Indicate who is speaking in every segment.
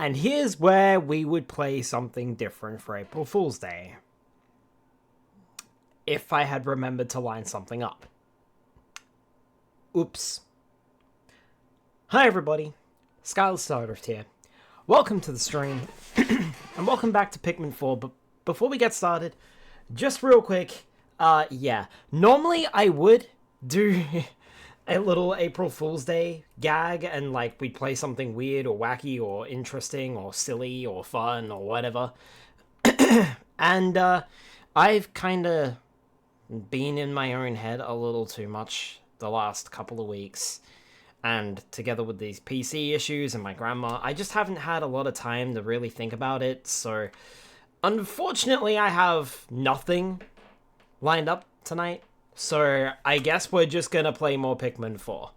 Speaker 1: And here's where we would play something different for April Fool's Day. If I had remembered to line something up. Oops. Hi everybody, Skylar Stardust here. Welcome to the stream, and welcome back to Pikmin 4, but before we get started, just real quick, normally I would do a little April Fool's Day gag, and like, we'd play something weird or wacky or interesting or silly or fun or whatever, and I've kinda been in my own head a little too much the last couple of weeks. And together with these PC issues and my grandma, I just haven't had a lot of time to really think about it. So, unfortunately, I have nothing lined up tonight. So, I guess we're just gonna play more Pikmin 4.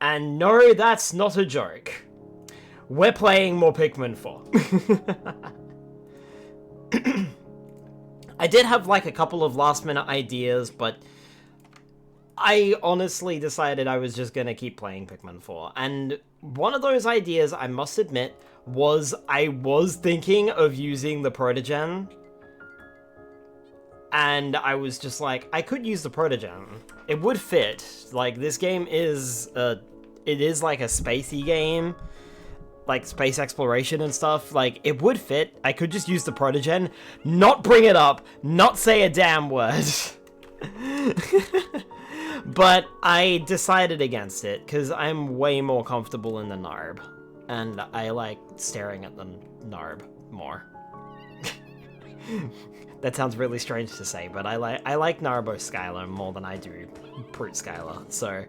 Speaker 1: And no, that's not a joke. We're playing more Pikmin 4. I did have, like, a couple of last-minute ideas, but I honestly decided I was just gonna keep playing Pikmin 4, and one of those ideas, I must admit, was I was thinking of using the Protogen, and I was just like, I could use the Protogen. It would fit. Like, this game is, it is like a spacey game, like space exploration and stuff. Like, it would fit. I could just use the Protogen, not bring it up, not say a damn word. But I decided against it, because I'm way more comfortable in the Narb. And I like staring at the Narb more. That sounds really strange to say, but I like Narbo Skylar more than I do Brute Skylar. So,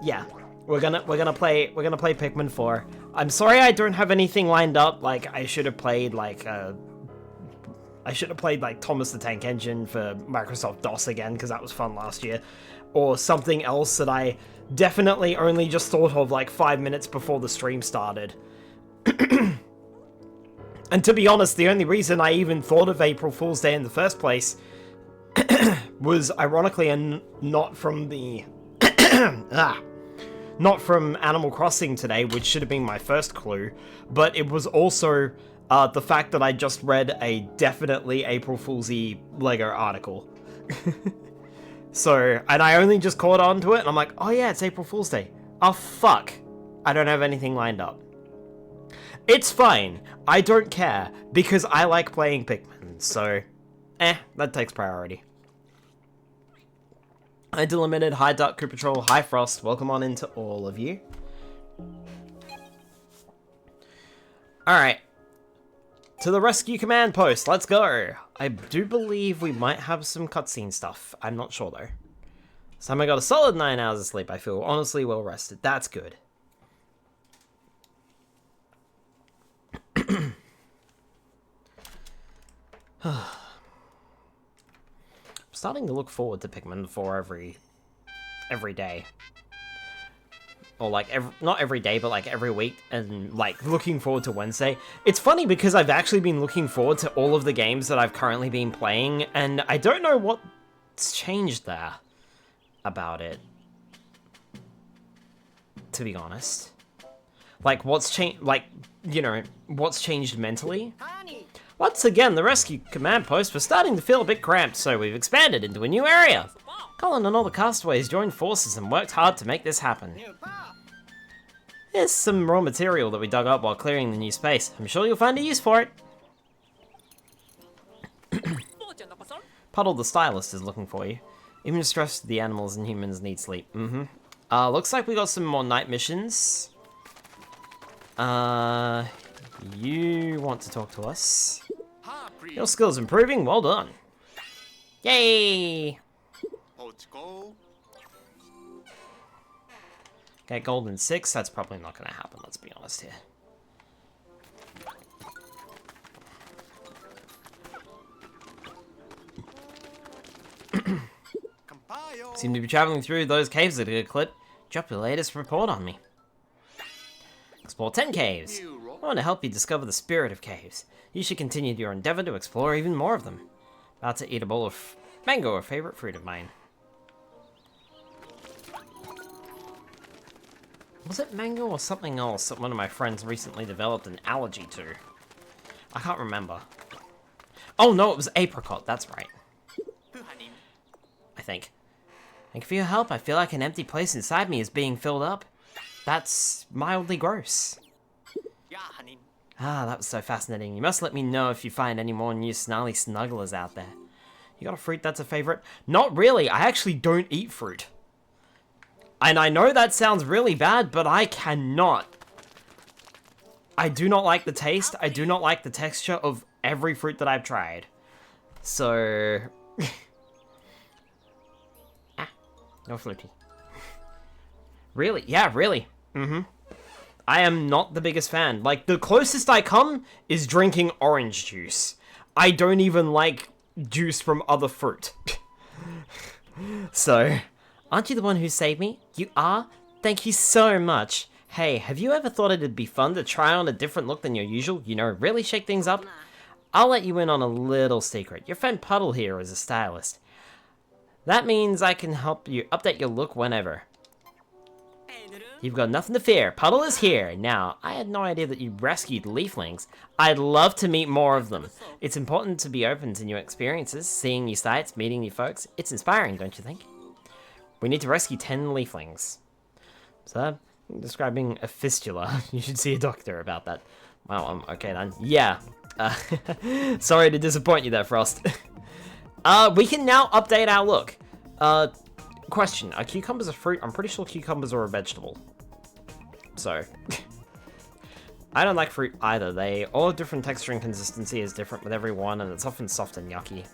Speaker 1: yeah. We're gonna play Pikmin 4. I'm sorry I don't have anything lined up. Like, I should have played like Thomas the Tank Engine for Microsoft DOS again, because that was fun last year. Or something else that I definitely only just thought of like 5 minutes before the stream started. And to be honest, the only reason I even thought of April Fool's Day in the first place was ironically and not from the... not from Animal Crossing today, which should have been my first clue, but it was also... the fact that I just read a definitely April Fool's-y Lego article. So, and I only just caught on to it, and I'm like, oh yeah, it's April Fool's Day. Oh fuck. I don't have anything lined up. It's fine. I don't care, because I like playing Pikmin, so, that takes priority. Hi Delimited, hi Dark Crew Patrol, hi Frost, welcome on into all of you. Alright. To the rescue command post, let's go! I do believe we might have some cutscene stuff. I'm not sure though. This time I got a solid 9 hours of sleep. I feel honestly well rested. That's good. I'm starting to look forward to Pikmin 4 every day. Or like, not every day, but like every week, and like looking forward to Wednesday. It's funny because I've actually been looking forward to all of the games that I've currently been playing, and I don't know what's changed there about it, to be honest. Like, what's changed, like, you know, what's changed mentally? Once again, the rescue command post was starting to feel a bit cramped, so we've expanded into a new area. Colin and all the castaways joined forces and worked hard to make this happen. Here's some raw material that we dug up while clearing the new space. I'm sure you'll find a use for it. Puddle the stylist is looking for you. Even stressed, the animals and humans need sleep. Looks like we got some more night missions. You want to talk to us? Your skills improving, well done. Yay! Get gold in 6, that's probably not going to happen, let's be honest here. Seem to be traveling through those caves at a good clip. Drop your latest report on me. Explore 10 caves. I want to help you discover the spirit of caves. You should continue your endeavor to explore even more of them. About to eat a bowl of mango, a favorite fruit of mine. Was it mango or something else that one of my friends recently developed an allergy to? I can't remember. Oh no, it was apricot, that's right. I think. Thank you for your help. I feel like an empty place inside me is being filled up. That's mildly gross. Ah, that was so fascinating. You must let me know if you find any more new snarly snugglers out there. You got a fruit that's a favorite? Not really. I actually don't eat fruit. And I know that sounds really bad, but I cannot. I do not like the taste. I do not like the texture of every fruit that I've tried. So... no fruity. Really? Yeah, really. Mm-hmm. I am not the biggest fan. Like, the closest I come is drinking orange juice. I don't even like juice from other fruit. So, aren't you the one who saved me? You are? Thank you so much. Hey, have you ever thought it'd be fun to try on a different look than your usual? You know, really shake things up? I'll let you in on a little secret. Your friend Puddle here is a stylist. That means I can help you update your look whenever. You've got nothing to fear. Puddle is here. Now, I had no idea that you rescued Leaflings. I'd love to meet more of them. It's important to be open to new experiences, seeing new sights, meeting new folks. It's inspiring, don't you think? We need to rescue 10 Leaflings. So, describing a fistula. You should see a doctor about that. Wow, okay then. Yeah. Sorry to disappoint you there, Frost. We can now update our look. Question, are cucumbers a fruit? I'm pretty sure cucumbers are a vegetable. So, I don't like fruit either. They all different texture and consistency is different with every one, and it's often soft and yucky.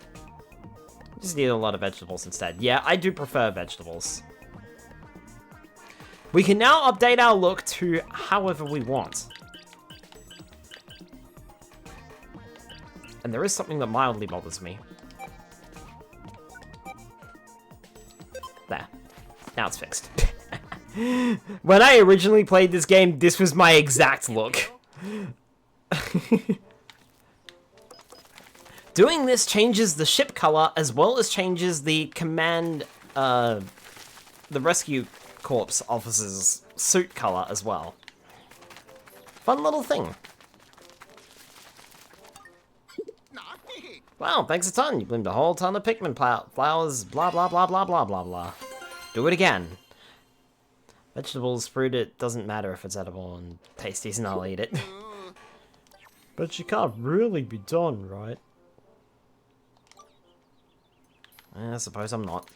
Speaker 1: Just eat a lot of vegetables instead. Yeah, I do prefer vegetables. We can now update our look to however we want. And there is something that mildly bothers me. There. Now it's fixed. When I originally played this game, this was my exact look. Doing this changes the ship color as well as changes the command, the rescue corps officer's suit color as well. Fun little thing. Wow, thanks a ton. You bloomed a whole ton of Pikmin flowers, blah, blah, blah, blah, blah, blah, blah. Do it again. Vegetables, fruit, it doesn't matter if it's edible and tasty, and I'll eat it. But you can't really be done, right? I suppose I'm not.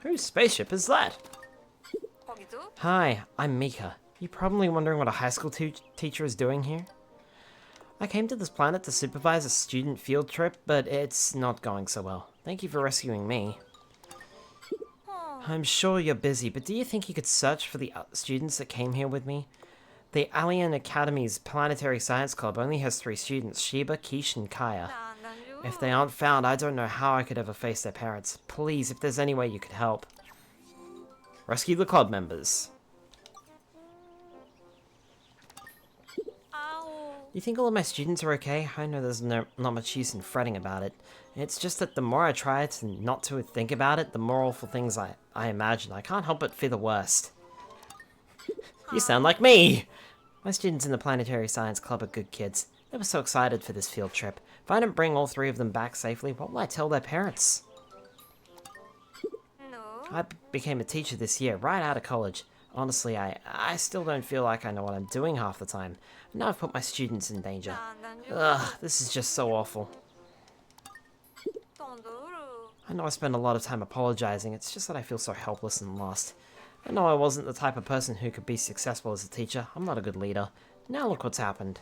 Speaker 1: Whose spaceship is that? Hi, I'm Mika. You're probably wondering what a high school teacher is doing here? I came to this planet to supervise a student field trip, but it's not going so well. Thank you for rescuing me. I'm sure you're busy, but do you think you could search for the students that came here with me? The Alien Academy's Planetary Science Club only has 3 students, Sheba, Keish, and Kaya. If they aren't found, I don't know how I could ever face their parents. Please, if there's any way you could help. Rescue the club members. You think all of my students are okay? I know there's not much use in fretting about it. It's just that the more I try to not to think about it, the more awful things I imagine. I can't help but fear the worst. You sound like me! My students in the Planetary Science Club are good kids. They were so excited for this field trip. If I don't bring all 3 of them back safely, what will I tell their parents? I became a teacher this year, right out of college. Honestly, I still don't feel like I know what I'm doing half the time. Now I've put my students in danger. Ugh, this is just so awful. I know I spend a lot of time apologizing, it's just that I feel so helpless and lost. I know I wasn't the type of person who could be successful as a teacher. I'm not a good leader. Now look what's happened.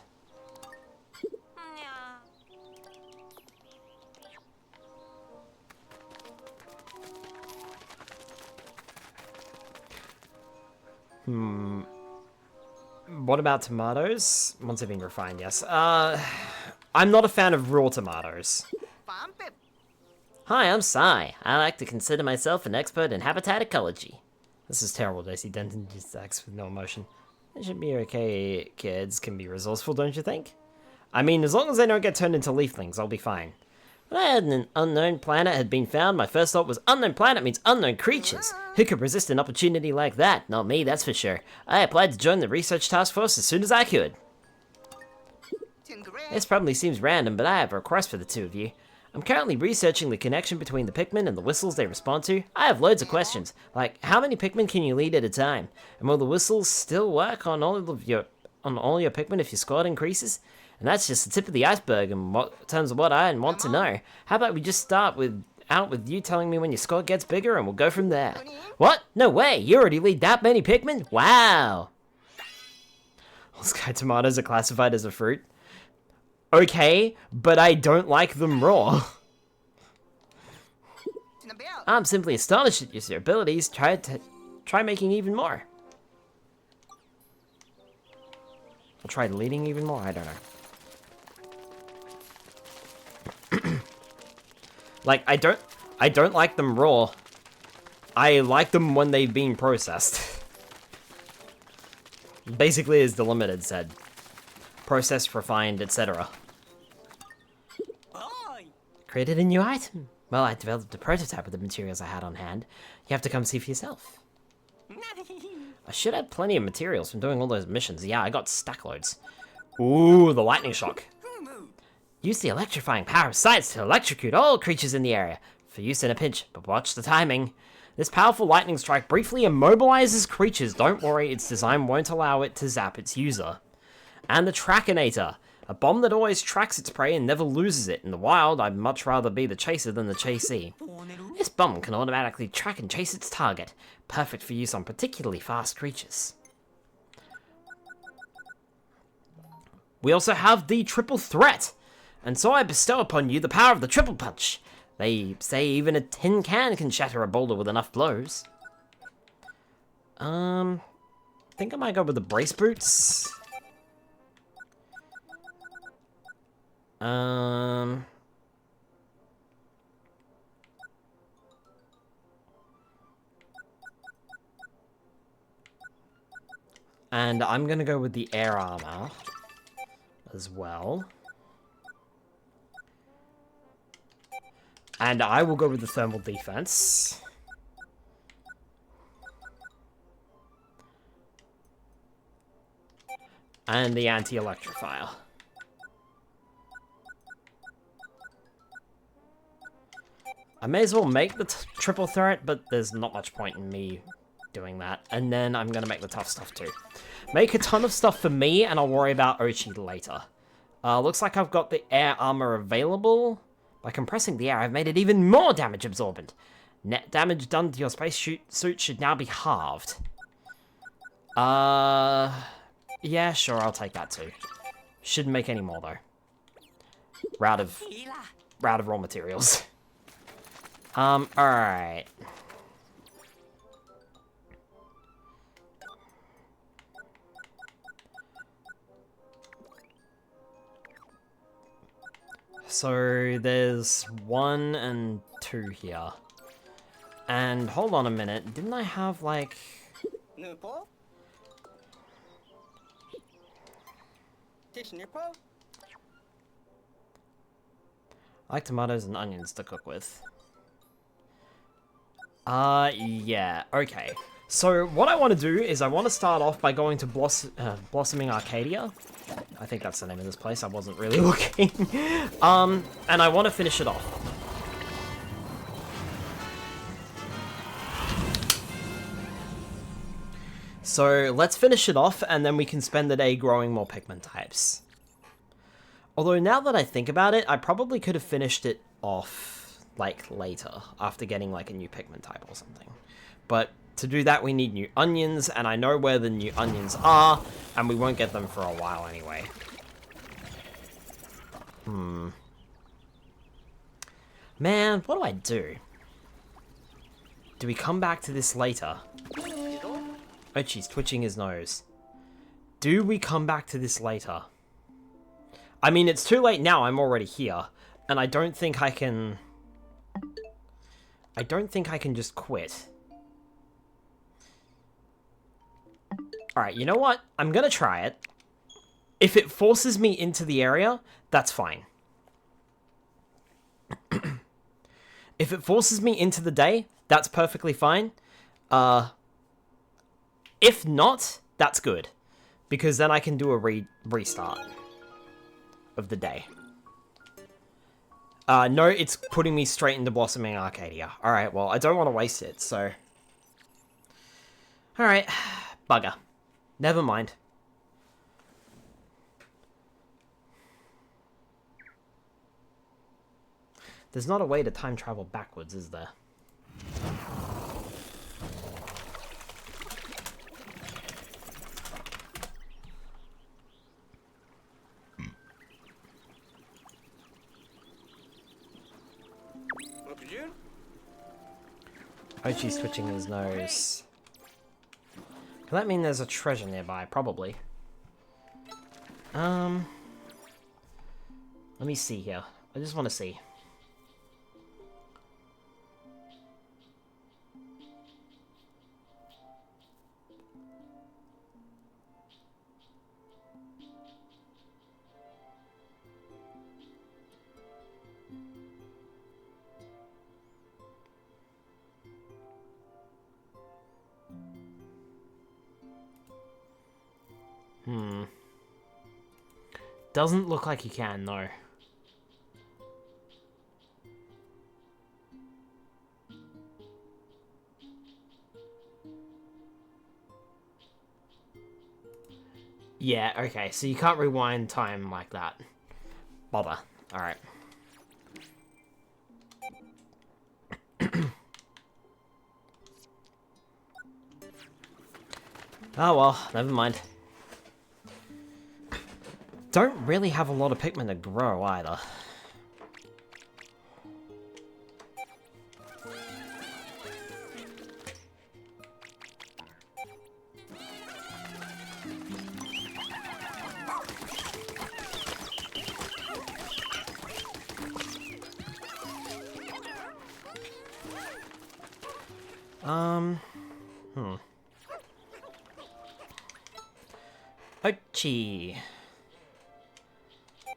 Speaker 1: What about tomatoes? Once they've been refined, yes. I'm not a fan of raw tomatoes. Hi, I'm Sai. I like to consider myself an expert in habitat ecology. This is terrible, JC Denton just acts with no emotion. It should be okay, kids can be resourceful, don't you think? I mean, as long as they don't get turned into leaflings, I'll be fine. When I heard an unknown planet had been found, my first thought was unknown planet means unknown creatures. Who could resist an opportunity like that? Not me, that's for sure. I applied to join the research task force as soon as I could. This probably seems random, but I have a request for the two of you. I'm currently researching the connection between the Pikmin and the whistles they respond to. I have loads of questions, like how many Pikmin can you lead at a time? And will the whistles still work on all your Pikmin if your squad increases? And that's just the tip of the iceberg in terms of what I want to know. How about we just start with you telling me when your squad gets bigger and we'll go from there. What? No way! You already lead that many Pikmin? Wow! Sky tomatoes are classified as a fruit. Okay, but I don't like them raw. I'm simply astonished at your abilities. Try making even more. I'll try leading even more. I don't know. Like I don't like them raw. I like them when they've been processed. Basically, as the Limited said, processed, refined, etc. Created a new item. Well, I developed a prototype with the materials I had on hand. You have to come see for yourself. I should have plenty of materials from doing all those missions. Yeah, I got stack loads. Ooh, the lightning shock. Use the electrifying power of science to electrocute all creatures in the area. For use in a pinch, but watch the timing. This powerful lightning strike briefly immobilizes creatures. Don't worry, its design won't allow it to zap its user. And the Trackinator. A bomb that always tracks its prey and never loses it. In the wild, I'd much rather be the chaser than the chasee. This bomb can automatically track and chase its target. Perfect for use on particularly fast creatures. We also have the triple threat. And so I bestow upon you the power of the triple punch. They say even a tin can shatter a boulder with enough blows. I think I might go with the brace boots. And I'm gonna go with the air armor as well. And I will go with the thermal defense. And the anti-electrifier. I may as well make the triple threat, but there's not much point in me doing that. And then I'm gonna make the tough stuff too. Make a ton of stuff for me, and I'll worry about Ochi later. Looks like I've got the air armor available. By compressing the air, I've made it even more damage absorbent. Net damage done to your space suit should now be halved. Yeah, sure, I'll take that too. Shouldn't make any more though. We're out of raw materials. Alright. So there's 1 and 2 here. And hold on a minute, didn't I have like... I like tomatoes and onions to cook with. Yeah, okay. So what I want to do is I want to start off by going to Blossoming Arcadia. I think that's the name of this place, I wasn't really looking. And I want to finish it off. So let's finish it off, and then we can spend the day growing more Pikmin types. Although now that I think about it, I probably could have finished it off, like, later, after getting, like, a new Pikmin type or something. But to do that, we need new onions, and I know where the new onions are, and we won't get them for a while anyway. Man, what do I do? Do we come back to this later? Ochi's twitching his nose. Do we come back to this later? I mean, it's too late now, I'm already here. And I don't think I can... just quit. Alright, you know what? I'm gonna try it. If it forces me into the area, that's fine. If it forces me into the day, that's perfectly fine. If not, that's good. Because then I can do a restart of the day. No, it's putting me straight into Blossoming Arcadia. Alright, well, I don't want to waste it, so... Alright, bugger. Never mind. There's not a way to time travel backwards, is there? Ochi's twitching his nose. Can that mean there's a treasure nearby? Probably. Let me see here. I just want to see. Doesn't look like you can, no. Yeah, okay, so you can't rewind time like that. Bother. Alright. Oh well, never mind. Don't really have a lot of Pikmin to grow either. Ochi.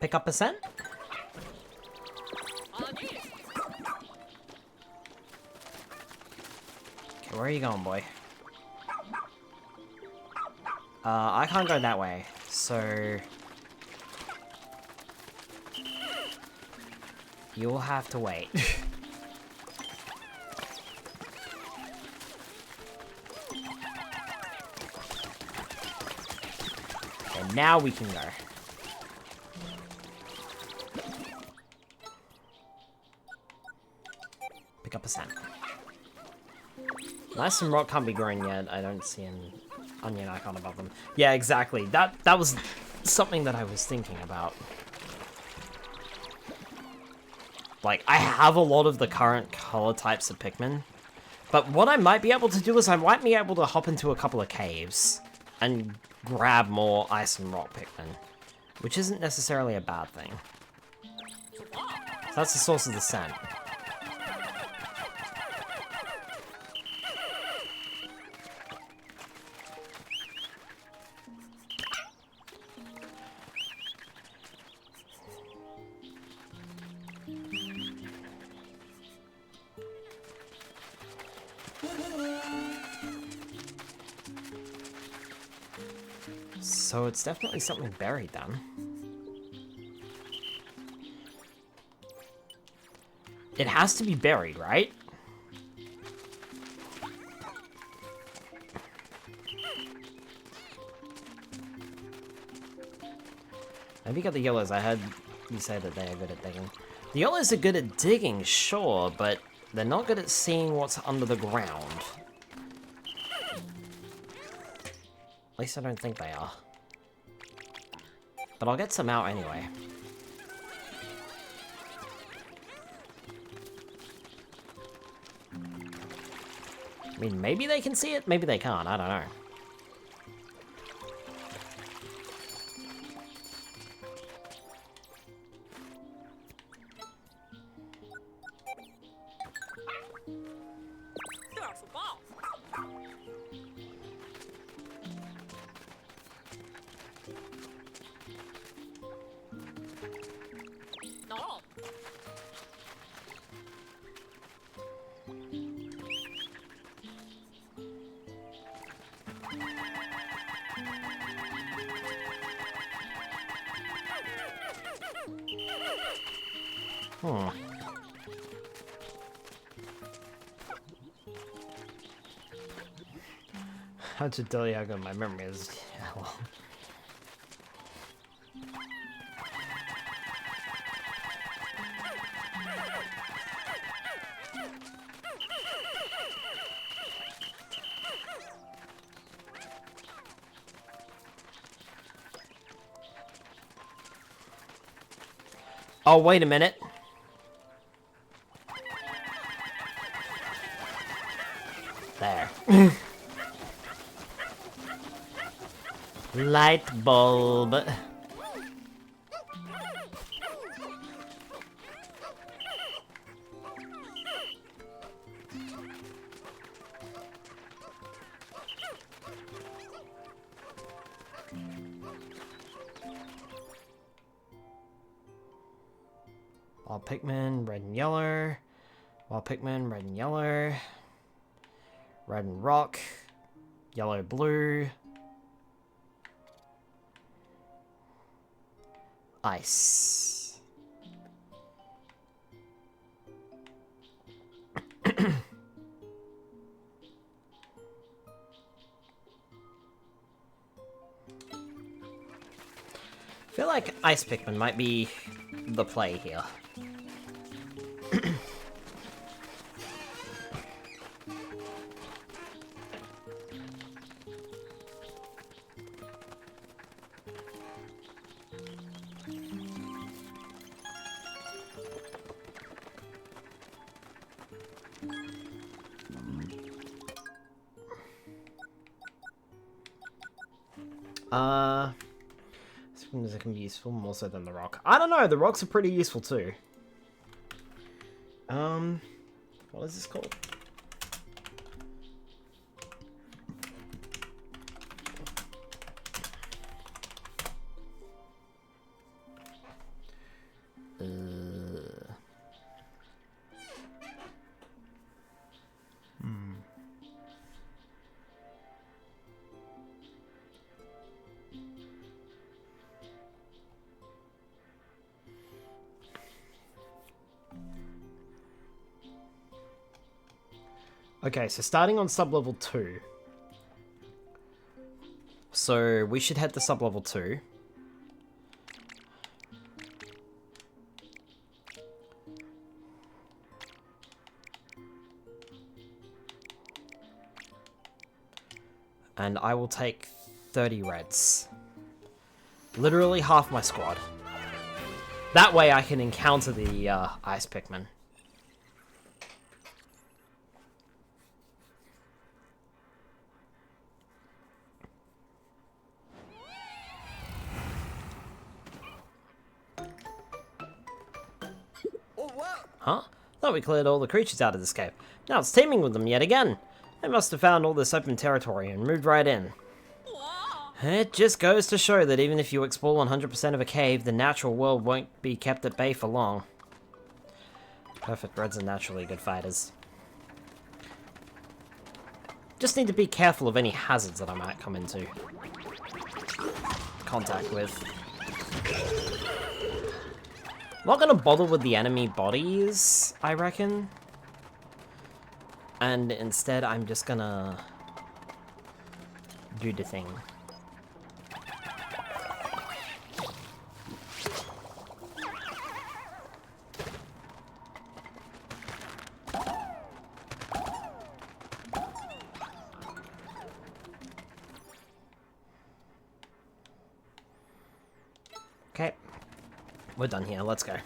Speaker 1: Pick up a cent? Okay, where are you going, boy? I can't go that way, so... You'll have to wait. And now we can go. Pick up a sand. Nice and rock can't be growing yet. I don't see an onion icon above them. Yeah, exactly. That was something that I was thinking about. Like, I have a lot of the current color types of Pikmin, but what I might be able to do is I might be able to hop into a couple of caves and grab more ice and rock Pikmin, which isn't necessarily a bad thing. So that's the source of the scent. So it's definitely something buried then. It has to be buried, right? Maybe got the yellows. I heard you say that they are good at digging. The yellows are good at digging, sure, but they're not good at seeing what's under the ground. At least I don't think they are. But I'll get some out anyway. I mean, maybe they can see it, maybe they can't, I don't know. Hmm. How to tell you how good my memory is? Yeah, well. Oh, wait a minute. There. Light bulb. All Pikmin, red and yellow. All Pikmin, red and yellow. Red and rock. Yellow, blue. Ice. I feel like Ice Pikmin might be the play here. Sometimes it can be useful more so than the rock. I don't know, the rocks are pretty useful too. What is this called? Okay, so starting on sub-level 2. So we should head to sub-level 2. And I will take 30 reds. Literally half my squad. That way I can encounter the Ice Pikmin. Huh? Thought we cleared all the creatures out of this cave. Now it's teeming with them yet again. They must have found all this open territory and moved right in. It just goes to show that even if you explore 100% of a cave, the natural world won't be kept at bay for long. Perfect reds are naturally good fighters. Just need to be careful of any hazards that I might come into contact with. I'm not gonna bother with the enemy bodies, I reckon. And instead, I'm just gonna do the thing. Okay, we're done here, let's go.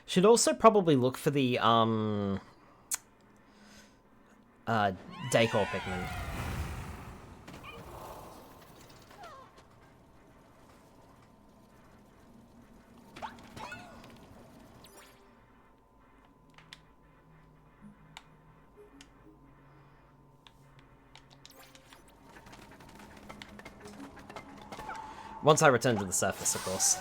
Speaker 1: Should also probably look for the, Decor Pikmin. Once I return to the surface, of course.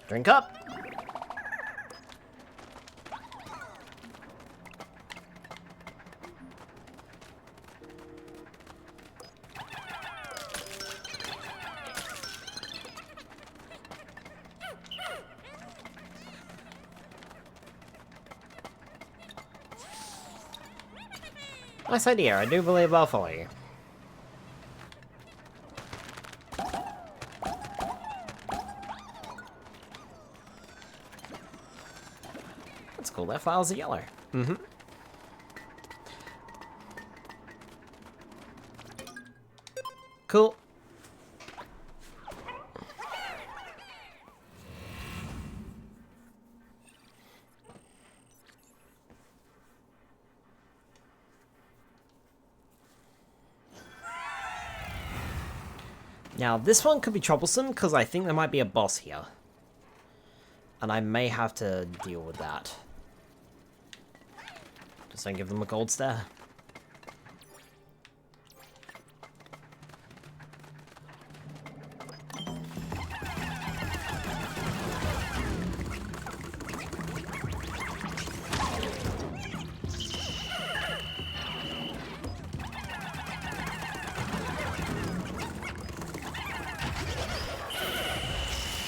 Speaker 1: Drink up! Nice idea, I do believe I'll follow you. That's cool, that file's a yellow. Mm-hmm. Cool. Now, this one could be troublesome, because I think there might be a boss here. And I may have to deal with that. Just don't give them a gold stare.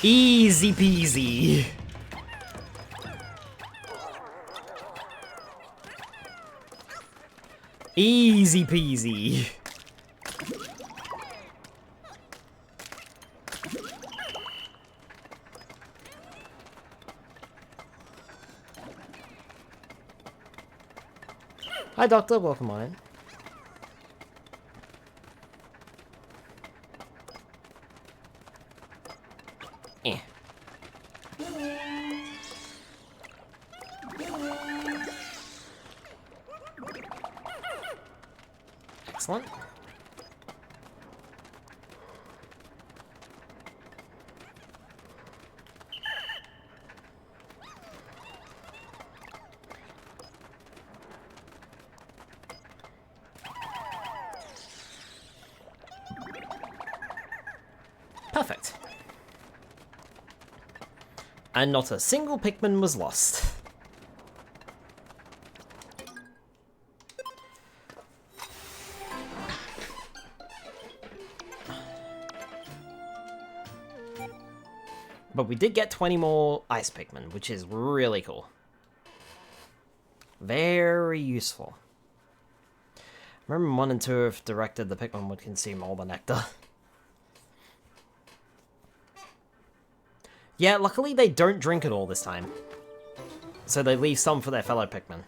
Speaker 1: Easy peasy. Easy peasy. Hi, Doctor. Welcome on in. Eh. Excellent. Perfect. And not a single Pikmin was lost. But we did get 20 more Ice Pikmin, which is really cool. Very useful. Remember 1 and 2 if directed, the Pikmin would consume all the nectar. Yeah, luckily they don't drink it all this time. So they leave some for their fellow Pikmin.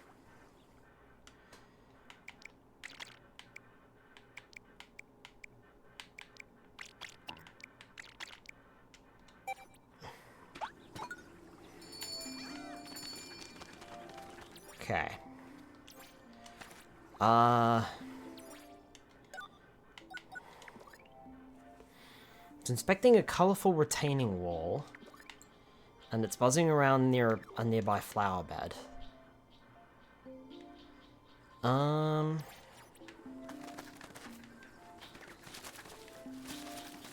Speaker 1: Okay. It's inspecting a colorful retaining wall. And it's buzzing around near a nearby flower bed.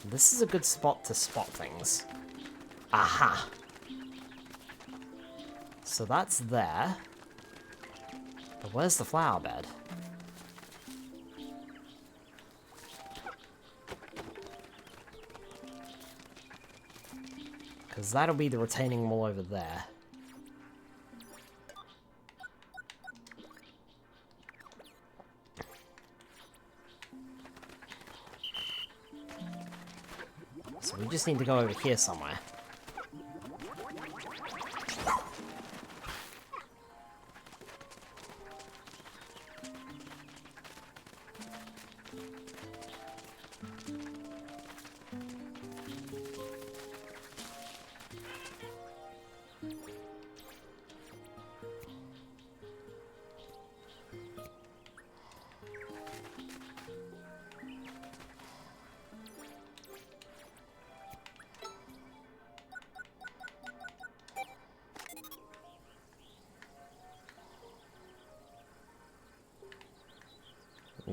Speaker 1: This is a good spot to spot things. Aha! So that's there. But where's the flower bed? Because that'll be the retaining wall over there. So we just need to go over here somewhere.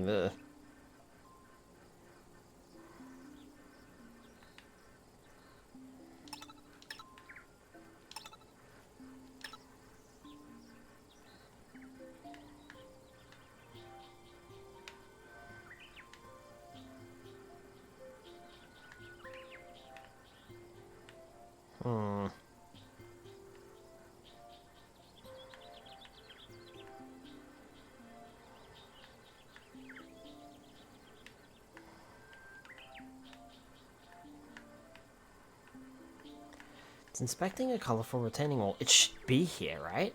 Speaker 1: Ugh. Hmm. It's inspecting a colorful retaining wall. It should be here, right?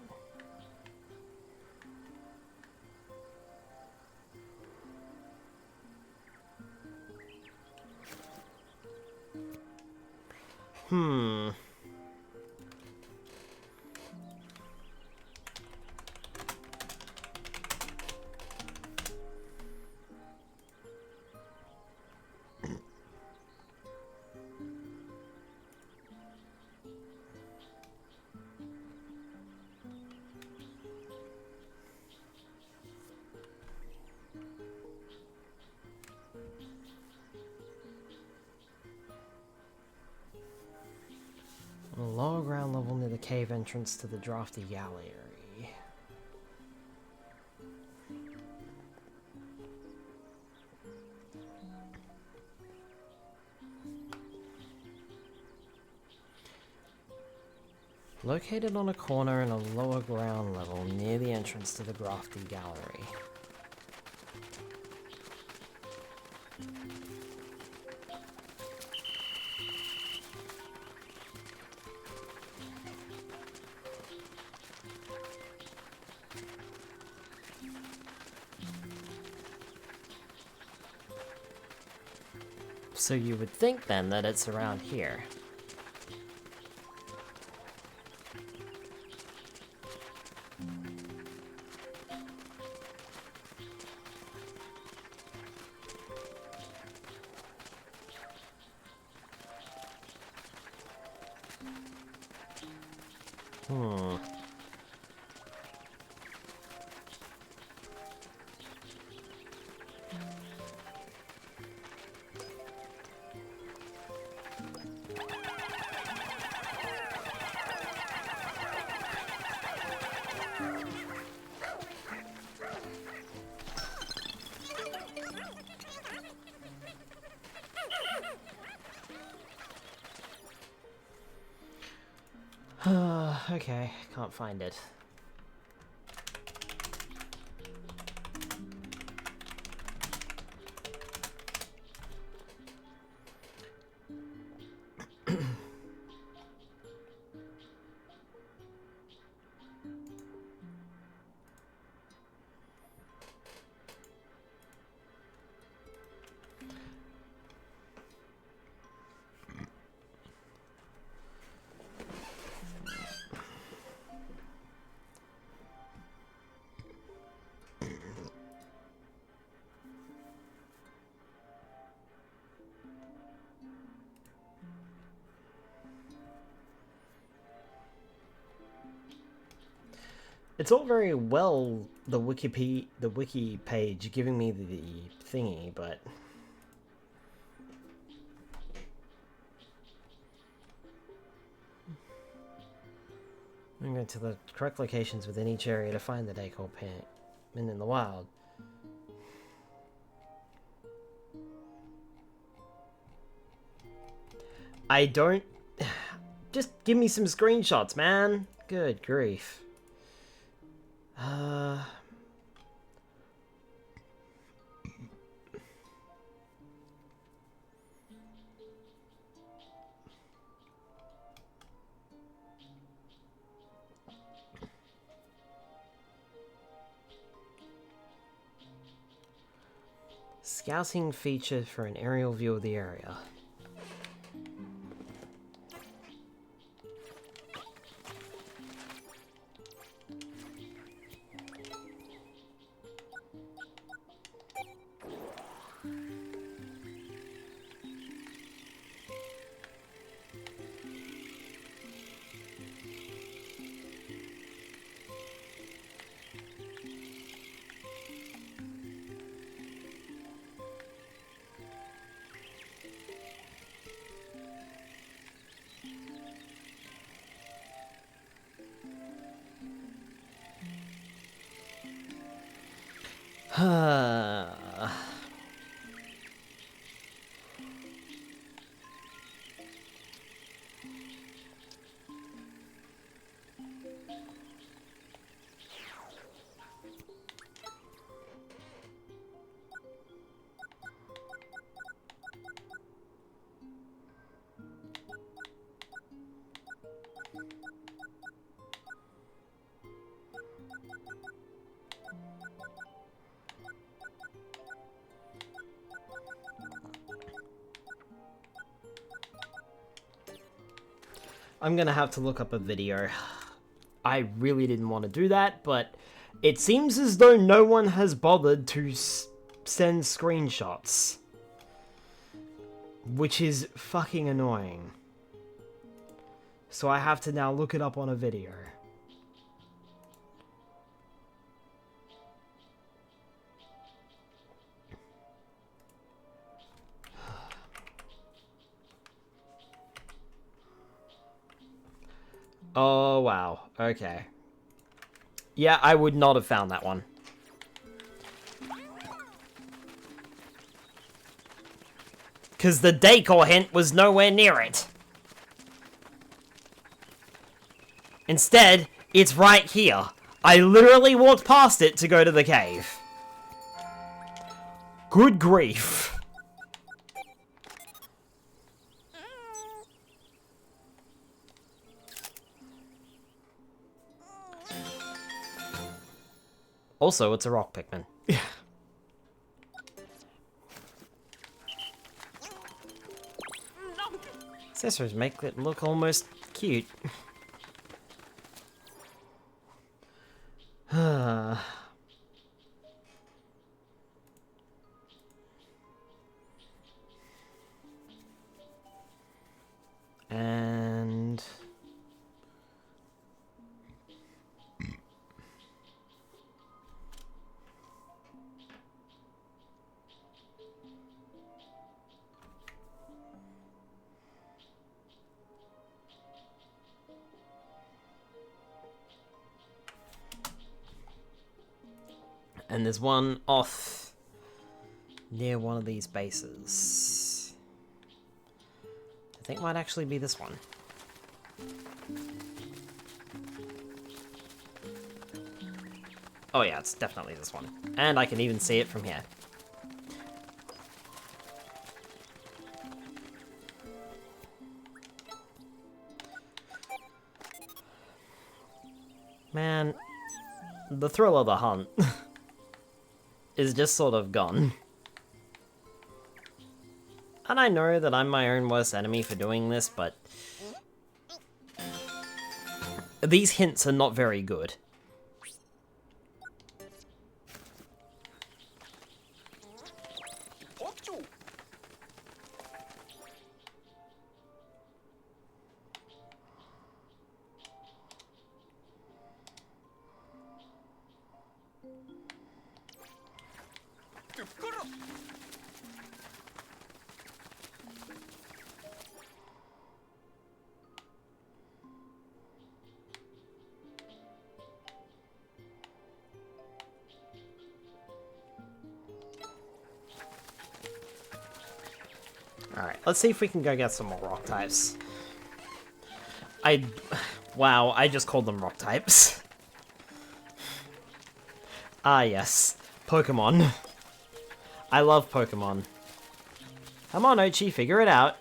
Speaker 1: Hmm. On a lower ground level near the cave entrance to the drafty gallery. Located on a corner in a lower ground level near the entrance to the drafty gallery. So you would think then that it's around here. Hmm. Okay, can't find it. It's all very well, the wiki page giving me the thingy, but I'm going to the correct locations within each area to find the decor Pikmin in the wild. I don't... Just give me some screenshots, man. Good grief. Scouting feature for an aerial view of the area. I'm gonna have to look up a video. I really didn't want to do that, but it seems as though no one has bothered to send screenshots. Which is fucking annoying. So I have to now look it up on a video. Oh, wow. Okay. Yeah, I would not have found that one. Because the decor hint was nowhere near it. Instead, it's right here. I literally walked past it to go to the cave. Good grief. Also, it's a rock Pikmin. Yeah. Accessories make it look almost cute. And... and there's one off near one of these bases. I think it might actually be this one. Oh yeah, it's definitely this one. And I can even see it from here. Man, the thrill of the hunt is just sort of gone. And I know that I'm my own worst enemy for doing this, but these hints are not very good. Alright, let's see if we can go get some more rock types. Wow, I just called them rock types. Ah, yes. Pokemon. I love Pokemon. Come on, Ochi, figure it out.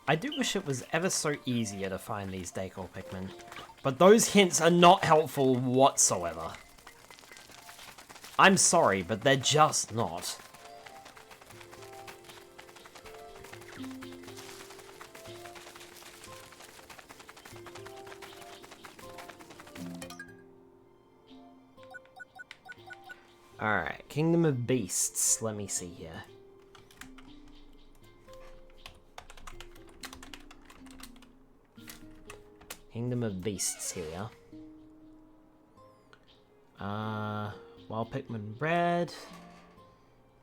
Speaker 1: I do wish it was ever so easier to find these decor Pikmin, but those hints are not helpful whatsoever. I'm sorry, but they're just not. Alright, Kingdom of Beasts. Let me see here. Kingdom of Beasts, here we are. Wild Pikmin Red.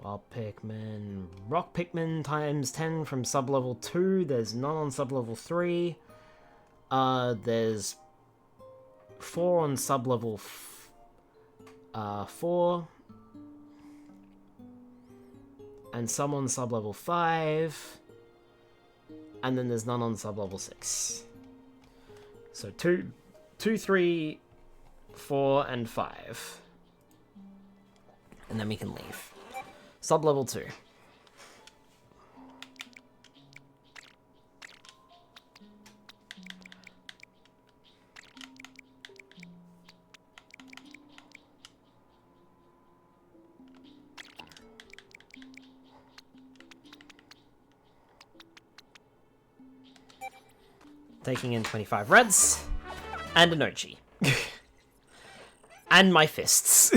Speaker 1: Wild Pikmin... Rock Pikmin times 10 from sub-level 2. There's none on sub-level 3. There's 4 on sub-level 4. And some on sub-level 5. And then there's none on sub-level 6. So 2, 3, 4, and 5. And then we can leave. Sub-level 2. Taking in 25 reds, and an Ochi. And my fists.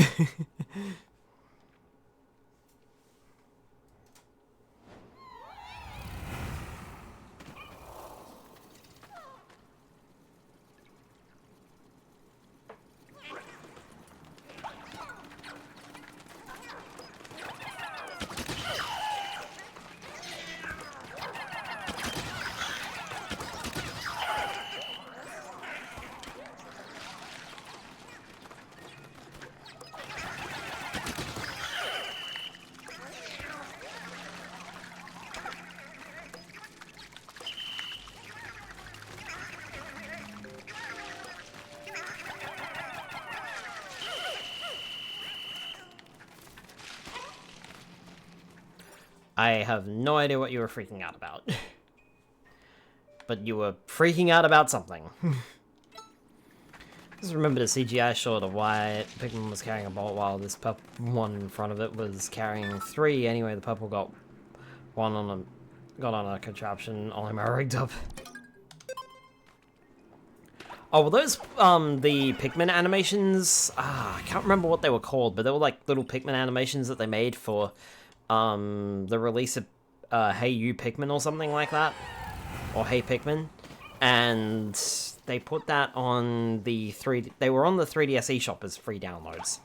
Speaker 1: I have no idea what you were freaking out about. But you were freaking out about something. Just remember the CGI shot of why Pikmin was carrying a bolt while this purple one in front of it was carrying 3. Anyway, the purple got on a contraption, Olimar rigged up. Oh, were those the Pikmin animations? I can't remember what they were called, but they were like little Pikmin animations that they made for the release of Hey You Pikmin or something like that, or Hey Pikmin, and they put that on the they were on the 3DS eShop as free downloads.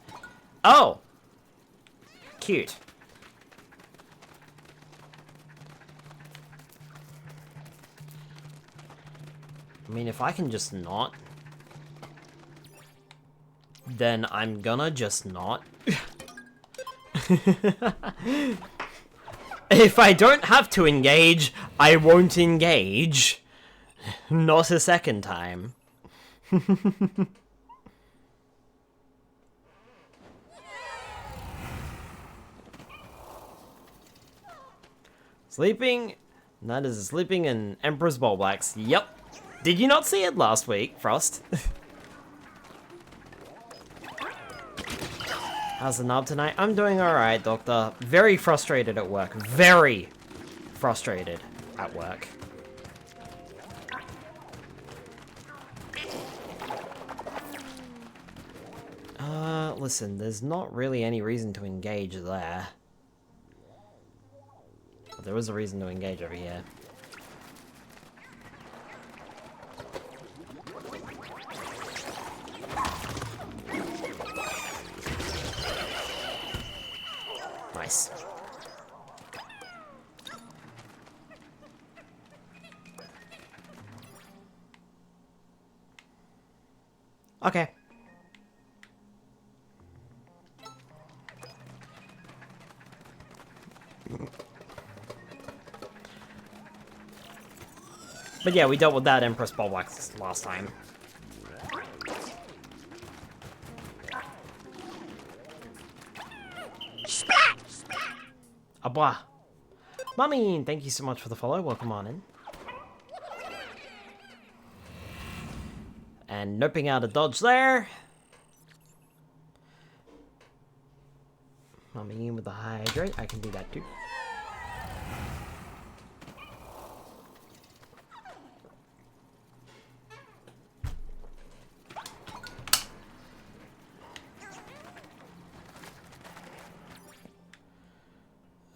Speaker 1: Oh, cute. I mean, if I can just not, then I'm gonna just not. If I don't have to engage, I won't engage. Not a second time. Sleeping? That is sleeping in Emperor's Bulblax. Yep. Did you not see it last week, Frost? How's the knob tonight? I'm doing alright, Doctor. Very frustrated at work. Very frustrated at work. Listen, there's not really any reason to engage there. But there is a reason to engage over here. Nice. Okay. But yeah, we dealt with that Empress Bulblax last time. Abwa. Mummy, thank you so much for the follow. Welcome on in. And noping out a dodge there. Mummy in with the hydrate. I can do that too.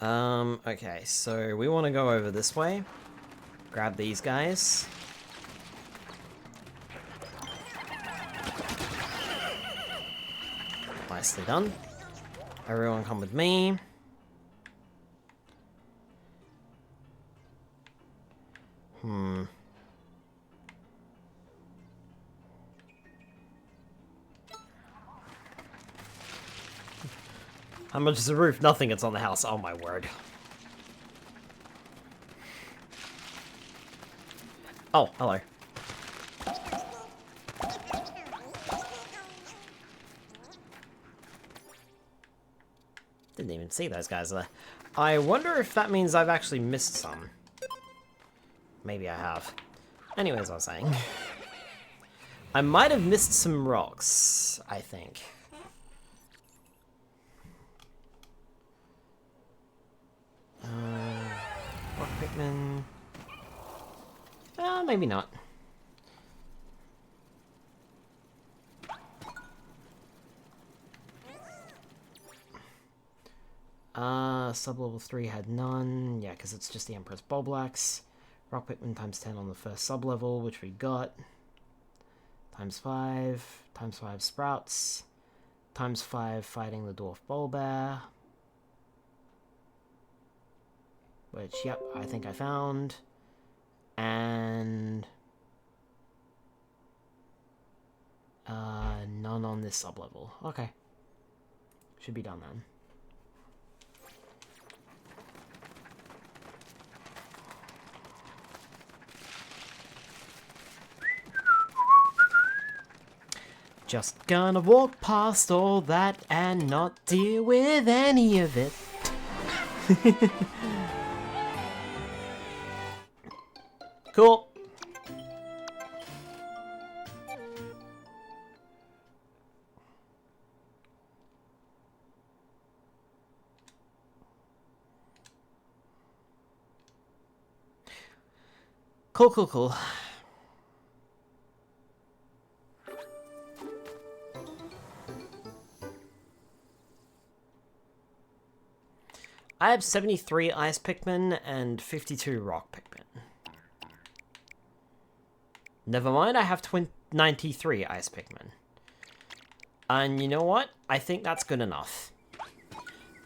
Speaker 1: Okay, so we want to go over this way. Grab these guys. Nicely done. Everyone come with me. How much is the roof? Nothing, it's on the house. Oh my word. Oh, hello. Didn't even see those guys there. I wonder if that means I've actually missed some. Maybe I have. Anyways, what I was saying. I might have missed some rocks, I think. Rock Pikmin. Maybe not. Sub-level 3 had none. Yeah, because it's just the Empress Bulblax. Rock Pikmin times 10 on the first sub-level, which we got. Times 5. Times 5 Sprouts. Times 5 fighting the Dwarf Bulbear. Which, yep, I think I found. And... none on this sub-level. Okay. Should be done then. Just gonna walk past all that and not deal with any of it. Cool. Cool. I have 73 Ice Pikmin and 52 Rock Pikmin. Never mind, I have 93 Ice Pikmin. And you know what? I think that's good enough.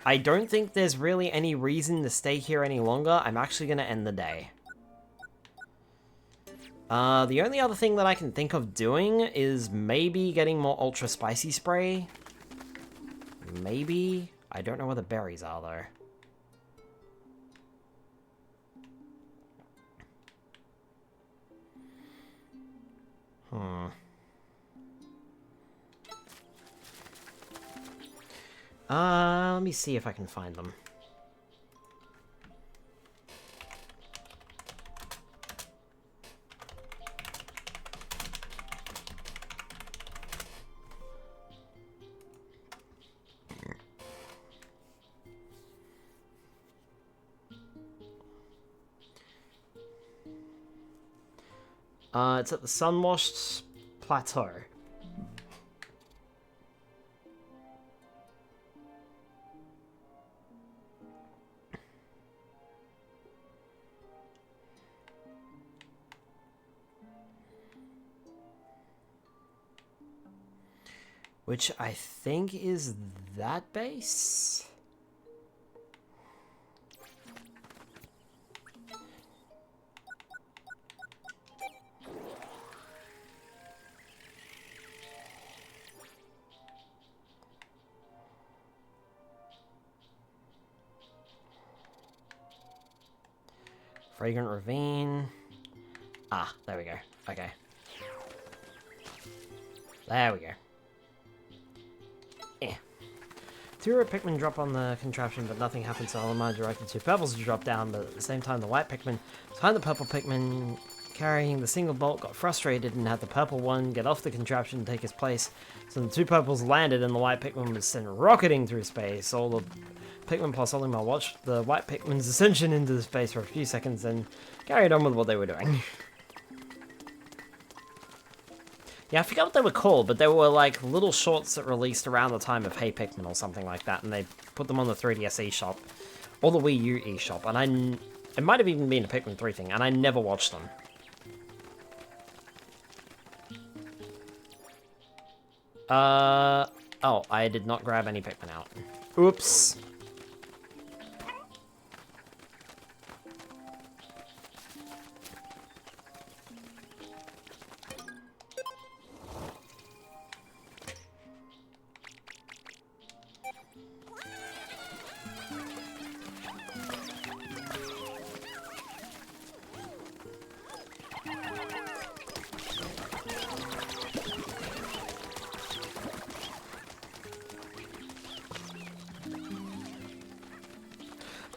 Speaker 1: I don't think there's really any reason to stay here any longer. I'm actually going to end the day. The only other thing that I can think of doing is maybe getting more Ultra Spicy Spray. Maybe. I don't know where the berries are, though. Let me see if I can find them. It's at the Sunwashed Plateau. Which I think is that base? Fragrant Ravine. Ah, there we go. Okay. There we go. Eh. 2 red Pikmin drop on the contraption, but nothing happens, so Olimar directed 2 purples to drop down, but at the same time the white Pikmin behind the purple Pikmin carrying the single bolt got frustrated and had the purple one get off the contraption and take his place. So the 2 purples landed and the white Pikmin was sent rocketing through space. All the Pikmin plus Olimar watched the white Pikmin's ascension into space for a few seconds and carried on with what they were doing. Yeah, I forgot what they were called, but they were like little shorts that released around the time of Hey Pikmin or something like that, and they put them on the 3DS eShop Or the Wii U eShop, and it might have even been a Pikmin 3 thing, and I never watched them. Oh, I did not grab any Pikmin out. Oops.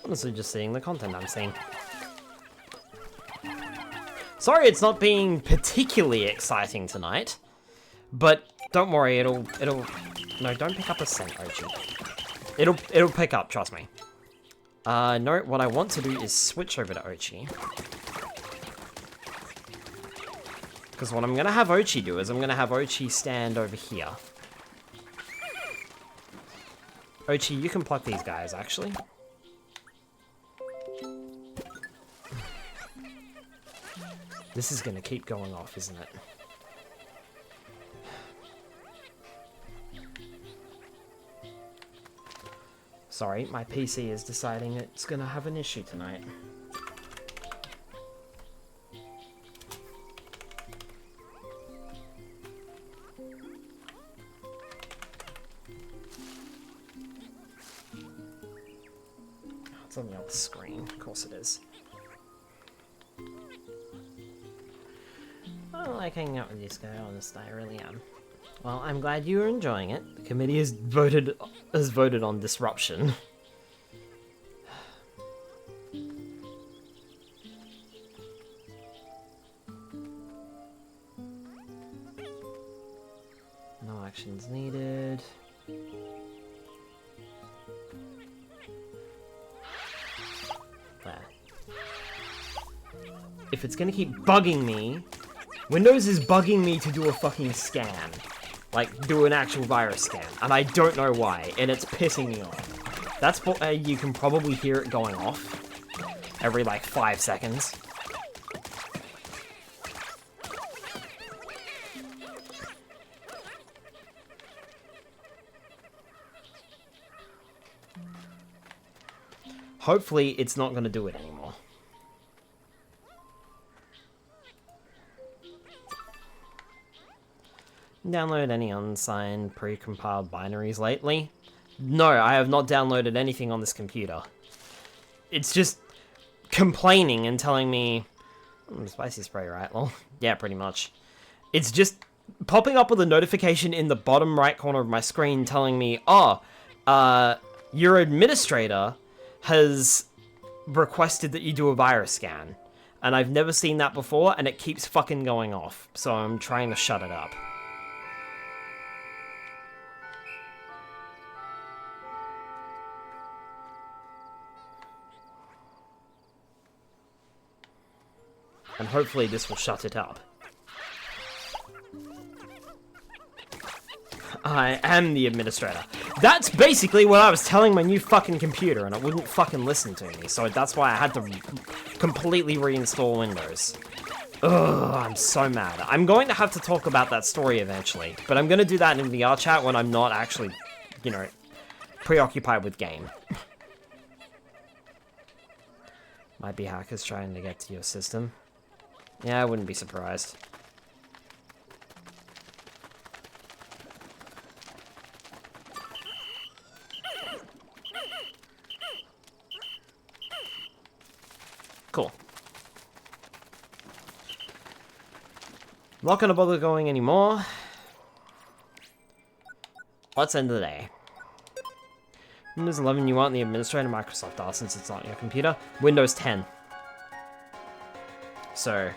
Speaker 1: Honestly, just seeing the content I'm seeing. Sorry it's not being particularly exciting tonight, but don't worry, it'll... No, don't pick up a cent, Ochi. It'll pick up, trust me. No, what I want to do is switch over to Ochi. Because what I'm going to have Ochi do is I'm going to have Ochi stand over here. Ochi, you can pluck these guys, actually. This is going to keep going off, isn't it? Sorry, my PC is deciding it's going to have an issue tonight. It's on the other screen, of course it is. I don't like hanging out with this guy, honest, I really am. Well, I'm glad you were enjoying it. The committee has voted on disruption. No actions needed. There. If it's gonna keep bugging me, Windows is bugging me to do a fucking scan. Like, do an actual virus scan. And I don't know why, and it's pissing me off. That's what you can probably hear it going off every, like, 5 seconds. Hopefully, it's not going to do it anymore. Download any unsigned pre-compiled binaries lately? No, I have not downloaded anything on this computer. It's just complaining and telling me... spicy spray, right? Well, yeah, pretty much. It's just popping up with a notification in the bottom right corner of my screen telling me, oh, your administrator has requested that you do a virus scan. And I've never seen that before, and it keeps fucking going off. So I'm trying to shut it up. And hopefully this will shut it up. I am the administrator. That's basically what I was telling my new fucking computer, and it wouldn't fucking listen to me, so that's why I had to completely reinstall Windows. Ugh, I'm so mad. I'm going to have to talk about that story eventually, but I'm going to do that in VR chat when I'm not actually, you know, preoccupied with game. Might be hackers trying to get to your system. Yeah, I wouldn't be surprised. Cool. I'm not gonna bother going anymore. Let's end the day. Windows 11, you aren't the administrator. Microsoft are, since it's not your computer. Windows 10. So...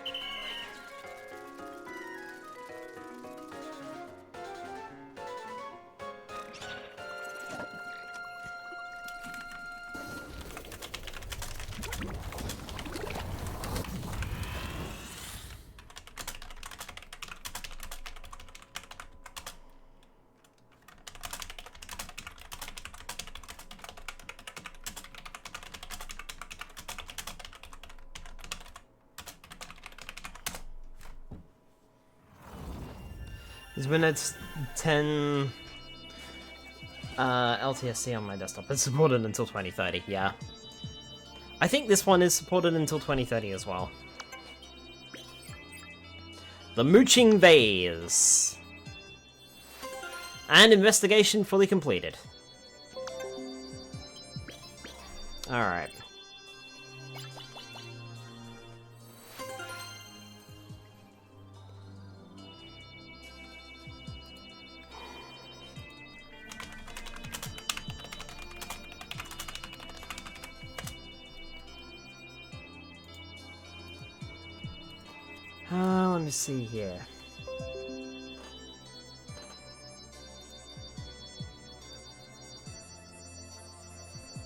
Speaker 1: It's when it's 10 LTSC on my desktop. It's supported until 2030, yeah. I think this one is supported until 2030 as well. The Mooching Vase. And investigation fully completed. Alright. Let me see here.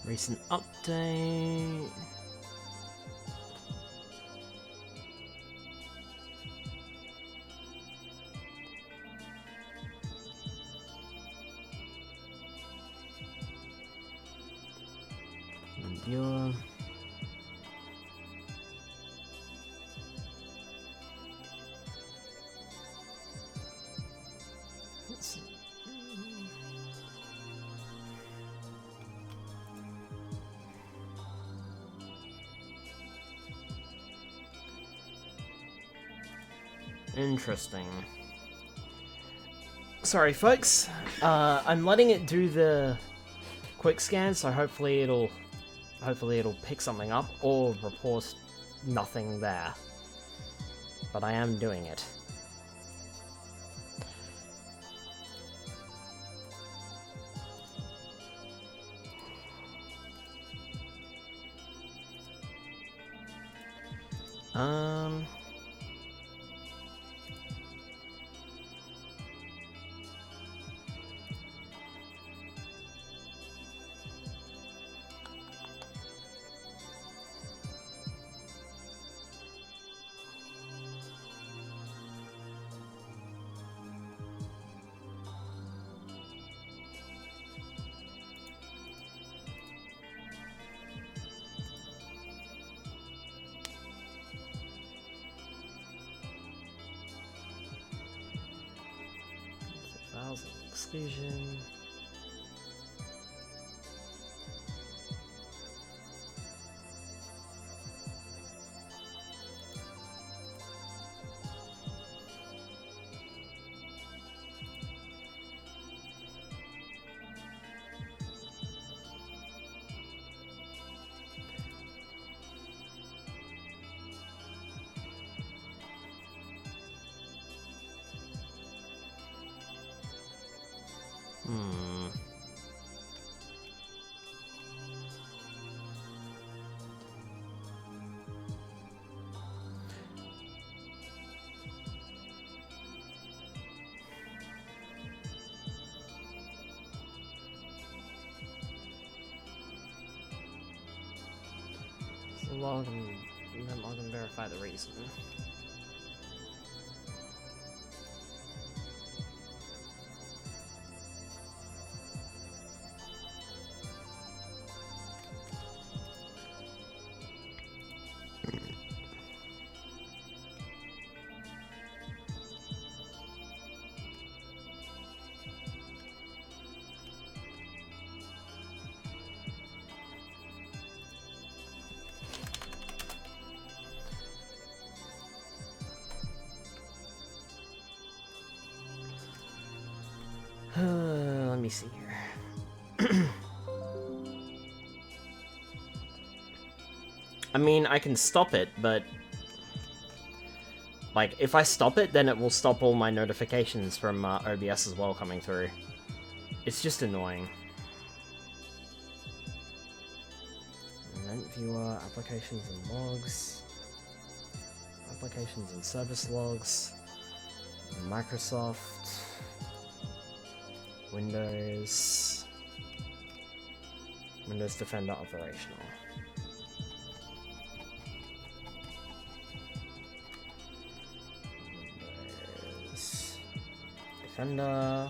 Speaker 1: Recent update. Viewer. Interesting. Sorry, folks. I'm letting it do the quick scan, so hopefully it'll pick something up or report nothing there. But I am doing it. Exclusion. Log and verify the reason. Let me see here. I mean, I can stop it, but like, if I stop it, then it will stop all my notifications from OBS as well coming through. It's just annoying. Event viewer, applications and logs. Applications and service logs. Microsoft. Windows Defender operational. Windows Defender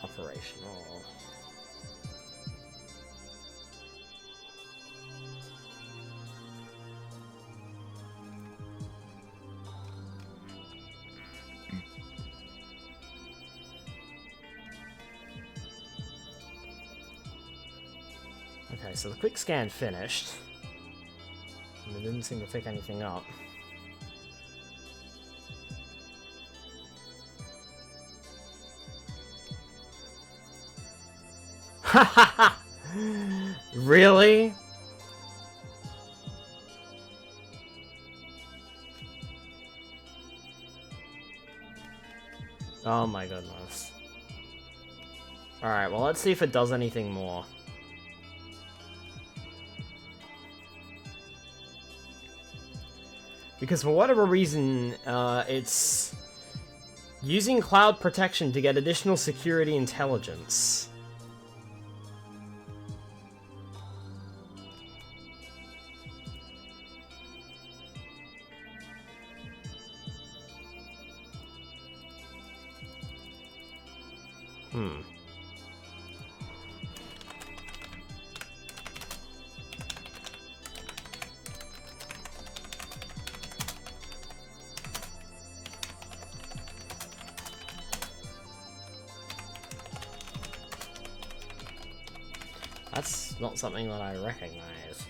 Speaker 1: operational. Okay, so the quick scan finished. And it didn't seem to pick anything up. Hahaha! Really? Oh my goodness. Alright, well let's see if it does anything more. Because for whatever reason, it's using cloud protection to get additional security intelligence. That's not something that I recognize.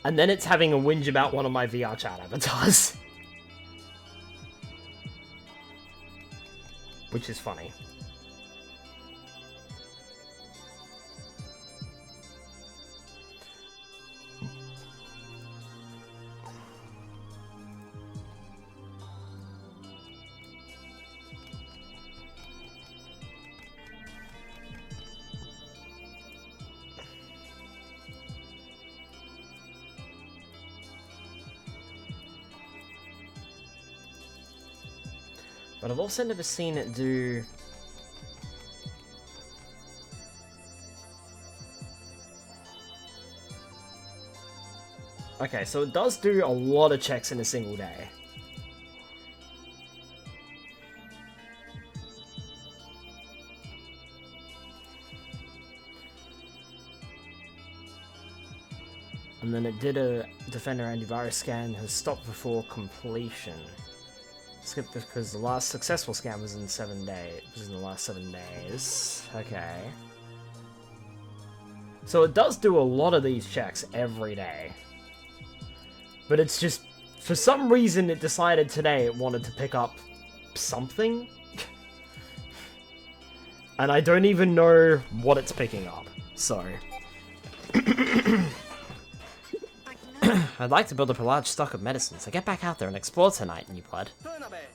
Speaker 1: And then it's having a whinge about one of my VR chat avatars. Which is funny. But I've also never seen it do... Okay, so it does do a lot of checks in a single day. And then it did a Defender antivirus scan, has stopped before completion. Skip this because the last successful scan was in 7 days. It was in the last 7 days. Okay. So it does do a lot of these checks every day. But it's just, for some reason it decided today it wanted to pick up something. And I don't even know what it's picking up. So. I'd like to build up a large stock of medicine, so get back out there and explore tonight, new blood.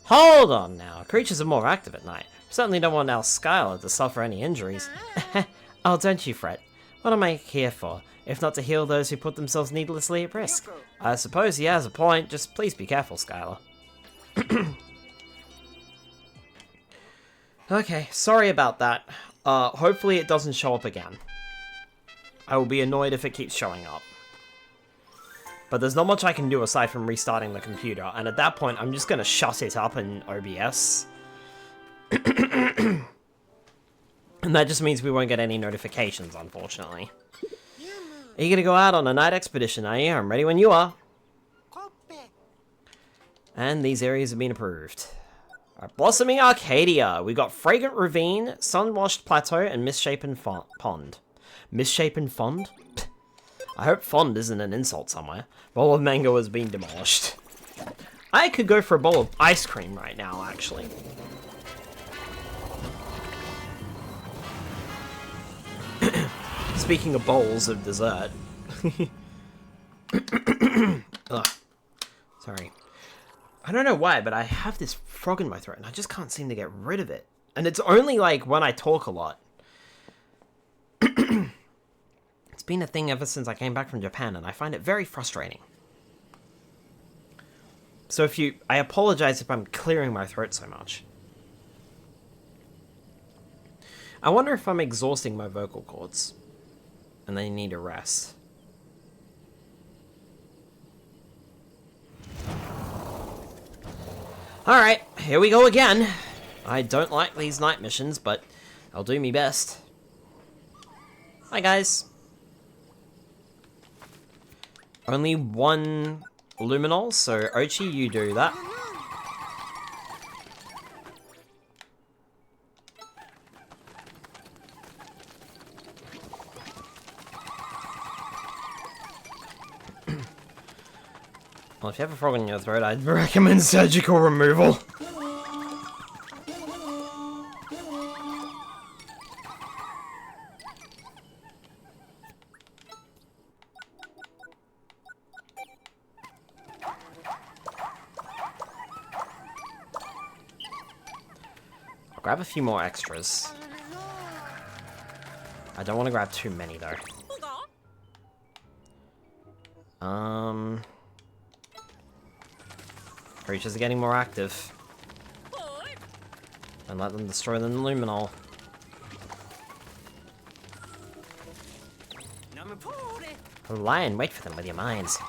Speaker 1: Hold on now, creatures are more active at night. We certainly don't want our Skylar to suffer any injuries. Oh, don't you fret. What am I here for, if not to heal those who put themselves needlessly at risk? I suppose he has a point, just please be careful, Skylar. Okay, sorry about that. Hopefully it doesn't show up again. I will be annoyed if it keeps showing up. But there's not much I can do aside from restarting the computer, and at that point I'm just going to shut it up in OBS. And that just means we won't get any notifications, unfortunately. Are you going to go out on a night expedition, are you? I'm ready when you are. And these areas have been approved. Alright, Blossoming Arcadia. We've got Fragrant Ravine, Sun-Washed Plateau, and Misshapen Pond. Misshapen Pond? I hope fond isn't an insult somewhere. Bowl of mango has been demolished. I could go for a bowl of ice cream right now, actually. Speaking of bowls of dessert. Ugh. Sorry. I don't know why, but I have this frog in my throat and I just can't seem to get rid of it. And it's only like when I talk a lot. It's been a thing ever since I came back from Japan, and I find it very frustrating. So I apologize if I'm clearing my throat so much. I wonder if I'm exhausting my vocal cords, and they need a rest. Alright, here we go again. I don't like these night missions, but I'll do me best. Hi guys. Only one luminol, so Ochi, you do that. Well, if you have a frog in your throat, I'd recommend surgical removal. I'll grab a few more extras. I don't want to grab too many, though. Creatures are getting more active. And let them destroy the luminol. Lie and wait for them with your minds.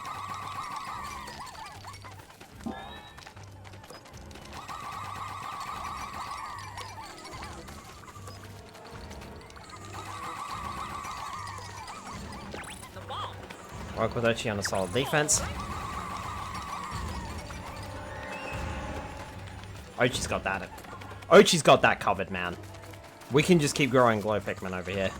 Speaker 1: Work with Ochi on a solid defense. Ochi's got that. Ochi's got that covered, man. We can just keep growing glow Pikmin over here.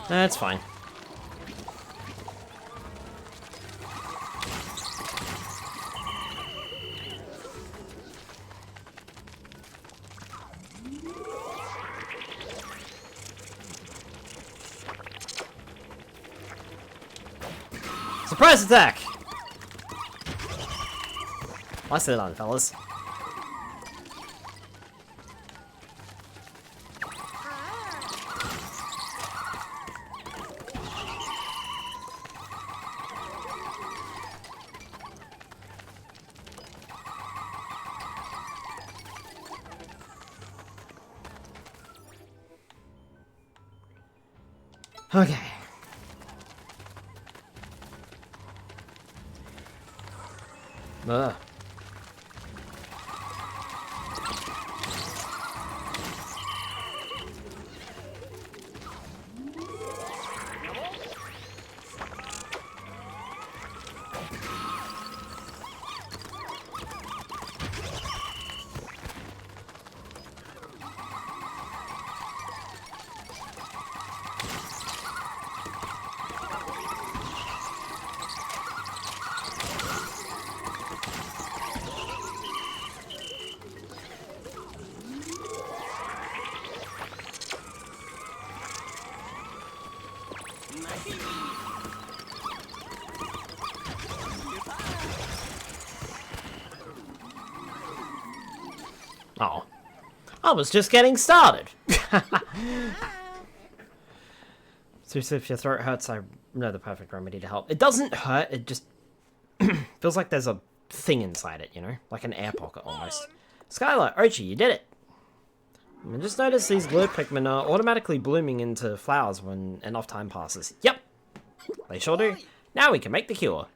Speaker 1: That's fine. Surprise attack! Nicely done, fellas. Okay. Ugh. Oh. I was just getting started. Seriously, if your throat hurts, I know the perfect remedy to help. It doesn't hurt, it just feels like there's a thing inside it, you know? Like an air pocket, almost. Skylar, Ochi, you did it! I just noticed these glow Pikmin are automatically blooming into flowers when enough time passes. Yep! They sure do. Now we can make the cure.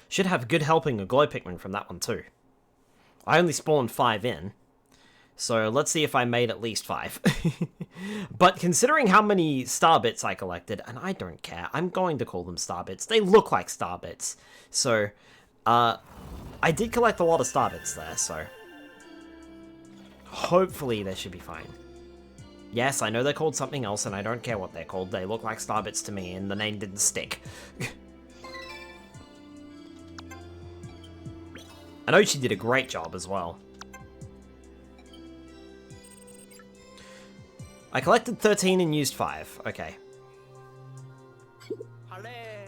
Speaker 1: Should have good helping of glow Pikmin from that one too. I only spawned 5 in, so let's see if I made at least 5. But considering how many star bits I collected, and I don't care, I'm going to call them star bits. They look like star bits. So, I did collect a lot of star bits there, so hopefully they should be fine. Yes, I know they're called something else, and I don't care what they're called. They look like star bits to me, and the name didn't stick. I know she did a great job as well. I collected 13 and used 5. Okay.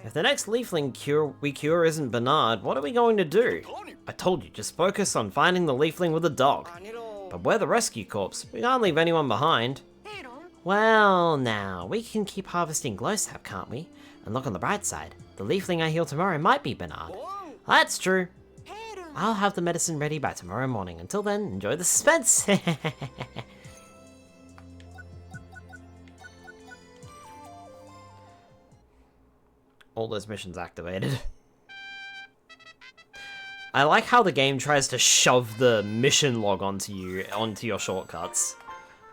Speaker 1: If the next Leafling we cure isn't Bernard, what are we going to do? I told you, just focus on finding the Leafling with a dog. But we're the rescue corps. We can't leave anyone behind. Well, now, we can keep harvesting glowsap, can't we? And look on the bright side. The Leafling I heal tomorrow might be Bernard. That's true. I'll have the medicine ready by tomorrow morning. Until then, enjoy the suspense! All those missions activated. I like how the game tries to shove the mission log onto your shortcuts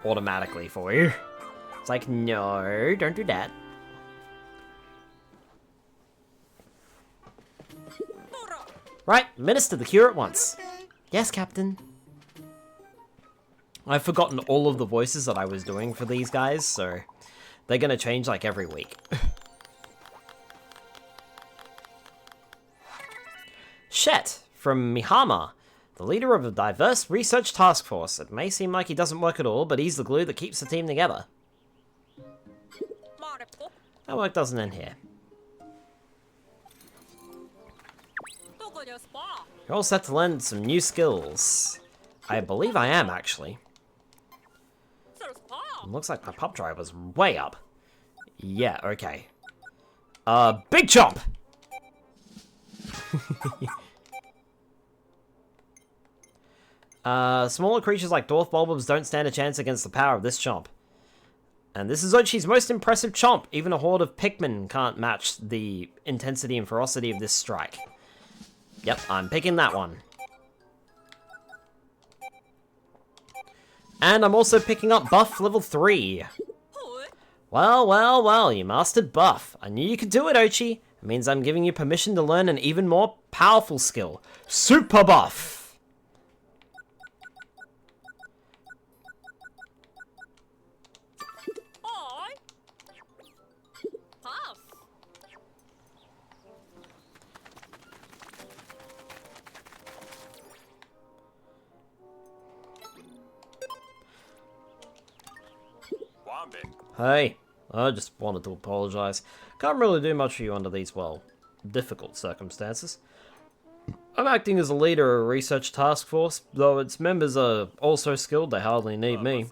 Speaker 1: automatically for you. It's like, no, don't do that. Right, administer the cure at once. Yes, Captain. I've forgotten all of the voices that I was doing for these guys, so they're gonna change like every week. Shet, from Mihama, the leader of a diverse research task force. It may seem like he doesn't work at all, but he's the glue that keeps the team together. That work doesn't end here. You're all set to learn some new skills. I believe I am, actually. Looks like my pub drive was way up. Yeah, okay. Big chomp! Smaller creatures like dwarf bulbs don't stand a chance against the power of this chomp. And this is Ochi's most impressive chomp. Even a horde of Pikmin can't match the intensity and ferocity of this strike. Yep, I'm picking that one. And I'm also picking up Buff level 3. Well, well, well, you mastered Buff. I knew you could do it, Ochi. It means I'm giving you permission to learn an even more powerful skill. Super Buff! Hey, I just wanted to apologize. Can't really do much for you under these, well, difficult circumstances. I'm acting as a leader of a research task force, though its members are also skilled, they hardly need me.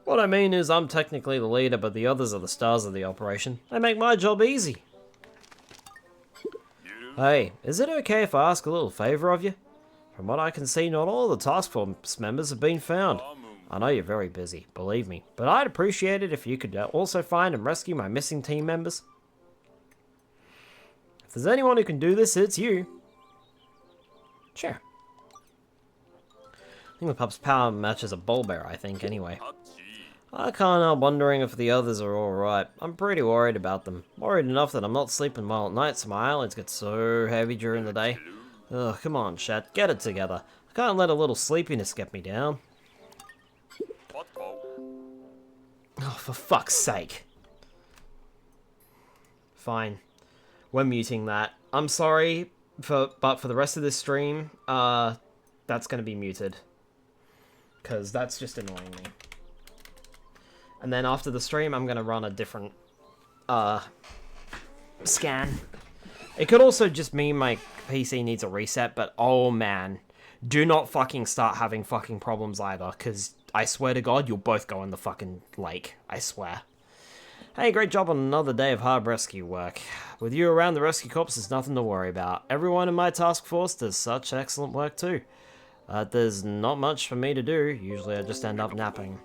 Speaker 1: What I mean is I'm technically the leader, but the others are the stars of the operation. They make my job easy. Hey, is it okay if I ask a little favor of you? From what I can see, not all the task force members have been found. I know you're very busy, believe me, but I'd appreciate it if you could also find and rescue my missing team members. If there's anyone who can do this, it's you. Sure. I think the pup's power matches a Bulbear, I think, anyway. I can't help wondering if the others are alright. I'm pretty worried about them. Worried enough that I'm not sleeping well at night, so my eyelids get so heavy during the day. Ugh, come on, Shat, get it together. I can't let a little sleepiness get me down. Oh, for fuck's sake. Fine. We're muting that. I'm sorry, but for the rest of this stream, that's gonna be muted. Because that's just annoying me. And then after the stream, I'm gonna run a different, scan. It could also just mean my PC needs a reset, but oh man. Do not fucking start having fucking problems either, because I swear to God, you'll both go in the fucking lake. I swear. Hey, great job on another day of hard rescue work. With you around, the rescue corps is nothing to worry about. Everyone in my task force does such excellent work too. There's not much for me to do. Usually I just end up napping.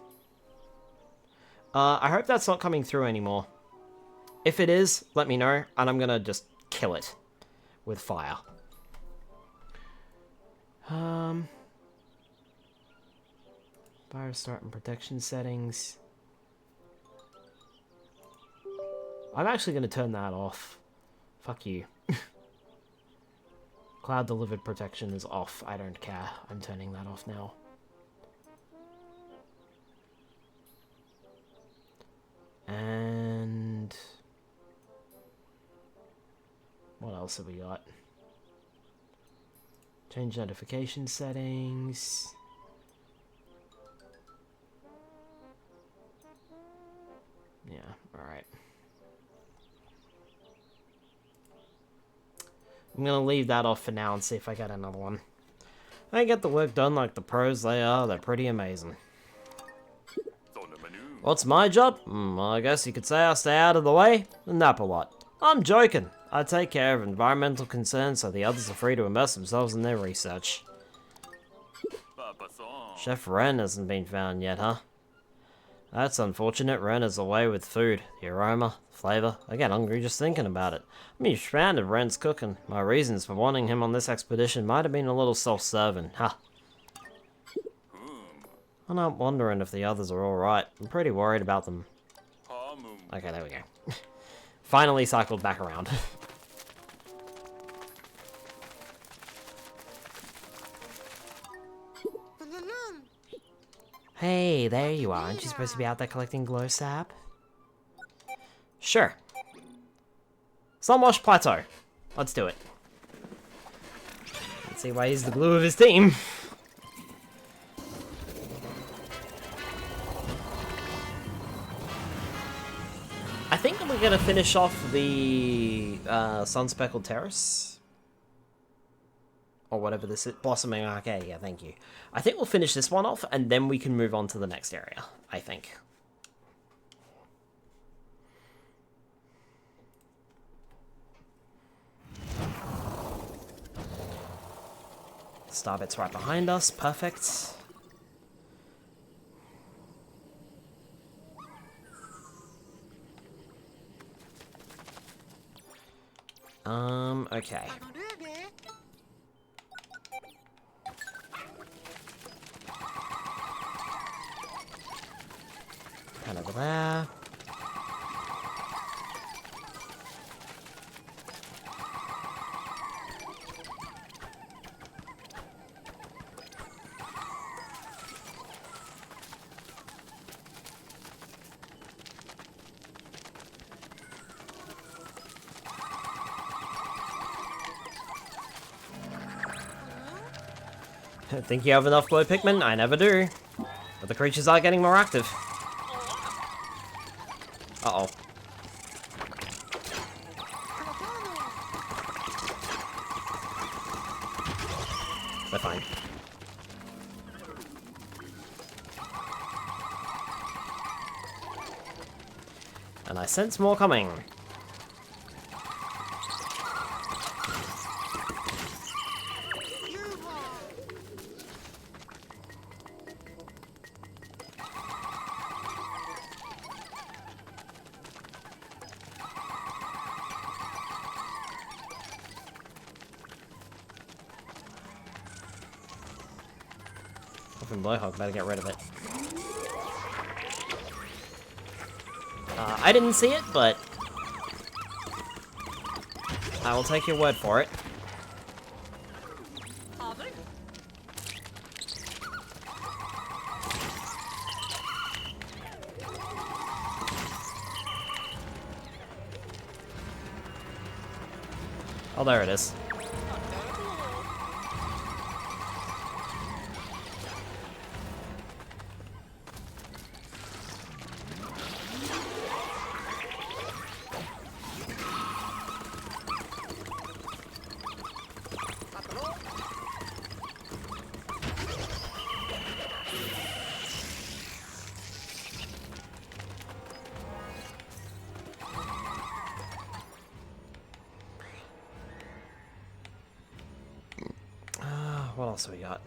Speaker 1: I hope that's not coming through anymore. If it is, let me know, and I'm gonna just kill it with fire. Fire start and protection settings. I'm actually going to turn that off. Fuck you. Cloud delivered protection is off. I don't care. I'm turning that off now. And what else have we got? Change notification settings. Yeah, alright. I'm gonna leave that off for now and see if I get another one. They get the work done like the pros they are, they're pretty amazing. What's my job? I guess you could say I stay out of the way and nap a lot. I'm joking. I take care of environmental concerns so the others are free to immerse themselves in their research. Chef Ren hasn't been found yet, huh? That's unfortunate. Ren is away with food. The aroma, flavor. I get hungry just thinking about it. I'm expanded Ren's cooking. My reasons for wanting him on this expedition might have been a little self-serving. Ha. I'm not wondering if the others are alright. I'm pretty worried about them. Okay, there we go. Finally cycled back around. Hey, there you are. Aren't you supposed to be out there collecting glow sap? Sure. Sunwash Plateau. Let's do it. Let's see why he's the glue of his team. I think we're gonna finish off the Sun-Speckled Terrace. Or whatever this is. Blossoming Arcade, yeah, thank you. I think we'll finish this one off, and then we can move on to the next area, I think. Starbit's right behind us, perfect. Okay. Kind of over there. Think you have enough glow Pikmin? I never do. But the creatures are getting more active. Uh-oh. They're fine. And I sense more coming. Blowhog, better get rid of it. I didn't see it, but I will take your word for it. Oh, there it is. What else we got?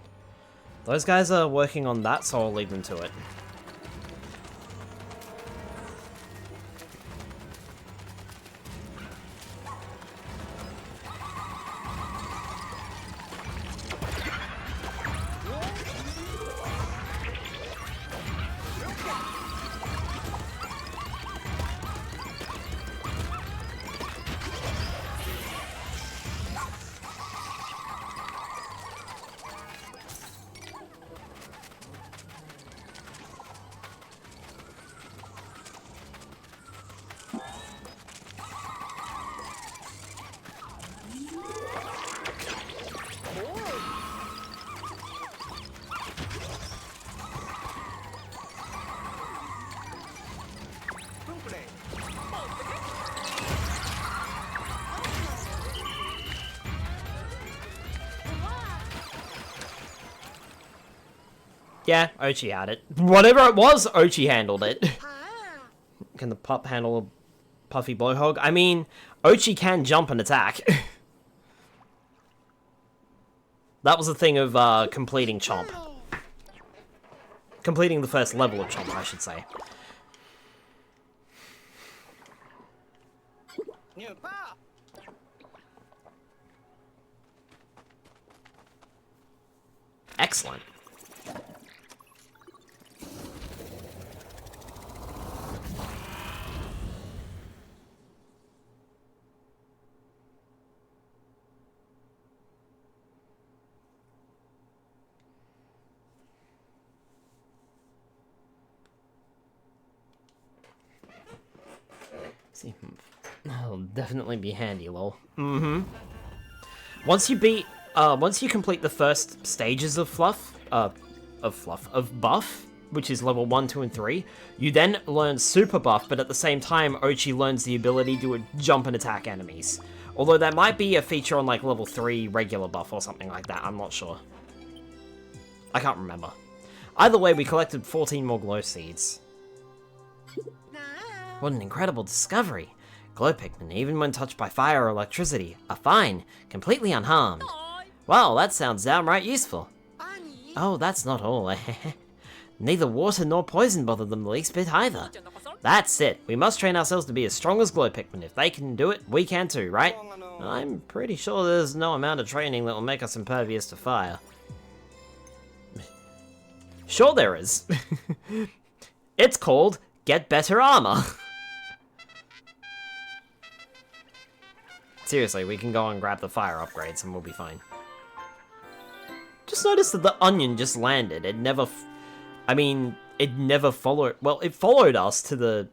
Speaker 1: Those guys are working on that, so I'll leave them to it. Yeah, Ochi had it. Whatever it was, Ochi handled it. Can the pup handle a puffy blowhog? I mean, Ochi can jump and attack. That was the thing of completing Chomp. completing the first level of Chomp, I should say. Excellent. See, that'll definitely be handy, lol. Mm-hmm. Once you complete the first stages of Buff, which is level 1, 2, and 3, you then learn Super Buff, but at the same time, Ochi learns the ability to jump and attack enemies. Although that might be a feature on, like, level 3 regular Buff or something like that, I'm not sure. I can't remember. Either way, we collected 14 more glow seeds. What an incredible discovery! Glow Pikmin, even when touched by fire or electricity, are fine, completely unharmed. Well, that sounds downright useful. Oh, that's not all. Neither water nor poison bother them the least bit either. That's it. We must train ourselves to be as strong as Glow Pikmin. If they can do it, we can too, right? I'm pretty sure there's no amount of training that will make us impervious to fire. Sure there is. It's called Get Better Armor. Seriously, we can go and grab the fire upgrades and we'll be fine. Just noticed that the onion just landed. It never... it never followed... Well, it followed us to the...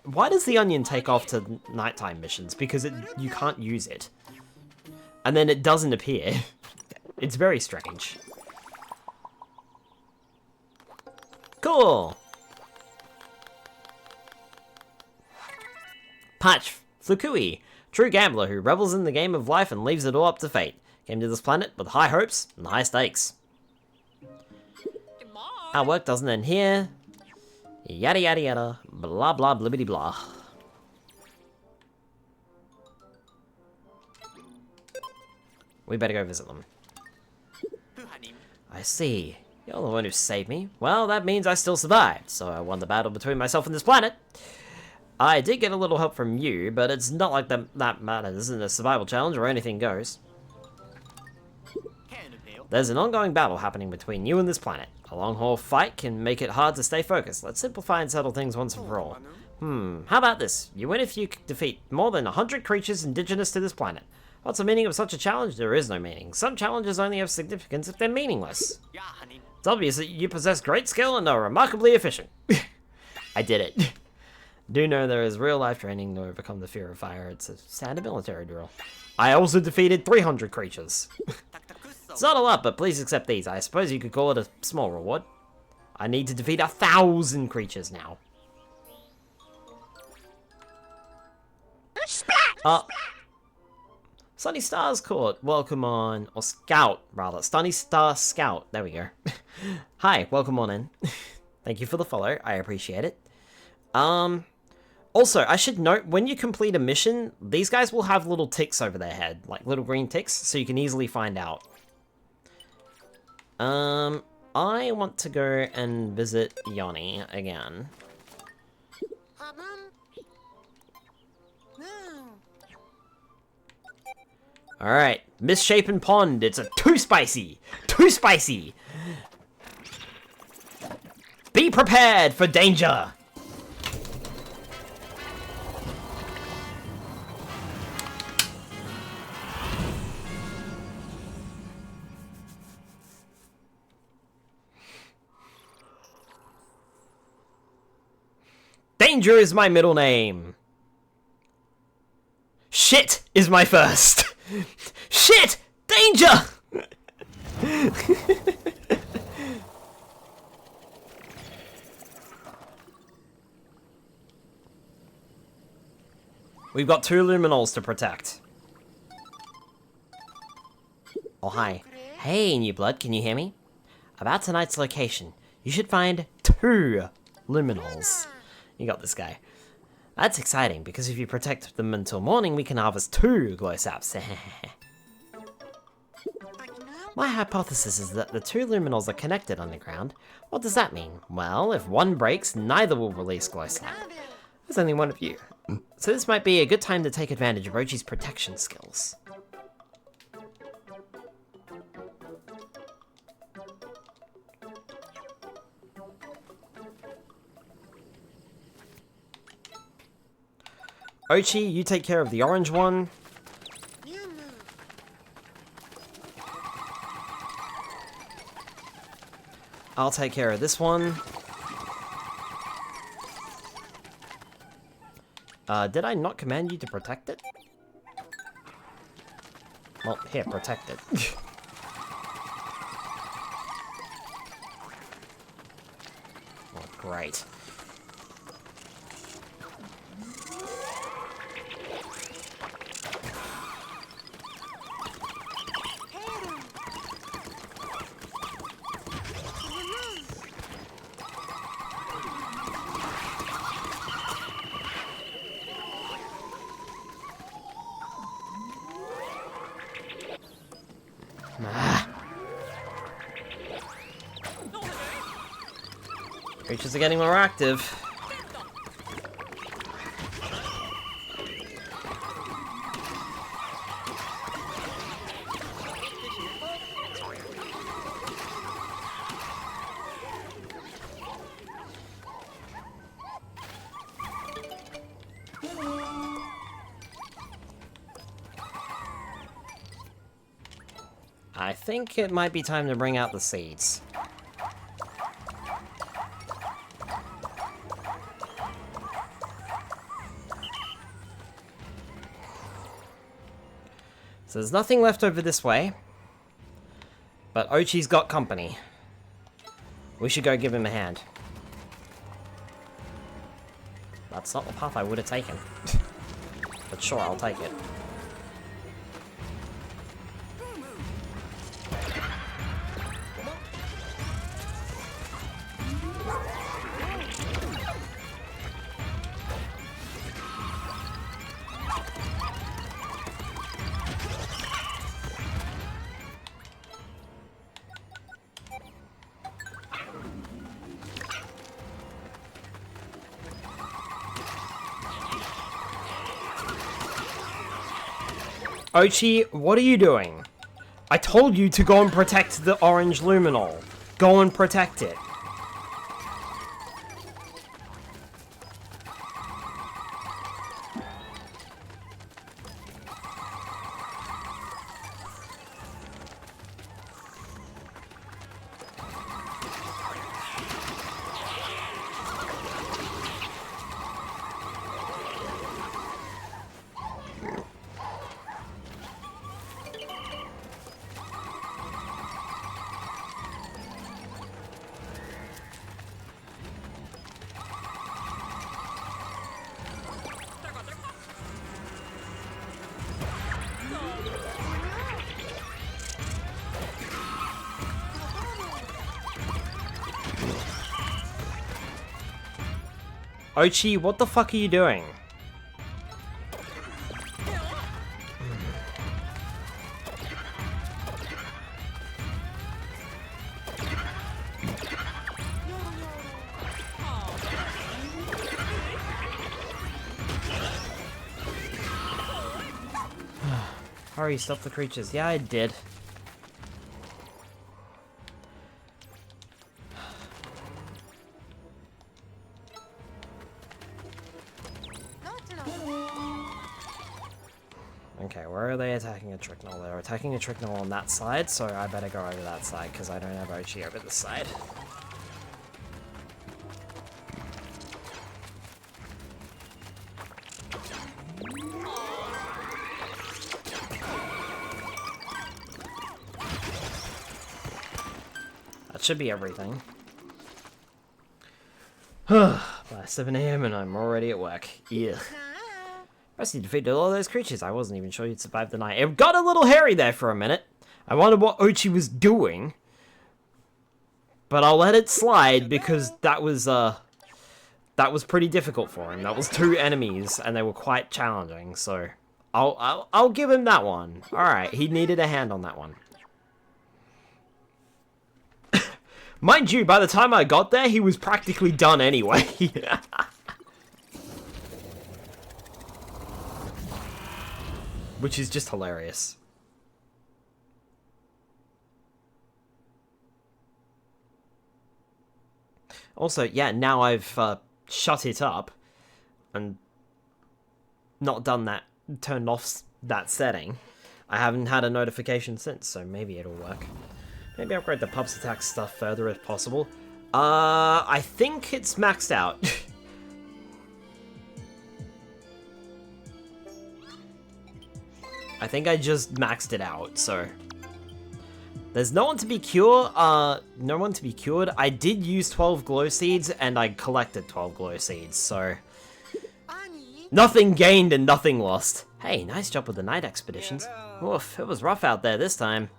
Speaker 1: Why does the onion take off to nighttime missions? Because you can't use it. And then it doesn't appear. It's very strange. Cool! Patch Flukui, true gambler who revels in the game of life and leaves it all up to fate. Came to this planet with high hopes and high stakes. Our work doesn't end here. Yada yada yada. Blah blah blibbity blah. We better go visit them. I see. You're the one who saved me. Well, that means I still survived, so I won the battle between myself and this planet. I did get a little help from you, but it's not like that matters in a survival challenge where anything goes. There's an ongoing battle happening between you and this planet. A long-haul fight can make it hard to stay focused. Let's simplify and settle things once and for all. How about this? You win if you defeat more than 100 creatures indigenous to this planet. What's the meaning of such a challenge? There is no meaning. Some challenges only have significance if they're meaningless. It's obvious that you possess great skill and are remarkably efficient. I did it. Do know there is real-life training to overcome the fear of fire. It's a standard military drill. I also defeated 300 creatures. It's not a lot, but please accept these. I suppose you could call it a small reward. I need to defeat 1,000 creatures now. Sunny Stars Court, welcome on, or Scout, rather. Sunny Star Scout, there we go. Hi, welcome on in. Thank you for the follow, I appreciate it. Also, I should note, when you complete a mission, these guys will have little ticks over their head, like little green ticks, so you can easily find out. I want to go and visit Yanni again. Alright, Misshapen Pond, it's a too spicy! Too spicy! Be prepared for danger! Danger is my middle name. Shit is my first. Shit! Danger! We've got 2 luminols to protect. Oh, hi. Hey, new blood, can you hear me? About tonight's location, you should find 2 luminols. You got this guy. That's exciting, because if you protect them until morning, we can harvest 2 glow saps. My hypothesis is that the two luminals are connected underground. What does that mean? Well, if one breaks, neither will release glow slap. There's only one of you. So this might be a good time to take advantage of Ochi's protection skills. Ochi, you take care of the orange one. I'll take care of this one. Did I not command you to protect it? Well, here, protect it. Oh, great. Creatures are getting more active. I think it might be time to bring out the seeds. So there's nothing left over this way. But Ochi's got company. We should go give him a hand. That's not the path I would have taken. But sure, I'll take it. Ochi, what are you doing? I told you to go and protect the orange luminol. Go and protect it. Ochi, what the fuck are you doing? Hurry, stop the creatures. Yeah, I did. Okay, where are they attacking a Tricknell? They're attacking a Tricknell on that side, so I better go over that side, because I don't have Ochi over this side. That should be everything. By 7 AM and I'm already at work. Ugh. First, you defeated all those creatures. I wasn't even sure you'd survive the night. It got a little hairy there for a minute. I wondered what Ochi was doing. But I'll let it slide because that was pretty difficult for him. That was 2 enemies and they were quite challenging, so I'll give him that one. Alright, he needed a hand on that one. Mind you, by the time I got there, he was practically done anyway. Which is just hilarious. Also, yeah, now I've shut it up and not done that, turned off that setting. I haven't had a notification since, so maybe it'll work. Maybe upgrade the pub's attack stuff further if possible. I think it's maxed out. I think I just maxed it out, so... There's no one to be cured. No one to be cured. I did use 12 glow seeds, and I collected 12 glow seeds, so... Nothing gained and nothing lost. Hey, nice job with the night expeditions. Oof, it was rough out there this time.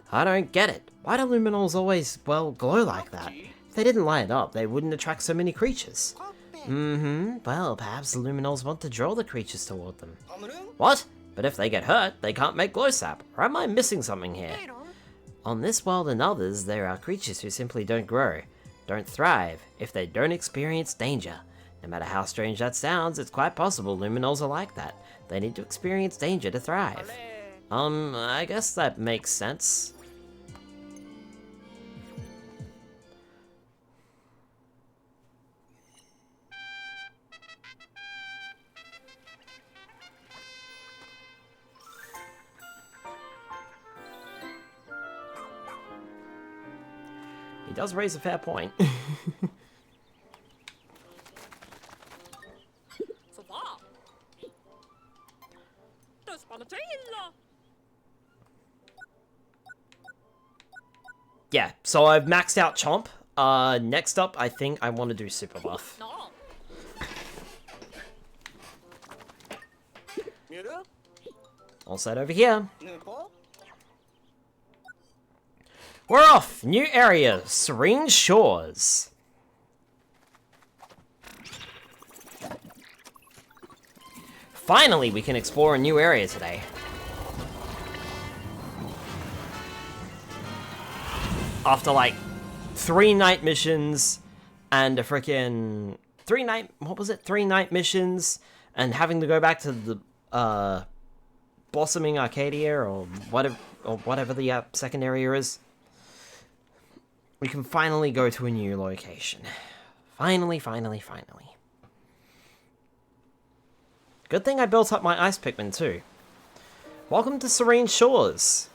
Speaker 1: I don't get it. Why do luminals always, well, glow like that? If they didn't light up, they wouldn't attract so many creatures. Well, perhaps the luminals want to draw the creatures toward them. What? But if they get hurt, they can't make glow sap. Or am I missing something here? On this world and others, there are creatures who simply don't grow, don't thrive, if they don't experience danger. No matter how strange that sounds, it's quite possible luminals are like that. They need to experience danger to thrive. I guess that makes sense. He does raise a fair point. Yeah, so I've maxed out Chomp. Next up, I think I want to do Super Buff. All set over here. We're off! New area, Serene Shores. Finally, we can explore a new area today. After like 3 night missions and a freaking 3 night missions and having to go back to the Blossoming Arcadia or whatever the second area is. We can finally go to a new location. Finally. Good thing I built up my ice Pikmin too. Welcome to Serene Shores.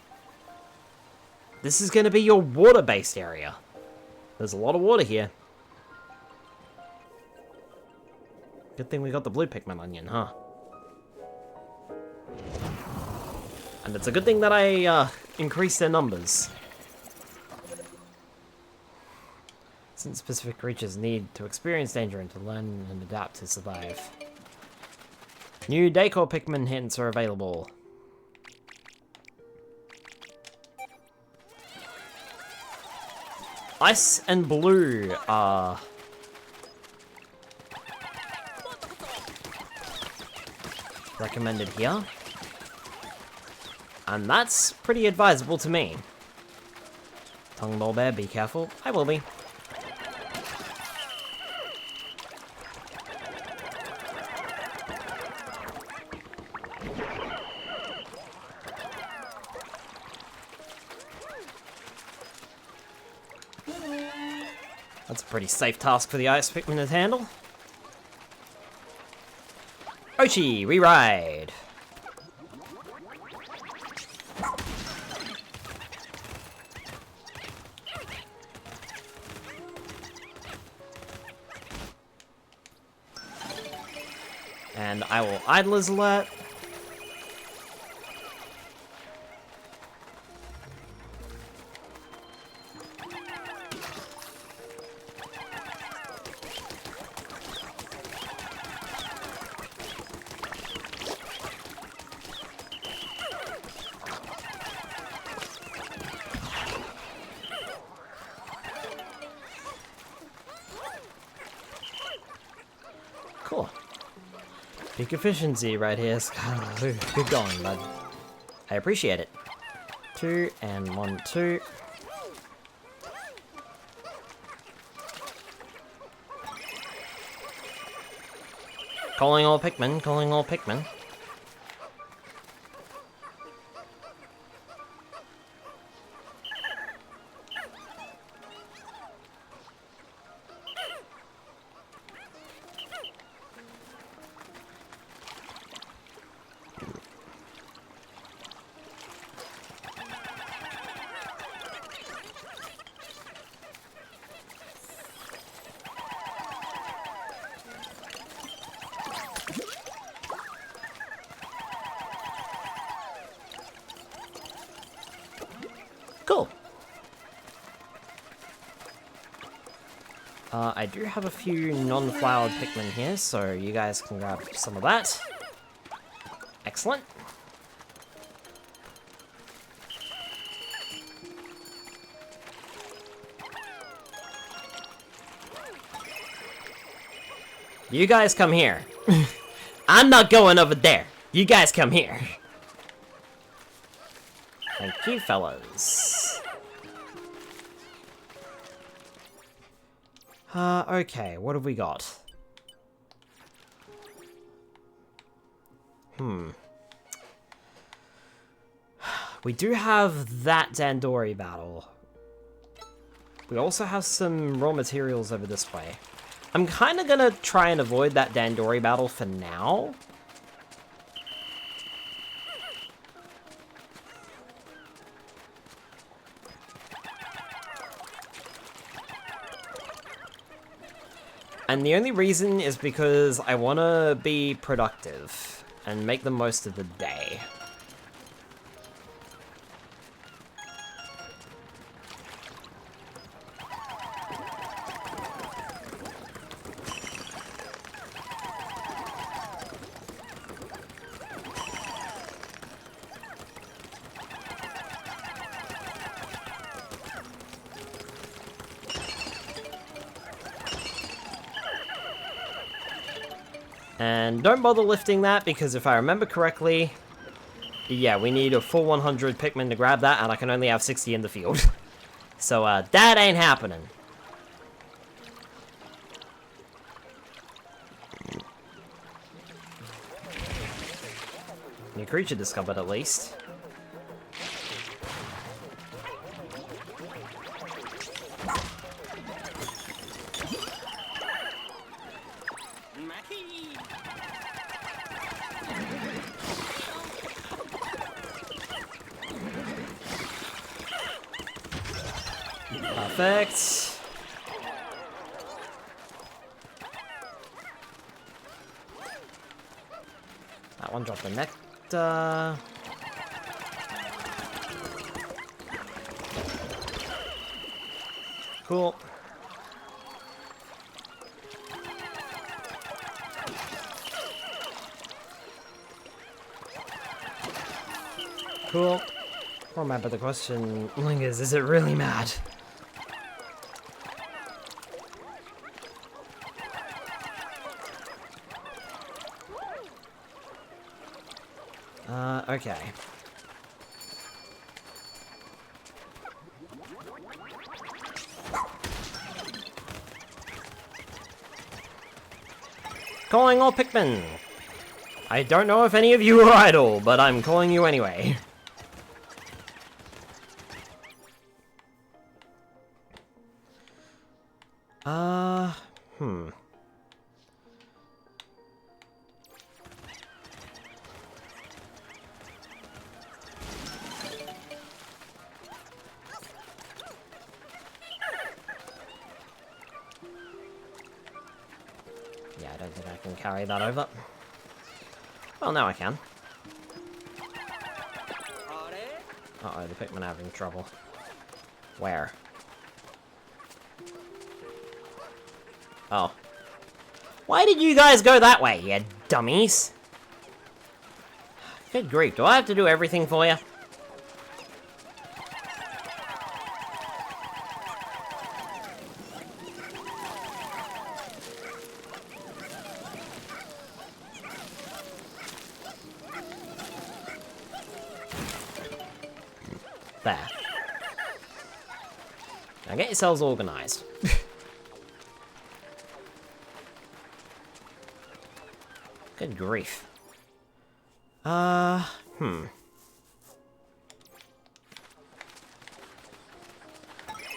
Speaker 1: This is going to be your water-based area. There's a lot of water here. Good thing we got the blue Pikmin onion, huh? And it's a good thing that I increased their numbers. Since specific creatures need to experience danger and to learn and adapt to survive. New decor Pikmin hints are available. Ice and blue are recommended here. And that's pretty advisable to me. Tongue Ball Bear, be careful. I will be. That's a pretty safe task for the ice Pikmin to handle. Ochi, re-ride! And I will Idler's Alert. Cool. Peak efficiency right here. Good going, bud. I appreciate it. 2 and 1, 2. Calling all Pikmin, calling all Pikmin. Cool. I do have a few non-flowered Pikmin here, so you guys can grab some of that. Excellent. You guys come here. I'm not going over there. You guys come here. Thank you, fellas. Okay, what have we got? We do have that Dandori battle. We also have some raw materials over this way. I'm kind of gonna try and avoid that Dandori battle for now. And the only reason is because I want to be productive and make the most of the day. And don't bother lifting that, because if I remember correctly, yeah, we need a full 100 Pikmin to grab that, and I can only have 60 in the field. So, that ain't happening. New creature discovered, at least. Perfect. That one dropped the nectar. Cool. Cool. Remember the question lingers, is it really mad? Okay. Calling all Pikmin! I don't know if any of you are idle, but I'm calling you anyway. Yeah, I don't think I can carry that over. Well, now I can. Uh-oh, the Pikmin are having trouble. Where? Oh. Why did you guys go that way, you dummies? Good grief, do I have to do everything for you? There. Now get yourselves organized. Good grief. All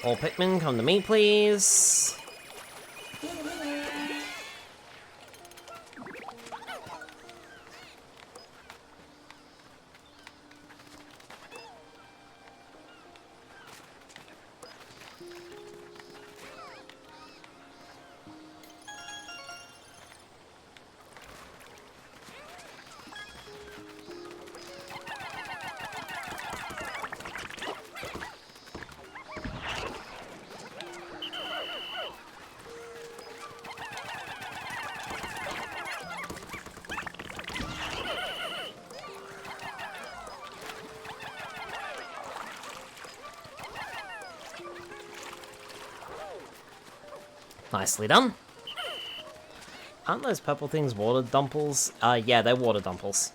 Speaker 1: Pikmin, come to me, please. Nicely done. Aren't those purple things water dumples? Yeah, they're water dumples.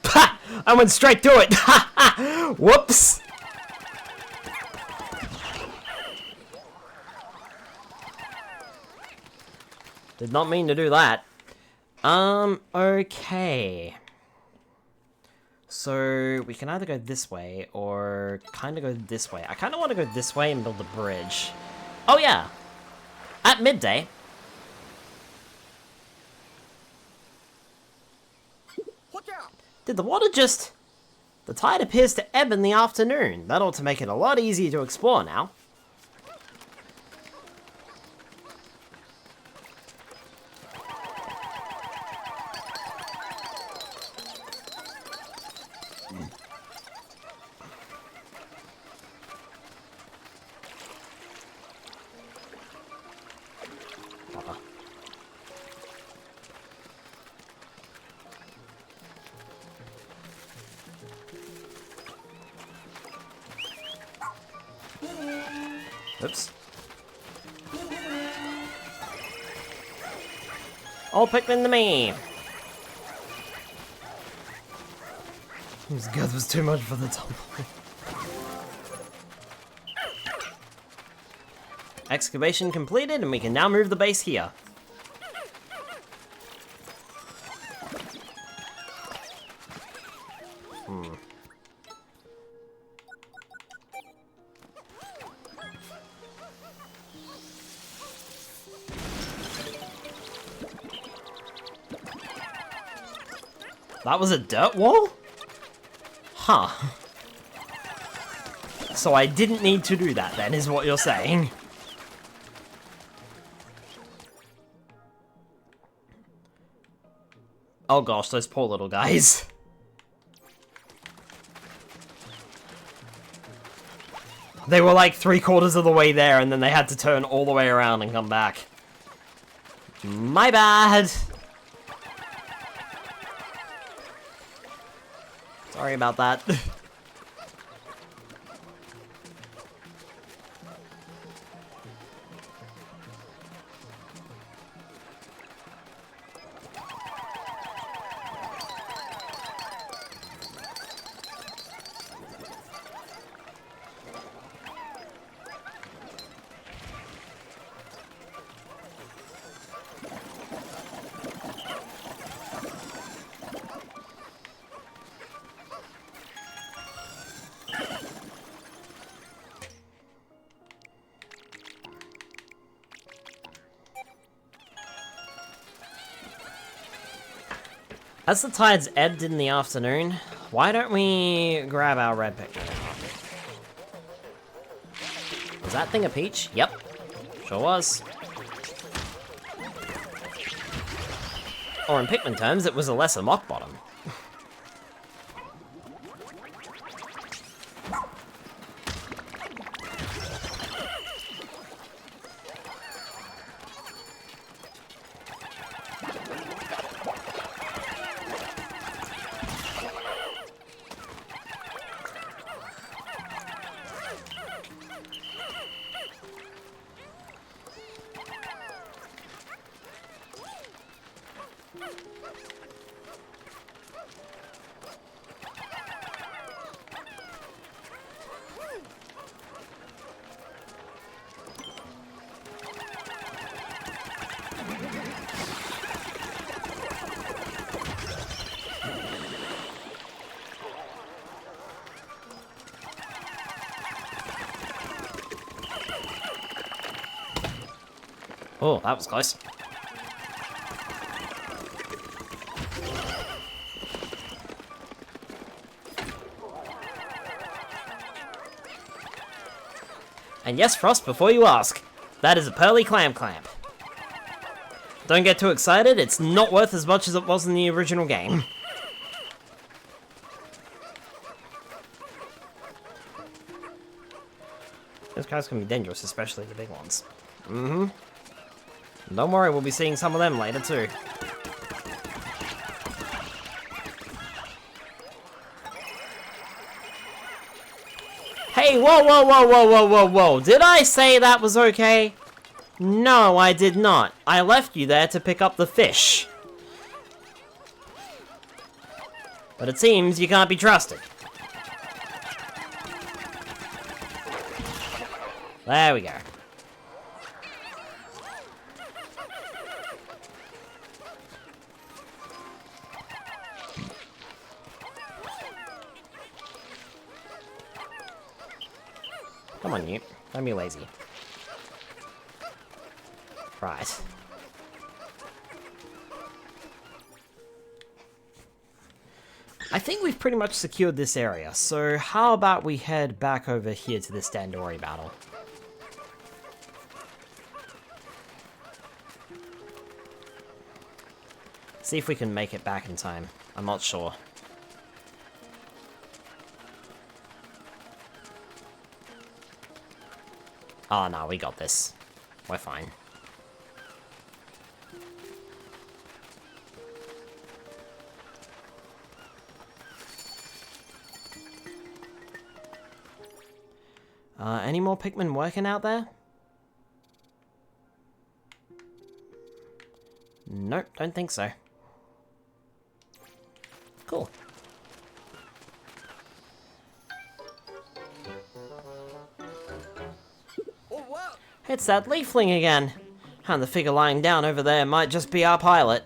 Speaker 1: Ha! I went straight to it! Ha ha! Whoops! Did not mean to do that. Okay. So, we can either go this way, or kind of go this way. I kind of want to go this way and build a bridge. Oh yeah! At midday. Did the water just... The tide appears to ebb in the afternoon. That ought to make it a lot easier to explore now. Oops. All Pikmin to me! This gun was too much for the tumbler. Excavation completed, and we can now move the base here. That was a dirt wall? Huh. So I didn't need to do that then, is what you're saying. Oh gosh, those poor little guys. They were like 3/4 of the way there, and then they had to turn all the way around and come back. My bad! Sorry about that. As the tides ebbed in the afternoon, why don't we grab our red Pikmin? Was that thing a peach? Yep. Sure was. Or in Pikmin terms, it was a lesser mock bottom. Oh, that was close. And yes, Frost, before you ask, that is a pearly clamp. Don't get too excited, it's not worth as much as it was in the original game. Those guys can be dangerous, especially the big ones. Don't worry, we'll be seeing some of them later too. Hey, whoa! Did I say that was okay? No, I did not. I left you there to pick up the fish. But it seems you can't be trusted. There we go. Come on, you. Don't be lazy. Right. I think we've pretty much secured this area, so how about we head back over here to this Dandori battle? See if we can make it back in time. I'm not sure. Oh no, we got this. We're fine. Any more Pikmin working out there? Nope, don't think so. Cool. It's that Leafling again. And the figure lying down over there might just be our pilot.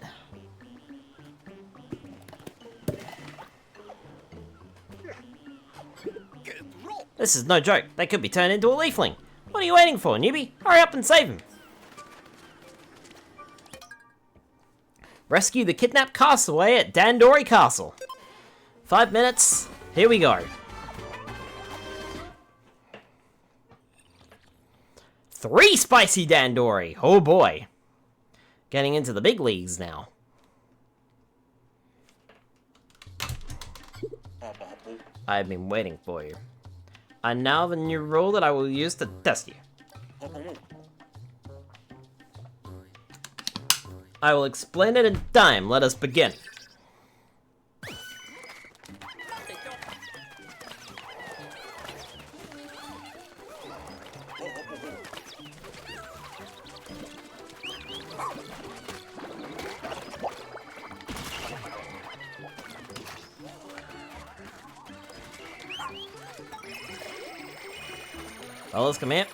Speaker 1: This is no joke. They could be turned into a Leafling. What are you waiting for, newbie? Hurry up and save him. Rescue the kidnapped castaway at Dandori Castle. 5 minutes. Here we go. 3 spicy Dandori. Oh boy. Getting into the big leagues now. I've been waiting for you. And now the new rule that I will use to test you. I will explain it in time. Let us begin. Fellas, come here.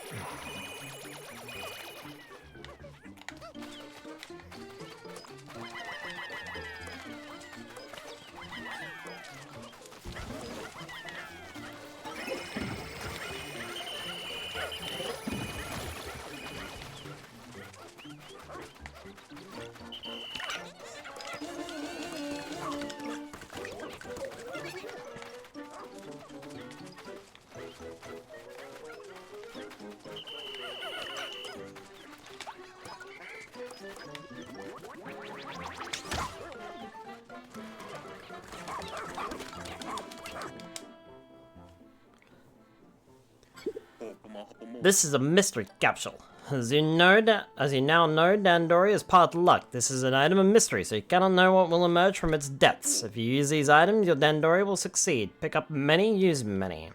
Speaker 1: This is a mystery capsule. As you now know, Dandori is part luck. This is an item of mystery, so you cannot know what will emerge from its depths. If you use these items, your Dandori will succeed. Pick up many, use many.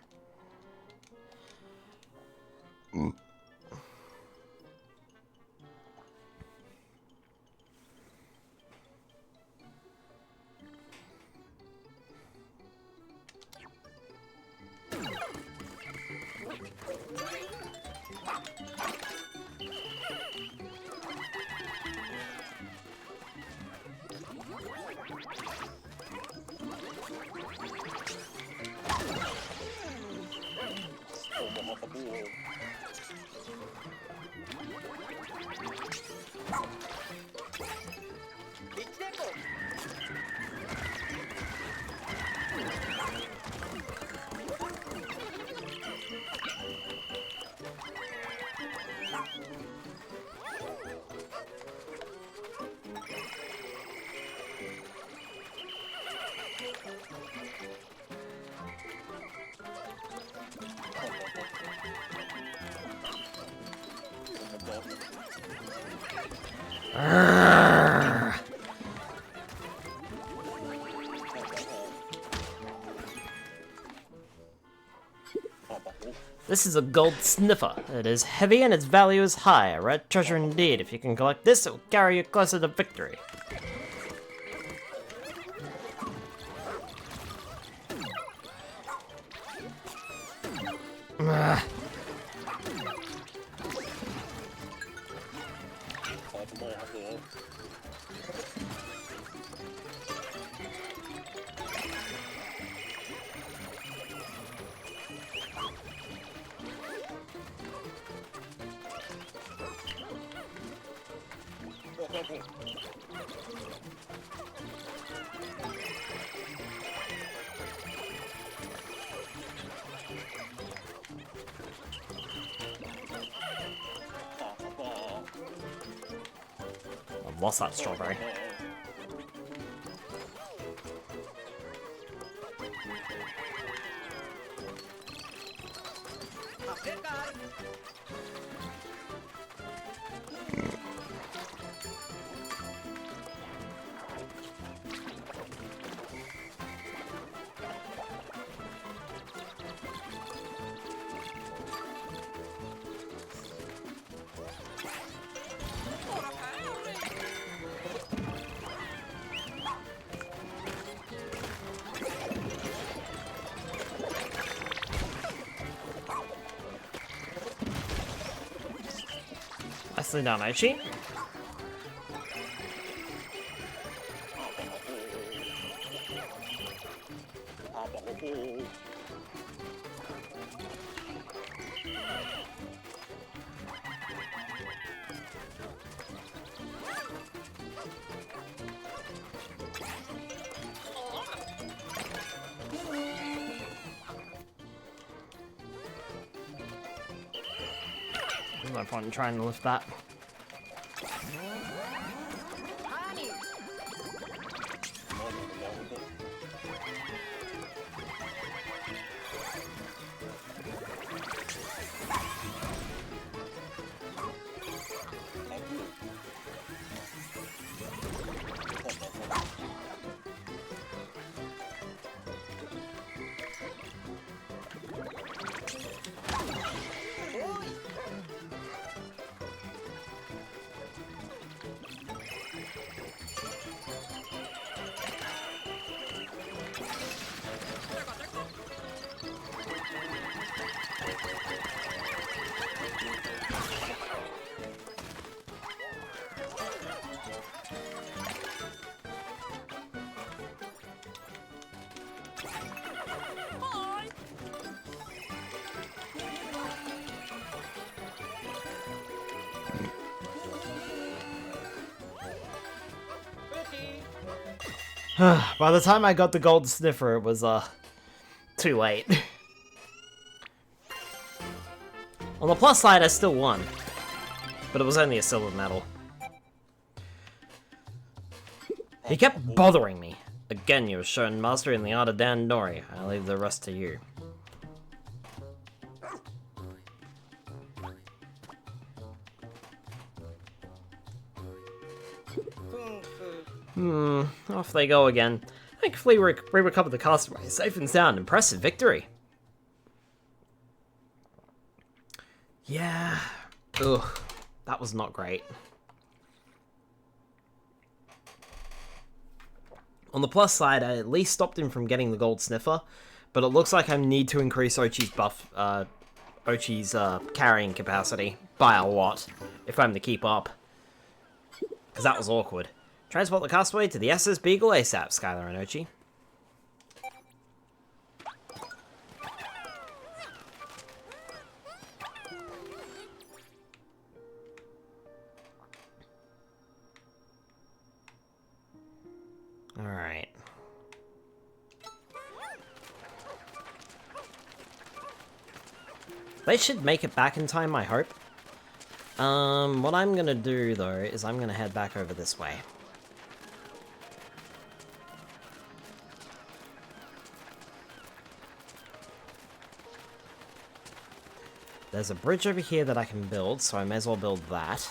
Speaker 1: This is a gold sniffer. It is heavy and its value is high. A rare treasure indeed. If you can collect this, it will carry you closer to victory. What's that strawberry? Nicely done, Aichi. There's no point in trying to lift that. By the time I got the gold sniffer, it was, too late. On the plus side, I still won. But it was only a silver medal. He kept bothering me. Again, you have shown mastery in the art of Dandori. I leave the rest to you. Off they go again. Thankfully, we recovered the castaway. Safe and sound. Impressive victory. Yeah. Ugh. That was not great. On the plus side, I at least stopped him from getting the gold sniffer, but it looks like I need to increase Ochi's buff, Ochi's carrying capacity by a lot if I'm to keep up. Because that was awkward. Transport the castaway to the SS Beagle ASAP, Skylar and Ochi. Alright. They should make it back in time, I hope. What I'm gonna do, though, is I'm gonna head back over this way. There's a bridge over here that I can build, so I may as well build that.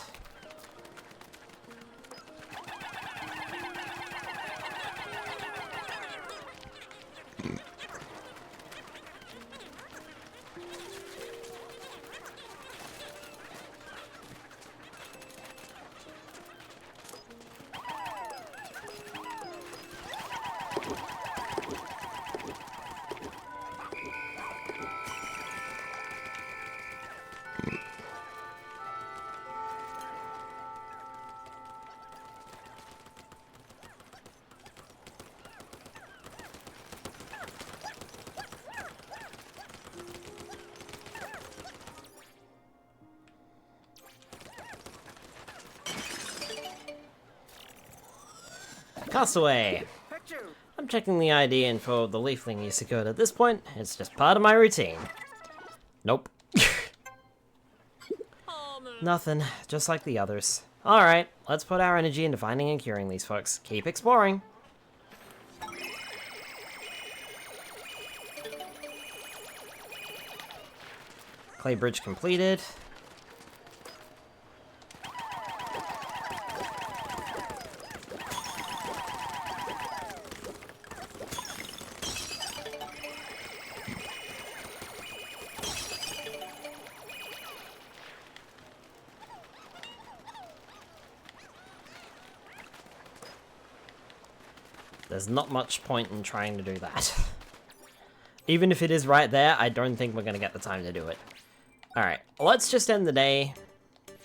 Speaker 1: Castaway. I'm checking the ID info of the Leafling you secured at this point. It's just part of my routine. Nope. Nothing, just like the others. Alright, let's put our energy into finding and curing these folks. Keep exploring. Clay bridge completed. There's not much point in trying to do that. Even if it is right there, I don't think we're gonna get the time to do it. Alright, let's just end the day.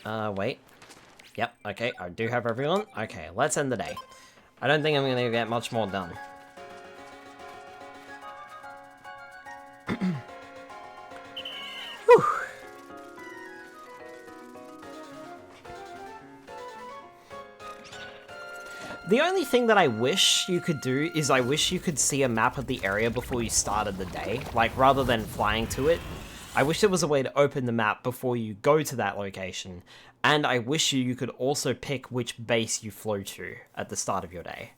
Speaker 1: Wait. Yep, okay, I do have everyone. Okay, let's end the day. I don't think I'm gonna get much more done. Whew. The only thing that I wish you could do is I wish you could see a map of the area before you started the day. Like, rather than flying to it, I wish there was a way to open the map before you go to that location. And I wish you could also pick which base you flew to at the start of your day.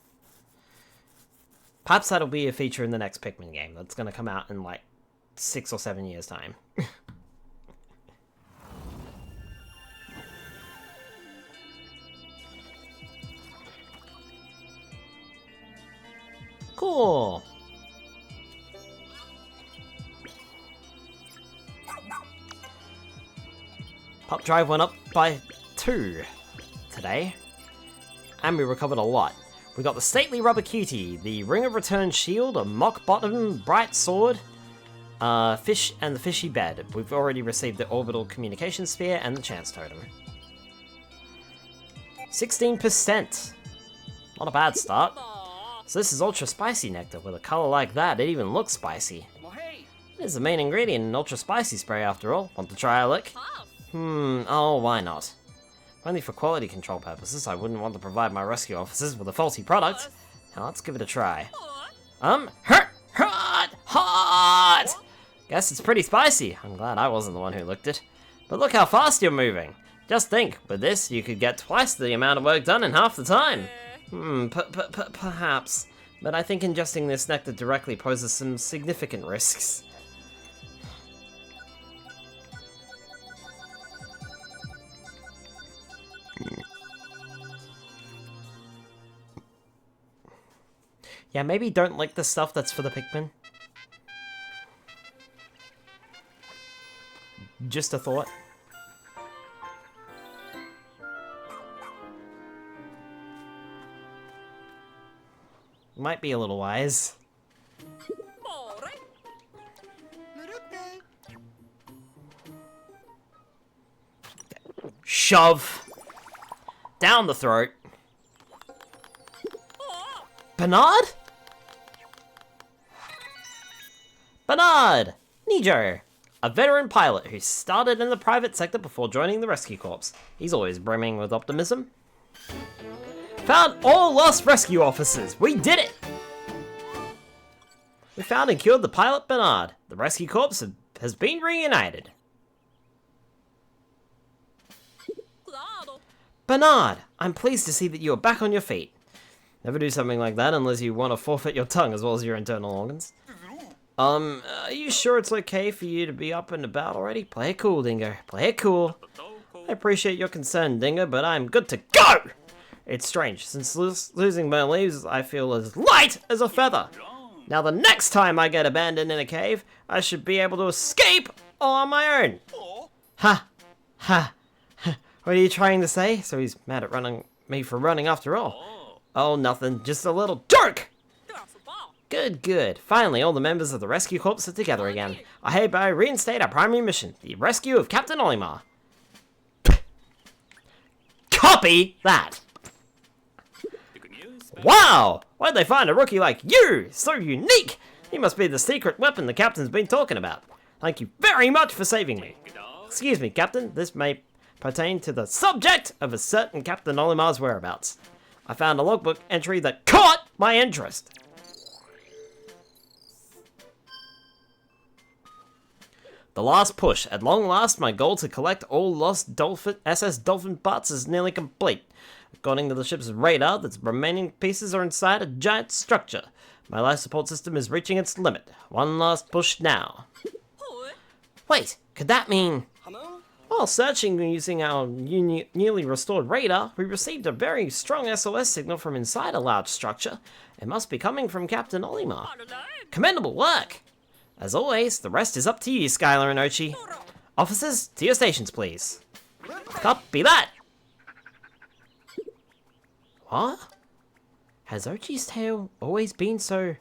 Speaker 1: Perhaps that'll be a feature in the next Pikmin game that's going to come out in like 6 or 7 years' time. Cool. Pop drive went up by 2 today, and we recovered a lot. We got the stately rubber cutie, the ring of return shield, a mock bottom bright sword, fish, and the fishy bed. We've already received the orbital communication sphere and the chance totem. 16%. Not a bad start. So this is ultra spicy nectar. With a color like that, it even looks spicy. It is the main ingredient in ultra spicy spray after all. Want to try a lick? Oh, why not? Only for quality control purposes, I wouldn't want to provide my rescue officers with a faulty product. Now let's give it a try. Hot! Guess it's pretty spicy. I'm glad I wasn't the one who licked it. But look how fast you're moving. Just think, with this, you could get twice the amount of work done in half the time. Perhaps. But I think ingesting this nectar directly poses some significant risks. Yeah, maybe don't lick the stuff that's for the Pikmin. Just a thought. Might be a little wise. Shove! Down the throat. Bernard? Bernard! Nijo! A veteran pilot who started in the private sector before joining the rescue corps. He's always brimming with optimism. Found all lost rescue officers! We did it! We found and cured the pilot Bernard. The rescue corps has been reunited. Bernard! I'm pleased to see that you are back on your feet. Never do something like that unless you want to forfeit your tongue as well as your internal organs. Are you sure it's okay for you to be up and about already? Play it cool, Dingo. Play it cool. I appreciate your concern, Dingo, but I'm good to go! It's strange. Since losing my leaves, I feel as light as a feather. Now the next time I get abandoned in a cave, I should be able to escape all on my own. Ha! Ha! What are you trying to say? So he's mad at me for running after all. Oh, nothing. Just a little joke! Good, good. Finally, all the members of the rescue corps are together again. I hereby reinstate our primary mission, the rescue of Captain Olimar. Copy that! Wow! Where'd they find a rookie like you? So unique! You must be the secret weapon the captain's been talking about. Thank you very much for saving me. Excuse me, Captain. This may pertain to the subject of a certain Captain Olimar's whereabouts. I found a logbook entry that caught my interest. The last push. At long last, my goal to collect all lost SS Dolphin parts is nearly complete. According to the ship's radar, the remaining pieces are inside a giant structure. My life support system is reaching its limit. One last push now. Wait, could that mean... While searching using our newly restored radar, we received a very strong SOS signal from inside a large structure. It must be coming from Captain Olimar. Commendable work! As always, the rest is up to you, Skylar and Ochi. Officers, to your stations, please. Copy that! What? Has Ochi's tail always been so...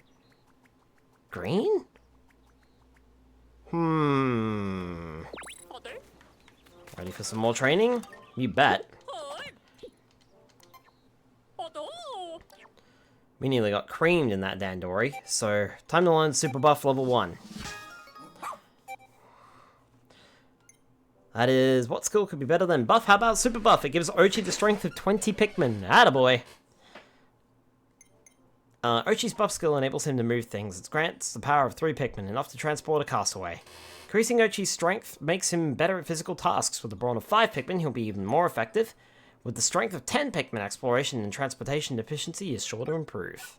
Speaker 1: green? Ready for some more training? You bet. We nearly got creamed in that Dandori, so time to learn Super Buff level 1. That is, what skill could be better than Buff? How about Super Buff? It gives Ochi the strength of 20 Pikmin. Attaboy. Ochi's buff skill enables him to move things. It grants the power of 3 Pikmin, enough to transport a castaway. Increasing Ochi's strength makes him better at physical tasks. With a brawn of 5 Pikmin, he'll be even more effective. With the strength of 10 Pikmin, exploration and transportation efficiency is sure to improve.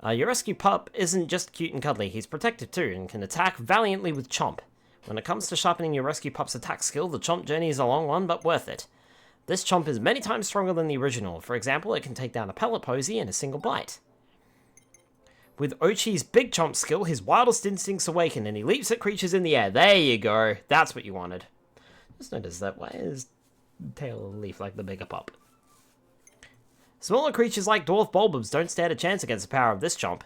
Speaker 1: Your rescue pup isn't just cute and cuddly, he's protective too, and can attack valiantly with Chomp. When it comes to sharpening your rescue pup's attack skill, the Chomp journey is a long one, but worth it. This Chomp is many times stronger than the original. For example, it can take down a pellet posy in a single bite. With Ochi's big Chomp skill, his wildest instincts awaken, and he leaps at creatures in the air. There you go. That's what you wanted. Just notice that. Why is tail of a leaf like the bigger pup? Smaller creatures like dwarf bulbums don't stand a chance against the power of this Chomp.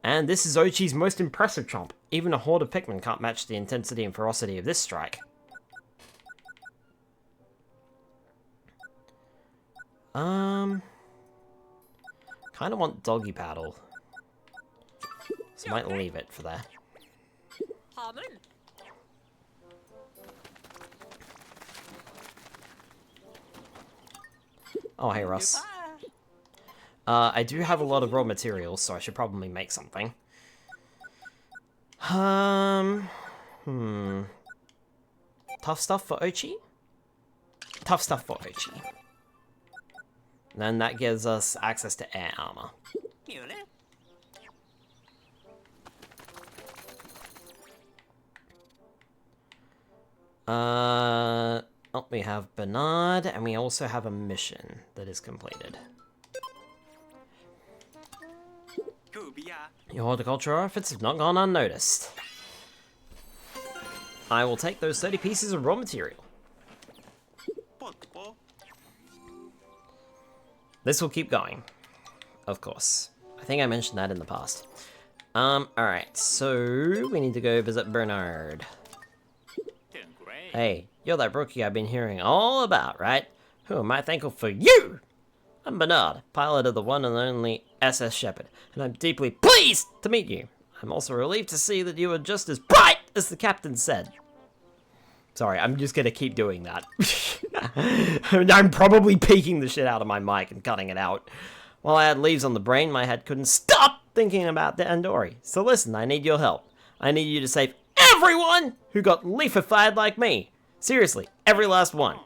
Speaker 1: And this is Ochi's most impressive Chomp. Even a horde of Pikmin can't match the intensity and ferocity of this strike. Kind of want Doggy Paddle. So I might leave it for there. Oh, hey, Russ. I do have a lot of raw materials, so I should probably make something. Tough stuff for Ochi? Tough stuff for Ochi. And then that gives us access to air armor. Oh, we have Bernard, and we also have a mission that is completed. Your horticultural efforts have not gone unnoticed. I will take those 30 pieces of raw material. This will keep going, of course. I think I mentioned that in the past. Alright, so we need to go visit Bernard. Hey, you're that rookie I've been hearing all about, right? Who am I thankful for you? I'm Bernard, pilot of the one and only SS Shepherd, and I'm deeply pleased to meet you. I'm also relieved to see that you are just as bright as the captain said. Sorry, I'm just gonna keep doing that. I'm probably peeking the shit out of my mic and cutting it out. While I had leaves on the brain, my head couldn't stop thinking about Dandori. So listen, I need your help. I need you to save everyone who got leafified like me. Seriously, every last one.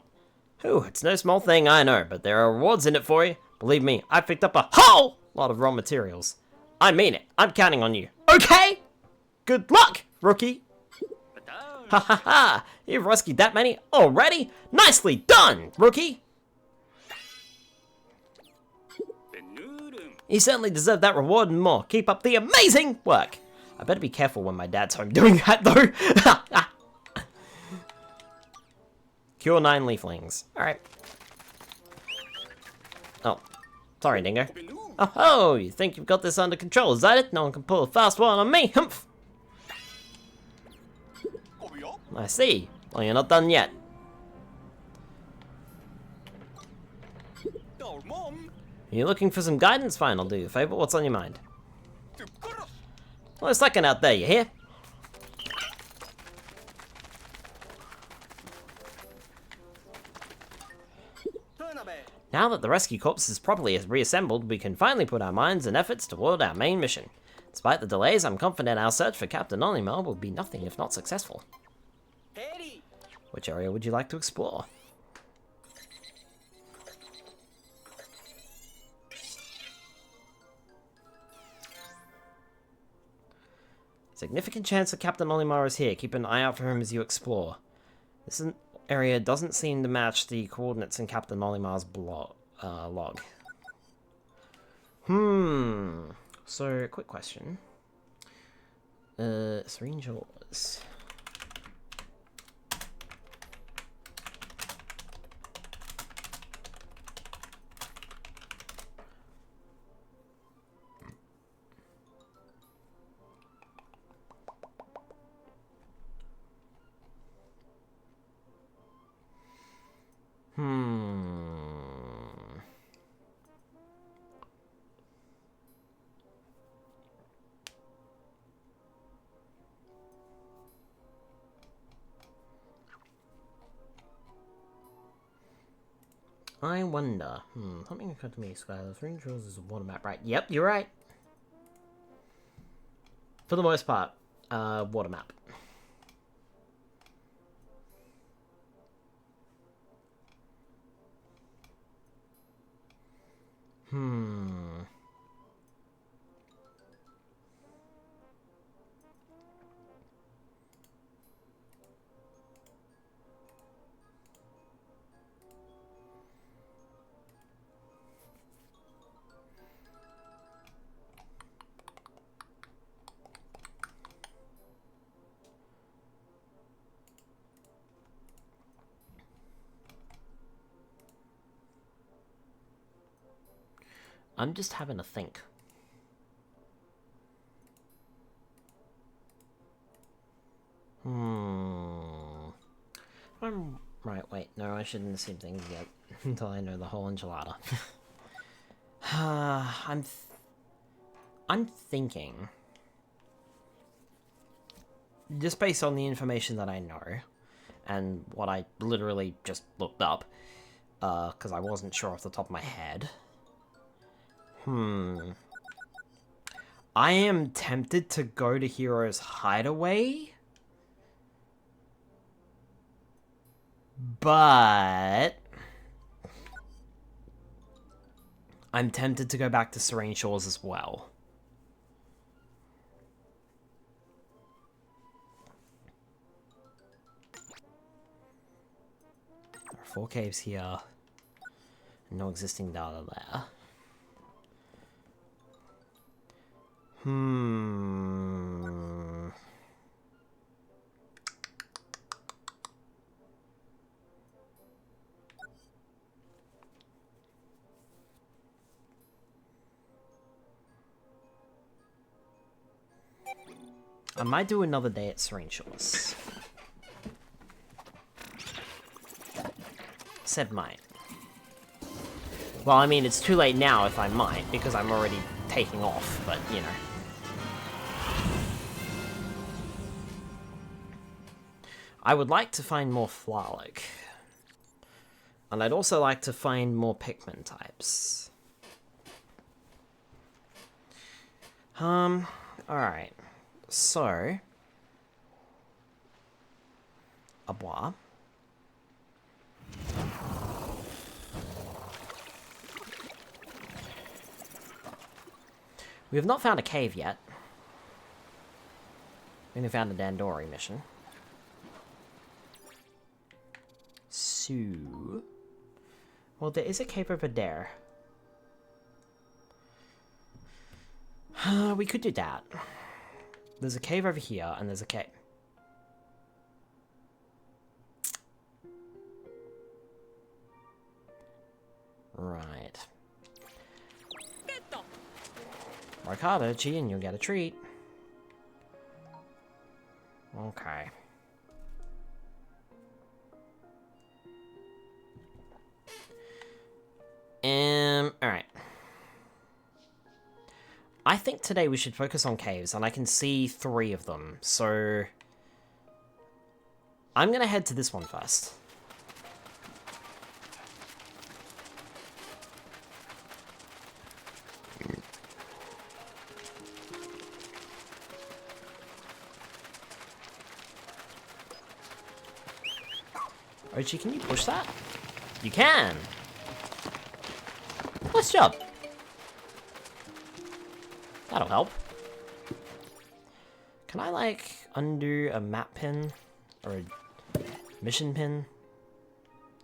Speaker 1: Ooh, it's no small thing, I know, but there are rewards in it for you. Believe me, I picked up a whole lot of raw materials. I mean it. I'm counting on you. Okay? Good luck, rookie. Ha ha ha! You've rescued that many already? Nicely done, rookie! You certainly deserve that reward and more. Keep up the amazing work! I better be careful when my dad's home doing that, though. Cure 9 leaflings. Alright. Oh. Sorry, Dingo. Oh, you think you've got this under control, is that it? No one can pull a fast one on me. Humph! I see. Well, you're not done yet. You're looking for some guidance? Fine, I'll do you a favor. What's on your mind? Well, a second out there, you hear? Now that the rescue corps is properly reassembled, we can finally put our minds and efforts toward our main mission. Despite the delays, I'm confident our search for Captain Olimar will be nothing if not successful.
Speaker 2: Eddie!
Speaker 1: Which area would you like to explore? Significant chance that Captain Olimar is here. Keep an eye out for him as you explore. This area doesn't seem to match the coordinates in Captain Olimar's log. So, quick question. Serene Shores. I wonder. Something occurred to me, Skylar. Serene Shores is a water map, right? Yep, you're right. For the most part, water map. I'm just having a think. Right, wait, no, I shouldn't assume things yet until I know the whole enchilada. I'm thinking, just based on the information that I know, and what I literally just looked up, because I wasn't sure off the top of my head. I am tempted to go to Hero's Hideaway, but I'm tempted to go back to Serene Shores as well. There are 4 caves here. No existing data there. I might do another day at Serene Shores. Said might. Well, I mean, it's too late now if I might, because I'm already taking off, but, you know. I would like to find more Flalic. And I'd also like to find more Pikmin types. Alright. So... Abois. We have not found a cave yet. We only found a Dandori mission. So... Well, there is a cave over there. We could do that. There's a cave over here, and there's a cave... Right. Work harder, Chi, and you'll get a treat. Okay. Alright. I think today we should focus on caves, and I can see 3 of them, so... I'm gonna head to this one first. Ochi, can you push that? You can! Nice job! That'll help. Can I, like, undo a map pin? Or a mission pin?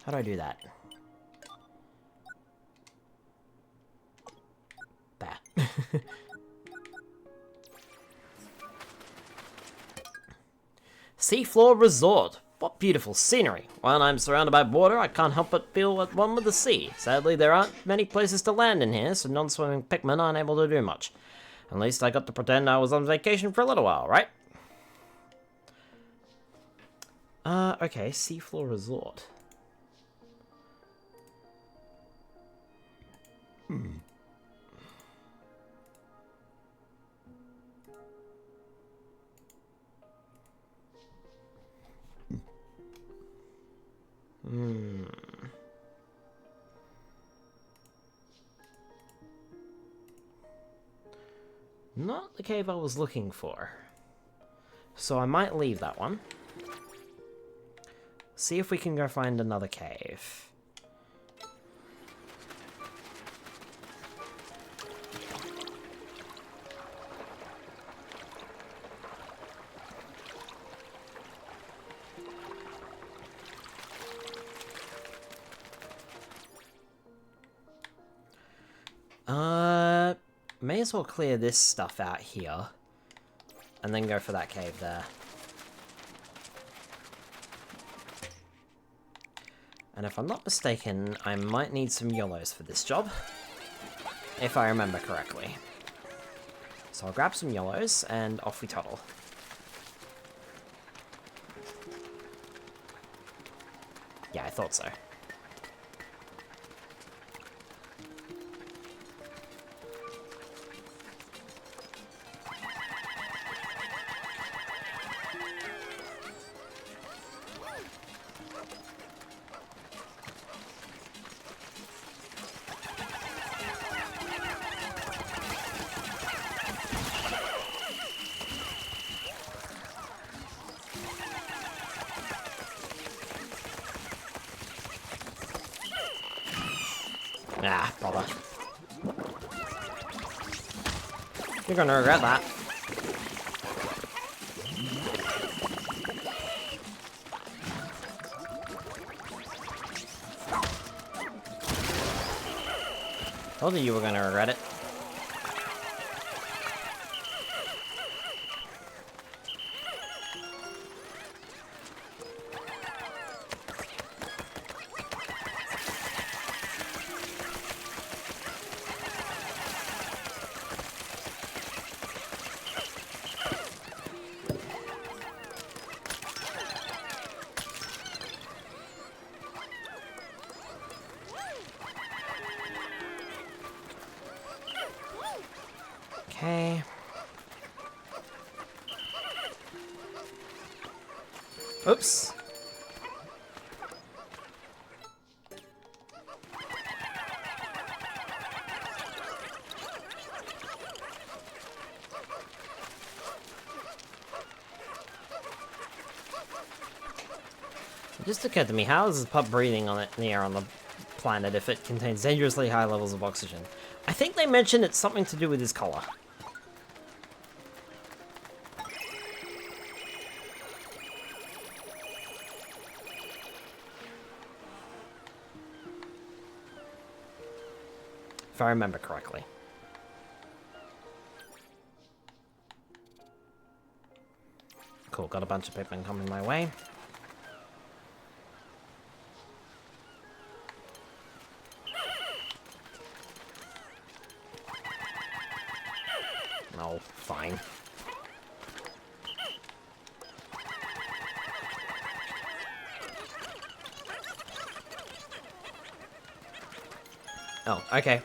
Speaker 1: How do I do that? There. Seafloor Resort. What beautiful scenery. While I'm surrounded by water, I can't help but feel at one with the sea. Sadly, there aren't many places to land in here, so non-swimming Pikmin aren't able to do much. At least I got to pretend I was on vacation for a little while, right? Okay, Seafloor Resort. Not the cave I was looking for. So I might leave that one. See if we can go find another cave. May as well clear this stuff out here. And then go for that cave there. And if I'm not mistaken, I might need some YOLOs for this job. If I remember correctly. So I'll grab some YOLOs, and off we toddle. Yeah, I thought so. Ah, bother. You're gonna regret that. Told you were gonna regret it. Okay. Oops. It just occurred to me, how is this pup breathing on it in the air on the planet if it contains dangerously high levels of oxygen? I think they mentioned it's something to do with his color. If I remember correctly. Cool, got a bunch of Pikmin coming my way. Oh, fine. Oh, okay.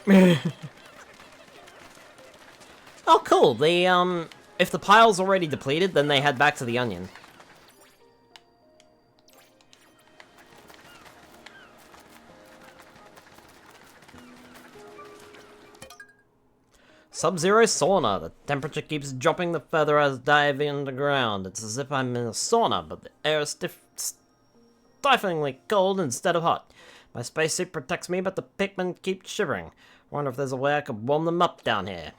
Speaker 1: Oh, cool. They, if the pile's already depleted, then they head back to the onion. Sub-zero sauna. The temperature keeps dropping the further I dive underground. It's as if I'm in a sauna, but the air is stiflingly cold instead of hot. My spacesuit protects me, but the Pikmin keep shivering. Wonder if there's a way I could warm them up down here.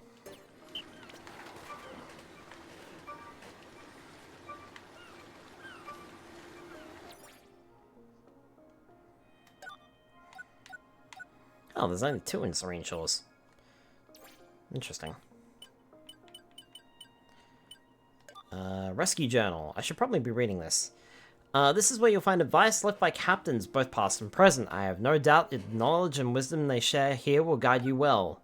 Speaker 1: Oh, there's only 2 in Serene Shores. Interesting. Rescue Journal. I should probably be reading this. This is where you'll find advice left by captains, both past and present. I have no doubt the knowledge and wisdom they share here will guide you well.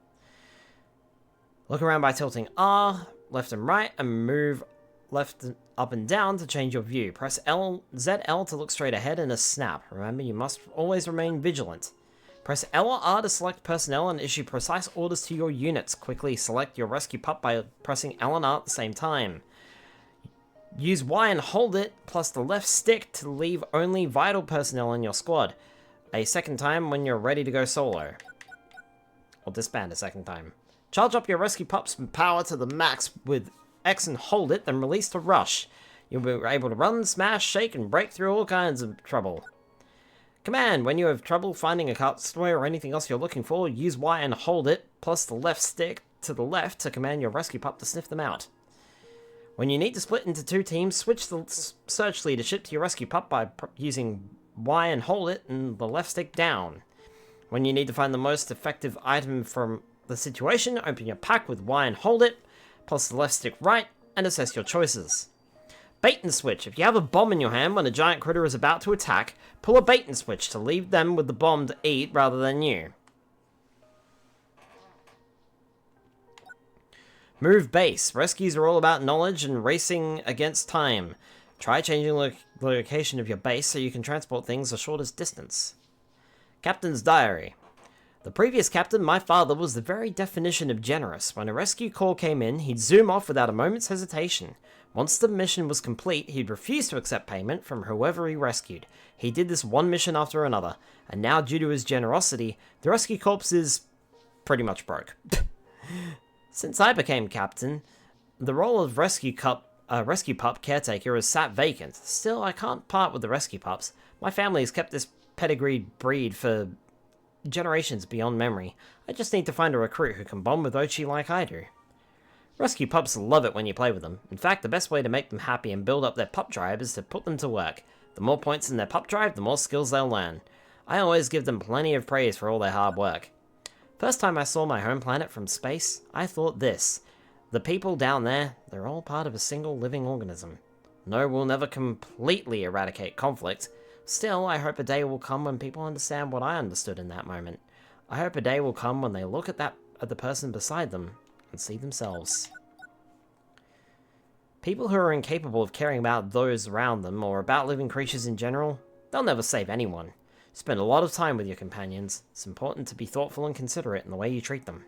Speaker 1: Look around by tilting R, left and right, and move left up and down to change your view. Press ZL to look straight ahead in a snap. Remember, you must always remain vigilant. Press L or R to select personnel and issue precise orders to your units. Quickly select your rescue pup by pressing L and R at the same time. Use Y and hold it, plus the left stick to leave only vital personnel in your squad. A second time when you're ready to go solo. Or disband a second time. Charge up your rescue pup's power to the max with X and hold it, then release the rush. You'll be able to run, smash, shake, and break through all kinds of trouble. Command, when you have trouble finding a castaway or anything else you're looking for, use Y and hold it, plus the left stick to the left to command your rescue pup to sniff them out. When you need to split into 2 teams, switch the search leadership to your rescue pup by using Y and hold it and the left stick down. When you need to find the most effective item from the situation, open your pack with Y and hold it, plus the left stick right, and assess your choices. Bait and switch. If you have a bomb in your hand when a giant critter is about to attack, pull a bait and switch to leave them with the bomb to eat rather than you. Move base. Rescues are all about knowledge and racing against time. Try changing the location of your base so you can transport things the shortest distance. Captain's Diary. The previous captain, my father, was the very definition of generous. When a rescue call came in, he'd zoom off without a moment's hesitation. Once the mission was complete, he'd refuse to accept payment from whoever he rescued. He did this one mission after another, and now due to his generosity, the rescue corps is pretty much broke. Since I became captain, the role of rescue pup caretaker has sat vacant. Still, I can't part with the rescue pups. My family has kept this pedigreed breed for generations beyond memory. I just need to find a recruit who can bond with Ochi like I do. Rescue pups love it when you play with them. In fact, the best way to make them happy and build up their pup drive is to put them to work. The more points in their pup drive, the more skills they'll learn. I always give them plenty of praise for all their hard work. First time I saw my home planet from space, I thought this. The people down there, they're all part of a single living organism. No, we'll never completely eradicate conflict. Still, I hope a day will come when people understand what I understood in that moment. I hope a day will come when they look at the person beside them and see themselves. People who are incapable of caring about those around them or about living creatures in general, they'll never save anyone. Spend a lot of time with your companions. It's important to be thoughtful and considerate in the way you treat them.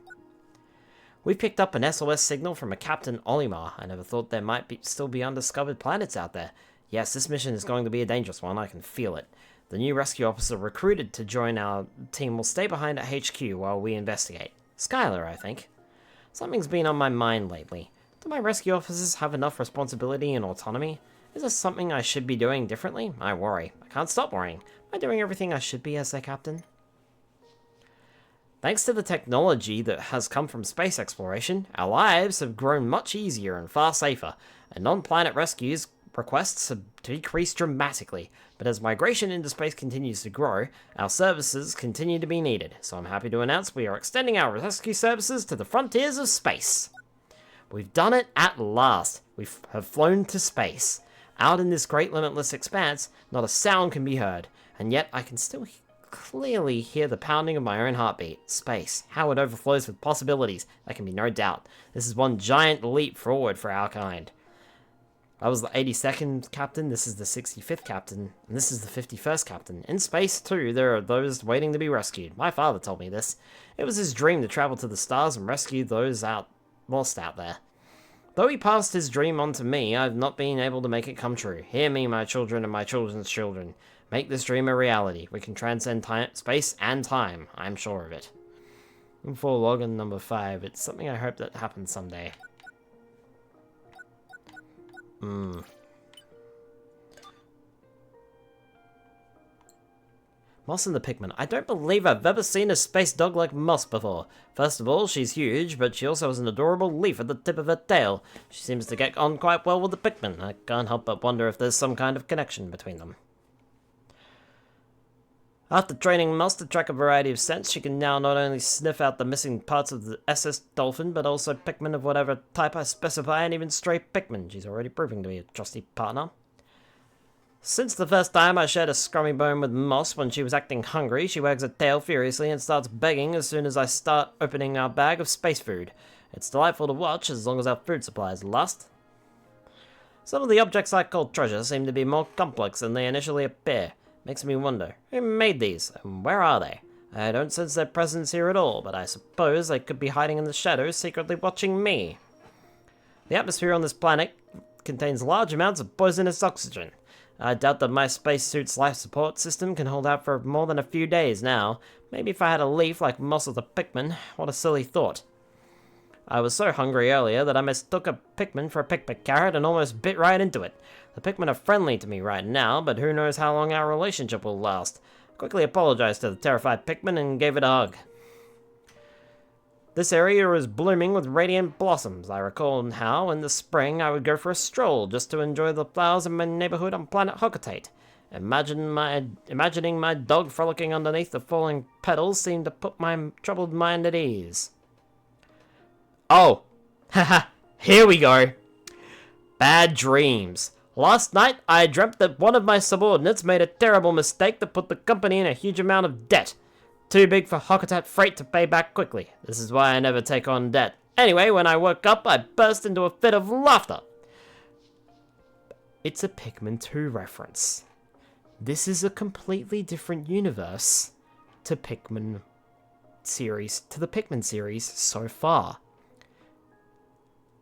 Speaker 1: We picked up an SOS signal from a Captain Olimar. I never thought there might still be undiscovered planets out there. Yes, this mission is going to be a dangerous one, I can feel it. The new rescue officer recruited to join our team will stay behind at HQ while we investigate. Skylar, I think. Something's been on my mind lately. Do my rescue officers have enough responsibility and autonomy? Is there something I should be doing differently? I worry. I can't stop worrying. Am I doing everything I should be as their captain? Thanks to the technology that has come from space exploration, our lives have grown much easier and far safer, and non-planet rescues requests have decreased dramatically, but as migration into space continues to grow, our services continue to be needed, so I'm happy to announce we are extending our rescue services to the frontiers of space. We've done it at last. We have flown to space. Out in this great limitless expanse, not a sound can be heard, and yet I can still clearly hear the pounding of my own heartbeat. Space, how it overflows with possibilities, there can be no doubt. This is one giant leap forward for our kind. I was the 82nd captain, this is the 65th captain, and this is the 51st captain. In space, too, there are those waiting to be rescued. My father told me this. It was his dream to travel to the stars and rescue those lost out there. Though he passed his dream on to me, I've not been able to make it come true. Hear me, my children and my children's children. Make this dream a reality. We can transcend space and time. I'm sure of it. And for login number 5, it's something I hope that happens someday. Moss and the Pikmin. I don't believe I've ever seen a space dog like Moss before. First of all, she's huge, but she also has an adorable leaf at the tip of her tail. She seems to get on quite well with the Pikmin. I can't help but wonder if there's some kind of connection between them. After training Moss to track a variety of scents, she can now not only sniff out the missing parts of the SS Dolphin, but also Pikmin of whatever type I specify, and even stray Pikmin. She's already proving to be a trusty partner. Since the first time I shared a scrummy bone with Moss when she was acting hungry, she wags her tail furiously and starts begging as soon as I start opening our bag of space food. It's delightful to watch as long as our food supplies last. Some of the objects I call treasure seem to be more complex than they initially appear. Makes me wonder, who made these, and where are they? I don't sense their presence here at all, but I suppose they could be hiding in the shadows, secretly watching me. The atmosphere on this planet contains large amounts of poisonous oxygen. I doubt that my spacesuit's life support system can hold out for more than a few days now. Maybe if I had a leaf like Moss or the Pikmin. What a silly thought. I was so hungry earlier that I mistook a Pikmin for a picnic carrot and almost bit right into it. The Pikmin are friendly to me right now, but who knows how long our relationship will last. I quickly apologized to the terrified Pikmin and gave it a hug. This area is blooming with radiant blossoms. I recall how, in the spring, I would go for a stroll just to enjoy the flowers in my neighborhood on planet Hocotate. Imagining my dog frolicking underneath the falling petals seemed to put my troubled mind at ease. Oh, haha, here we go. Bad dreams. Last night, I dreamt that one of my subordinates made a terrible mistake that put the company in a huge amount of debt. Too big for Hocotat Freight to pay back quickly. This is why I never take on debt. Anyway, when I woke up, I burst into a fit of laughter. It's a Pikmin 2 reference. This is a completely different universe to the Pikmin series so far.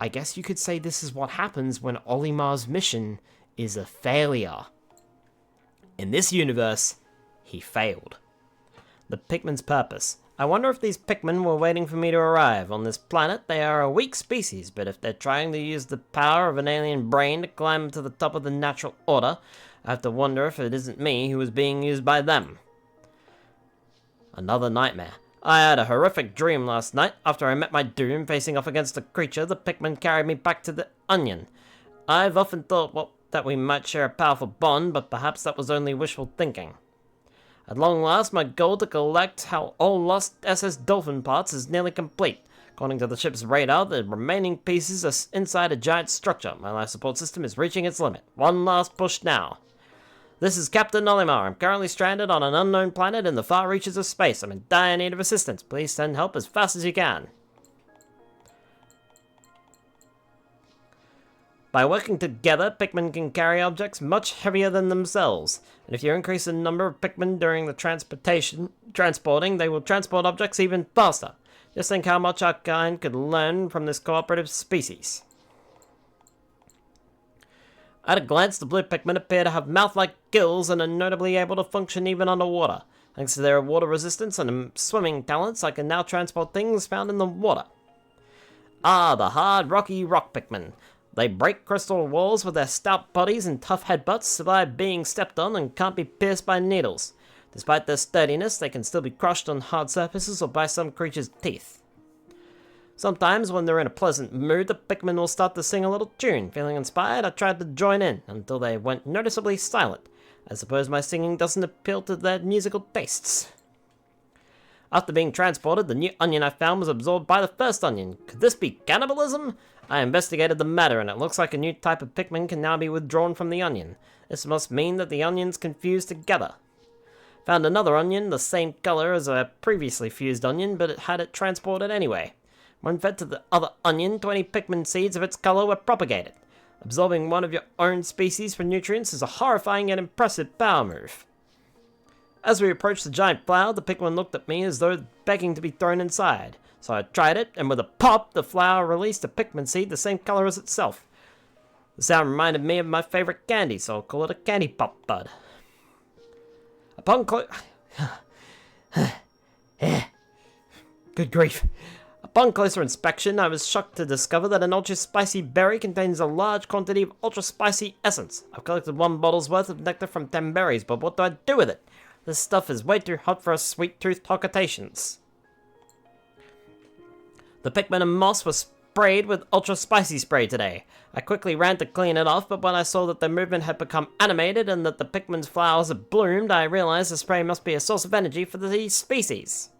Speaker 1: I guess you could say this is what happens when Olimar's mission is a failure. In this universe, he failed. The Pikmin's purpose. I wonder if these Pikmin were waiting for me to arrive. On this planet, they are a weak species, but if they're trying to use the power of an alien brain to climb to the top of the natural order, I have to wonder if it isn't me who is being used by them. Another nightmare. I had a horrific dream last night. After I met my doom facing off against a creature, the Pikmin carried me back to the Onion. I've often thought that we might share a powerful bond, but perhaps that was only wishful thinking. At long last, my goal to collect all lost SS Dolphin parts is nearly complete. According to the ship's radar, the remaining pieces are inside a giant structure. My life support system is reaching its limit. One last push now. This is Captain Olimar. I'm currently stranded on an unknown planet in the far reaches of space. I'm in dire need of assistance. Please send help as fast as you can. By working together, Pikmin can carry objects much heavier than themselves, and if you increase the number of Pikmin during the transporting, they will transport objects even faster. Just think how much our kind could learn from this cooperative species. At a glance, the blue Pikmin appear to have mouth-like gills and are notably able to function even underwater. Thanks to their water resistance and swimming talents, I can now transport things found in the water. Ah, the hard, rocky rock Pikmin. They break crystal walls with their stout bodies and tough headbutts, survive being stepped on, and can't be pierced by needles. Despite their sturdiness, they can still be crushed on hard surfaces or by some creature's teeth. Sometimes, when they're in a pleasant mood, the Pikmin will start to sing a little tune. Feeling inspired, I tried to join in, until they went noticeably silent. I suppose my singing doesn't appeal to their musical tastes. After being transported, the new onion I found was absorbed by the first onion. Could this be cannibalism? I investigated the matter, and it looks like a new type of Pikmin can now be withdrawn from the onion. This must mean that the onions can fuse together. Found another onion, the same color as a previously fused onion, but it had it transported anyway. When fed to the other onion, 20 Pikmin seeds of its color were propagated. Absorbing one of your own species for nutrients is a horrifying yet impressive power move. As we approached the giant flower, the Pikmin looked at me as though begging to be thrown inside. So I tried it, and with a pop, the flower released a Pikmin seed the same color as itself. The sound reminded me of my favorite candy, so I'll call it a candy pop bud. Upon Good grief. Upon closer inspection, I was shocked to discover that an ultra-spicy berry contains a large quantity of ultra-spicy essence. I've collected 1 bottle's worth of nectar from 10 berries, but what do I do with it? This stuff is way too hot for us sweet-toothed Hocatations. The Pikmin and moss were sprayed with ultra-spicy spray today. I quickly ran to clean it off, but when I saw that their movement had become animated and that the Pikmin's flowers had bloomed, I realized the spray must be a source of energy for these species.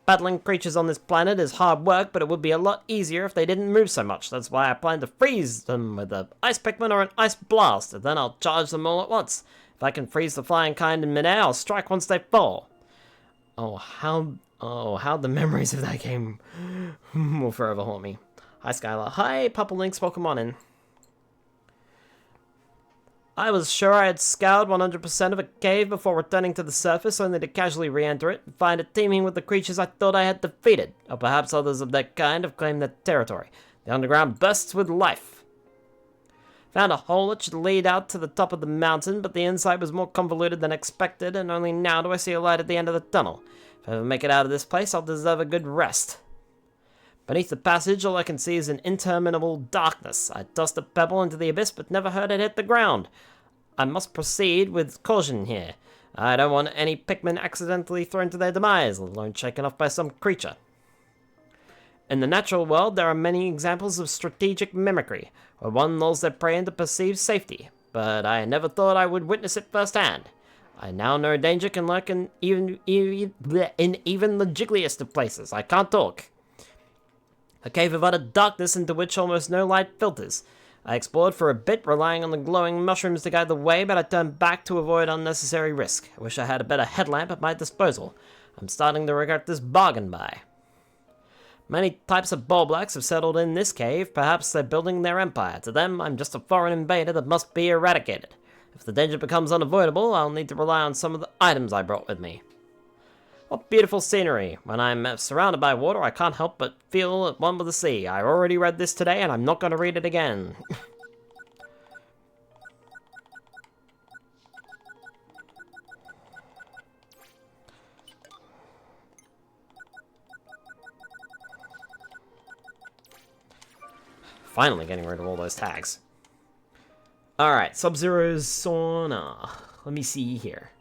Speaker 1: Battling creatures on this planet is hard work, but it would be a lot easier if they didn't move so much. That's why I plan to freeze them with an ice Pikmin or an ice blast, and then I'll charge them all at once. If I can freeze the flying kind in midair, I'll strike once they fall. How the memories of that game will forever haunt me. Hi, Skylar. Hi, Papa Links. Welcome on in. I was sure I had scoured 100% of a cave before returning to the surface, only to casually re-enter it and find it teeming with the creatures I thought I had defeated. Or perhaps others of their kind have claimed their territory. The underground bursts with life. Found a hole that should lead out to the top of the mountain, but the inside was more convoluted than expected, and only now do I see a light at the end of the tunnel. If I ever make it out of this place, I'll deserve a good rest. Beneath the passage, all I can see is an interminable darkness. I tossed a pebble into the abyss, but never heard it hit the ground. I must proceed with caution here. I don't want any Pikmin accidentally thrown to their demise, let alone shaken off by some creature. In the natural world, there are many examples of strategic mimicry, where one lulls their prey into perceived safety, but I never thought I would witness it firsthand. I now know danger can lurk in even the jiggliest of places. I can't talk. A cave of utter darkness into which almost no light filters. I explored for a bit, relying on the glowing mushrooms to guide the way, but I turned back to avoid unnecessary risk. I wish I had a better headlamp at my disposal. I'm starting to regret this bargain buy. Many types of Bulblacks have settled in this cave. Perhaps they're building their empire. To them, I'm just a foreign invader that must be eradicated. If the danger becomes unavoidable, I'll need to rely on some of the items I brought with me. What beautiful scenery. When I'm surrounded by water, I can't help but feel at one with the sea. I already read this today, and I'm not going to read it again. Finally getting rid of all those tags. Alright, Sub-Zero's sauna. Let me see here.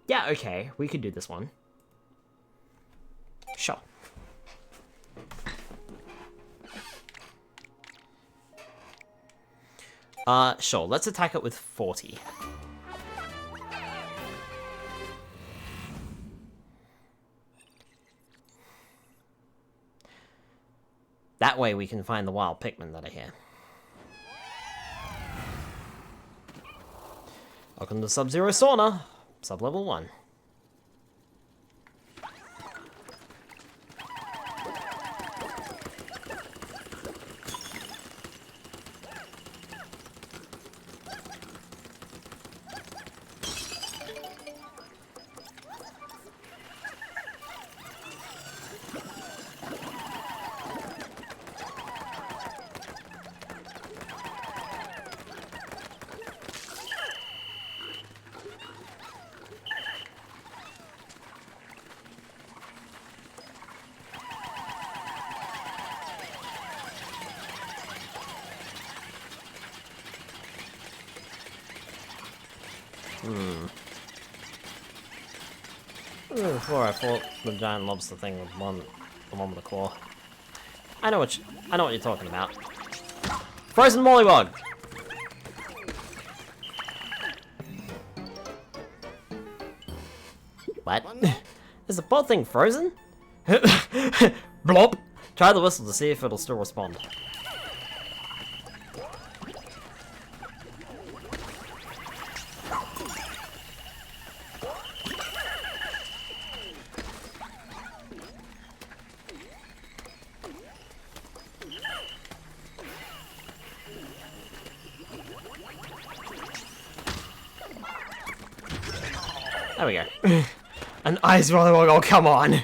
Speaker 1: Yeah, okay, we could do this one. Sure. Sure, let's attack it with 40. That way we can find the wild Pikmin that are here. Welcome to Sub-Zero Sauna, sub-level 1. Before I fought the giant lobster thing with the one with the claw. I know what you're talking about. Frozen Mollywog! What? Is the poor thing frozen? Blop! Try the whistle to see if it'll still respond. There we go. An ice rolling. Oh, come on.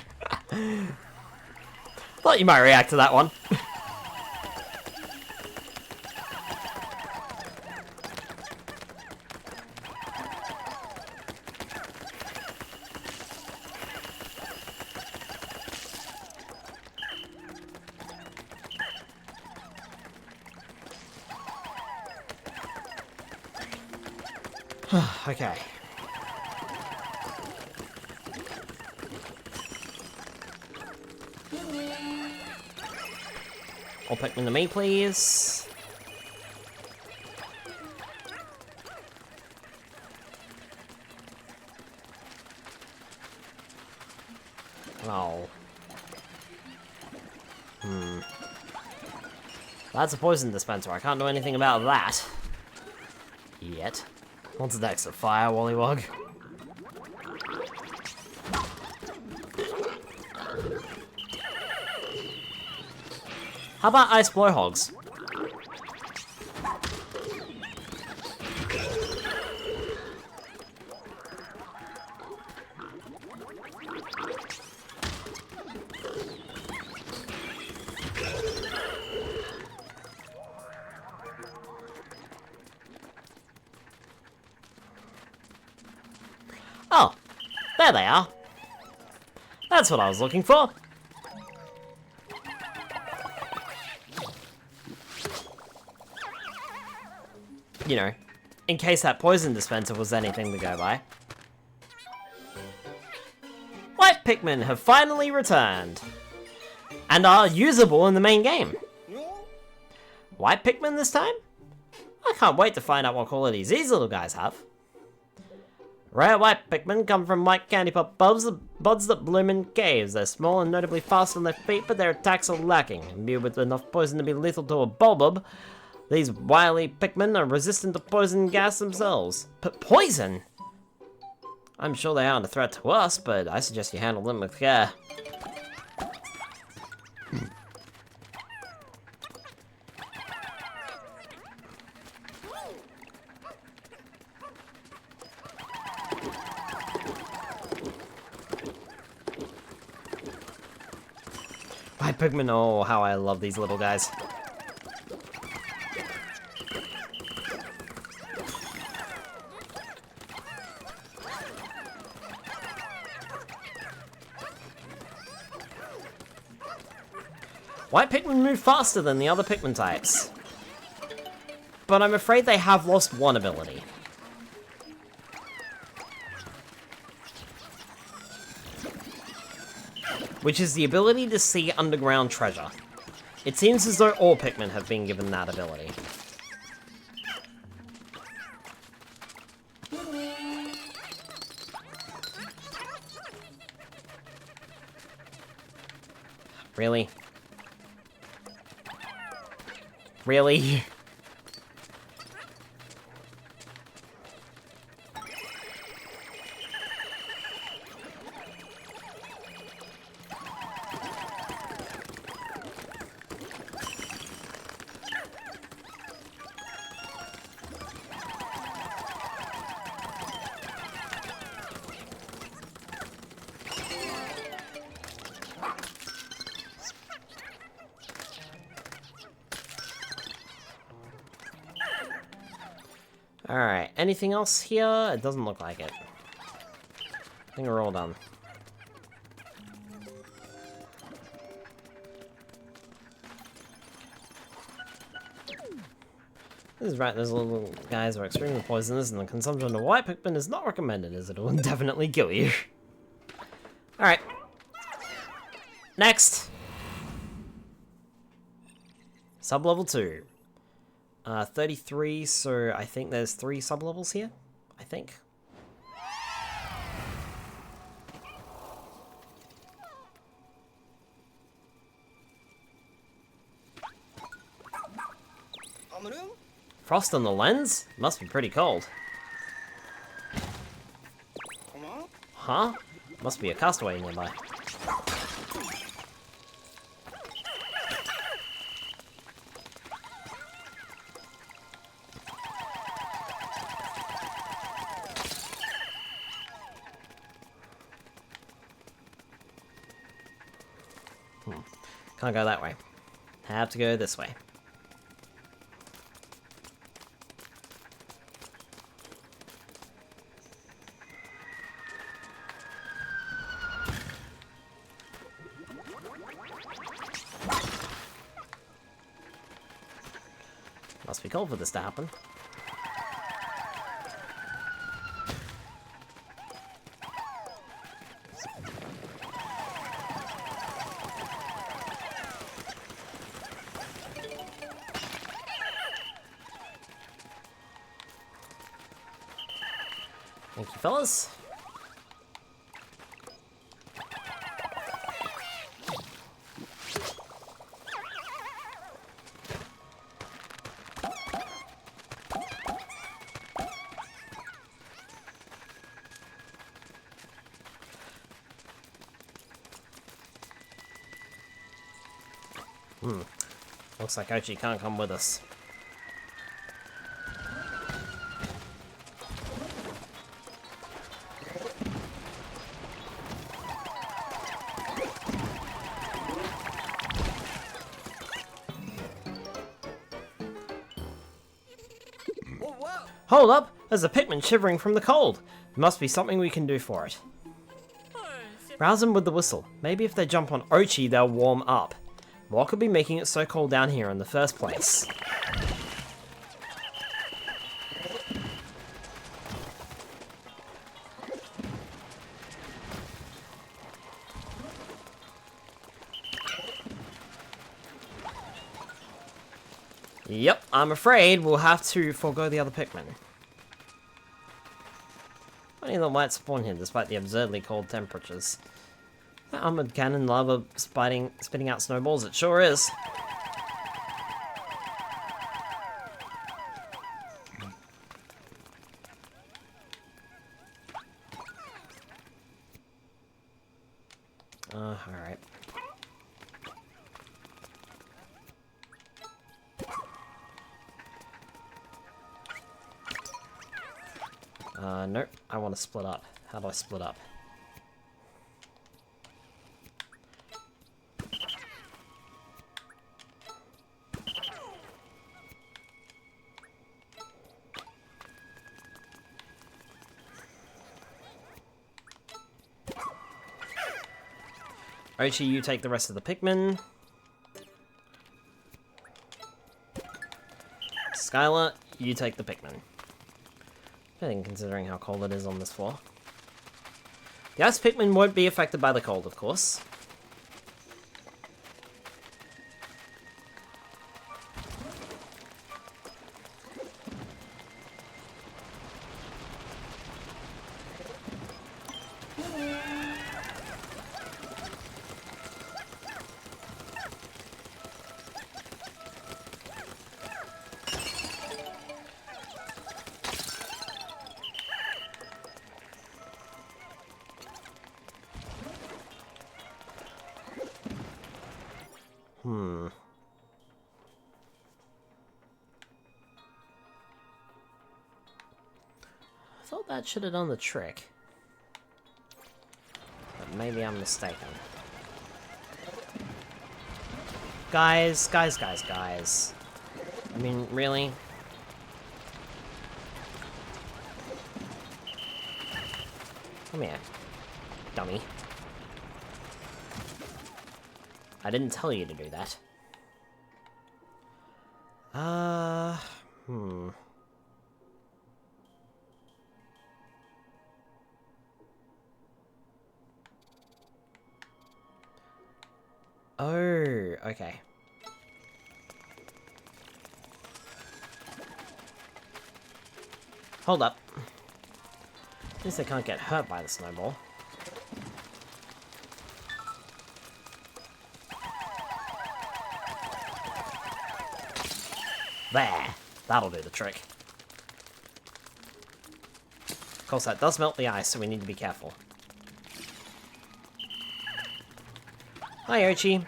Speaker 1: Thought you might react to that one. Okay. All Pikmin to me, please. Oh. That's a poison dispenser. I can't do anything about that. Yet. What's next? A fire Wollywog? How about ice blowhogs? Oh, there they are. That's what I was looking for. You know, in case that poison dispenser was anything to go by. White Pikmin have finally returned, and are usable in the main game. White Pikmin this time? I can't wait to find out what qualities these little guys have. Rare white Pikmin come from white candy pop buds that bloom in caves. They're small and notably fast on their feet, but their attacks are lacking. Imbued with enough poison to be lethal to a Bulbub, these wily Pikmin are resistant to poison gas themselves. But poison? I'm sure they aren't a threat to us, but I suggest you handle them with care. White Pikmin, oh, how I love these little guys. White Pikmin move faster than the other Pikmin types, but I'm afraid they have lost one ability. Which is the ability to see underground treasure. It seems as though all Pikmin have been given that ability. Really? Really? Alright, anything else here? It doesn't look like it. I think we're all done. This is right, those little guys are extremely poisonous, and the consumption of white Pikmin is not recommended, as it will indefinitely kill you. Alright. Next! Sub-level 2. 33, so I think there's 3 sub-levels here, I think. Frost on the lens? Must be pretty cold. Huh? Must be a castaway nearby. Can't go that way. Have to go this way. Must be cold for this to happen. Thank you, fellas. Looks like Ochi can't come with us. Hold up! There's a Pikmin shivering from the cold. There must be something we can do for it. Rouse them with the whistle. Maybe if they jump on Ochi, they'll warm up. What could be making it so cold down here in the first place? Yep, I'm afraid we'll have to forego the other Pikmin. Funny that might spawn here despite the absurdly cold temperatures. That armored cannon lava spitting out snowballs, it sure is. Alright. Nope, I want to split up. How do I split up? Ochi, you take the rest of the Pikmin. Skylar, you take the Pikmin. Fitting considering how cold it is on this floor. The ice Pikmin won't be affected by the cold, of course. I thought that should have done the trick. But maybe I'm mistaken. Guys. I mean, really? Come here, dummy. I didn't tell you to do that. Oh, okay. Hold up. At least they can't get hurt by the snowball. There! That'll do the trick. Of course, that does melt the ice, so we need to be careful. Hi, Ochi.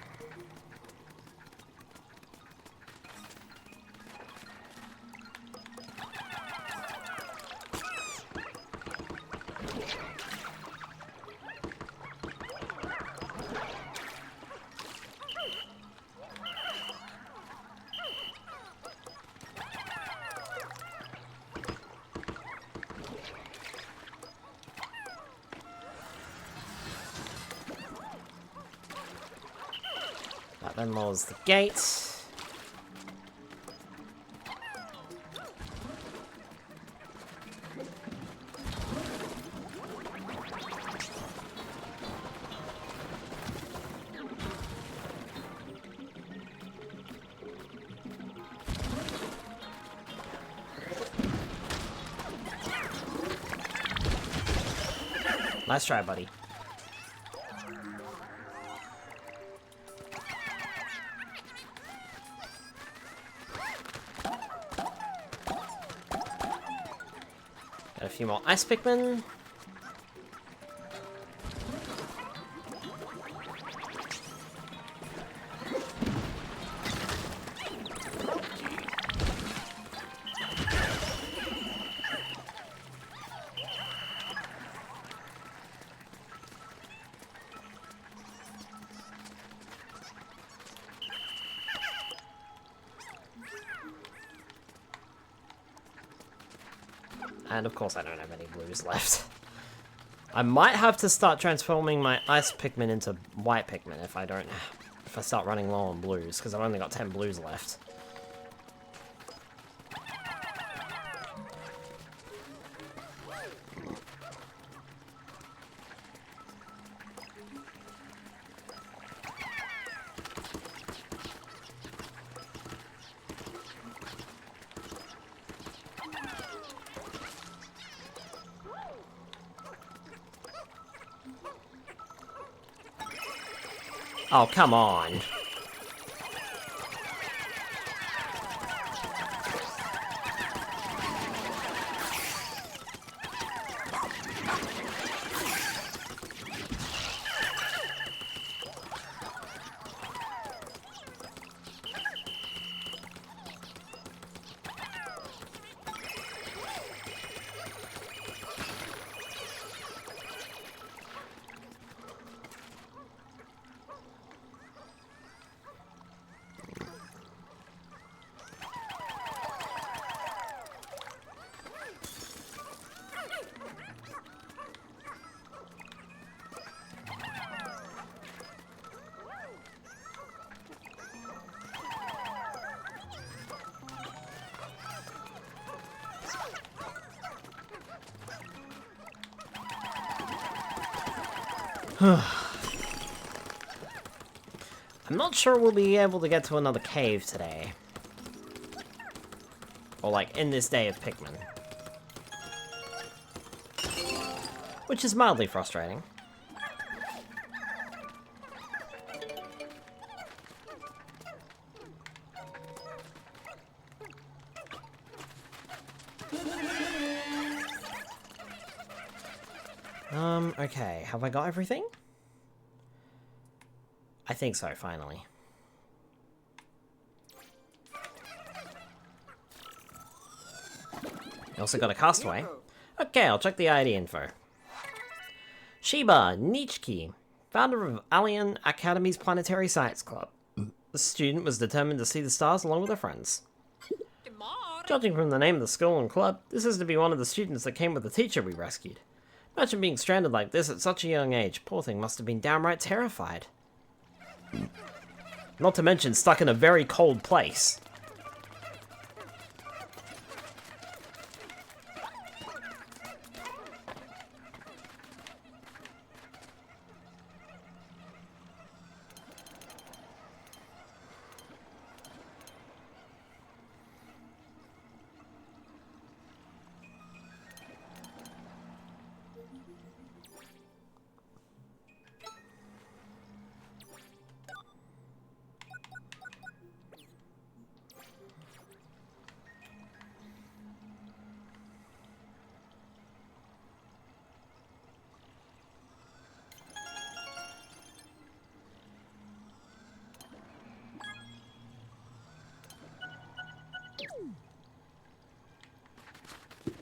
Speaker 1: That then lowers the gate. Nice try, buddy. Got a few more ice Pikmin. And of course I don't have any blues left. I might have to start transforming my ice Pikmin into white Pikmin if I start running low on blues, because I've only got 10 blues left. Oh, come on. I'm not sure we'll be able to get to another cave today. Or, like, in this day of Pikmin. Which is mildly frustrating. Okay, have I got everything? I think so, finally. You also got a castaway. Okay, I'll check the ID info. Shiba Nichiki, founder of Alien Academy's Planetary Science Club. The student was determined to see the stars along with her friends. Judging from the name of the school and club, this is to be one of the students that came with the teacher we rescued. Imagine being stranded like this at such a young age. Poor thing must have been downright terrified. Not to mention stuck in a very cold place.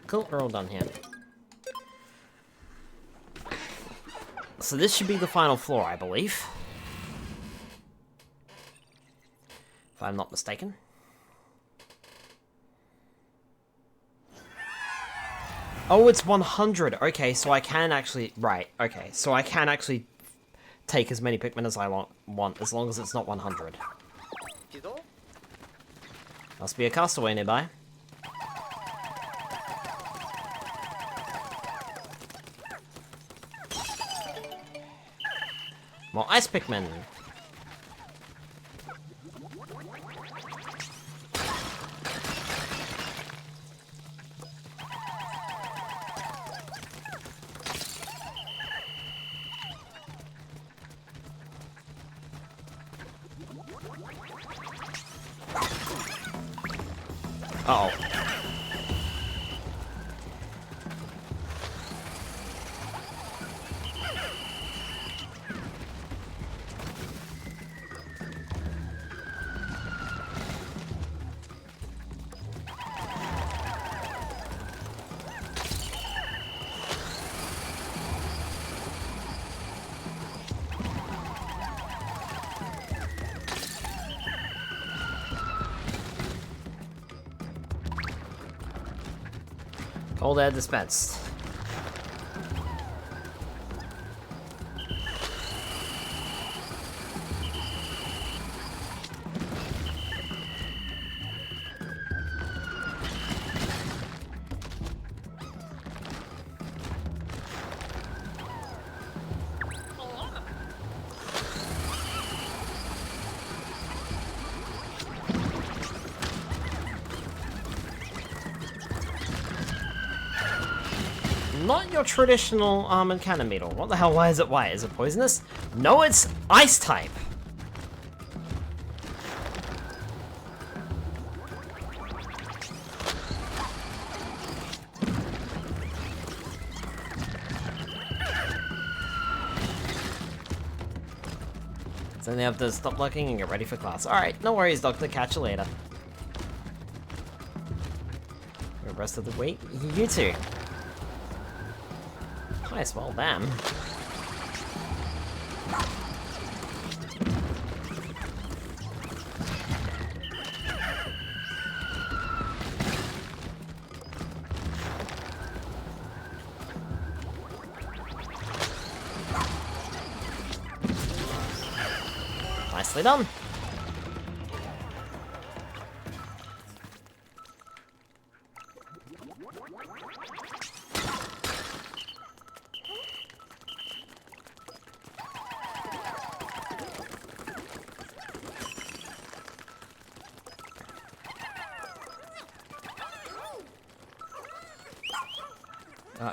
Speaker 1: Cool, we're all done here. So this should be the final floor, I believe. If I'm not mistaken. Oh, it's 100. Okay, so I can actually... Right, okay. So I can actually take as many Pikmin as I want, as long as it's not 100. Must be a castaway nearby. More ice Pikmin. Uh-oh. Cold air dispensed. Not your traditional armored cannon beetle. What the hell? Why is it white? Is it poisonous? No, it's ice type. So they have to stop looking and get ready for class. Alright, no worries, Doctor. Catch you later. The rest of the week? You too. Nice, well, them. Nicely done.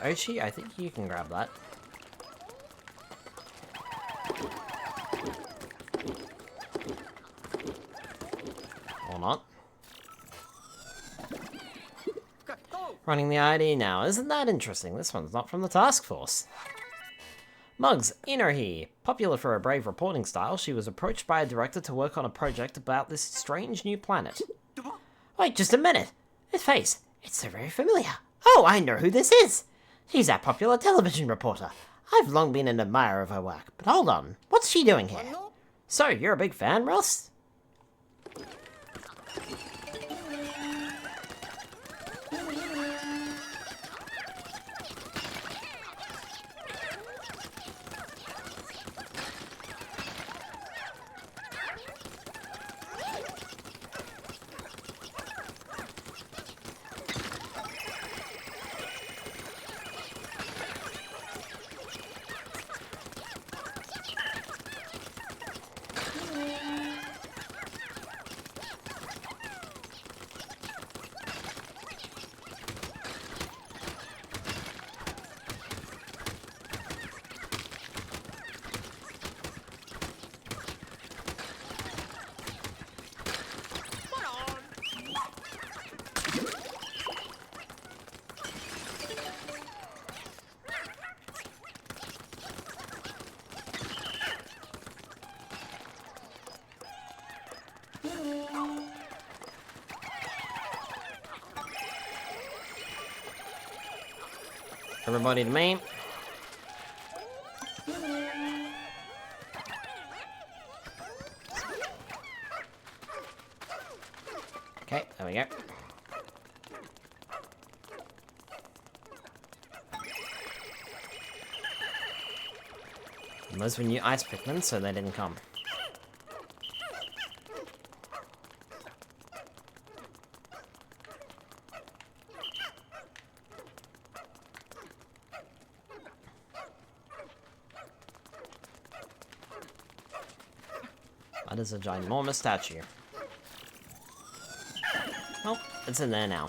Speaker 1: Ochi, I think you can grab that. Or not. Running the ID now. Isn't that interesting? This one's not from the task force. Muggs, Inohi. Popular for her brave reporting style, she was approached by a director to work on a project about this strange new planet. Wait just a minute. This face, it's so very familiar. Oh, I know who this is. She's that popular television reporter. I've long been an admirer of her work, but hold on, what's she doing here? So, you're a big fan, Ross? Everybody to me. Okay, there we go. And those were new ice Pikmin, so they didn't come. That is a ginormous statue. Well, it's in there now.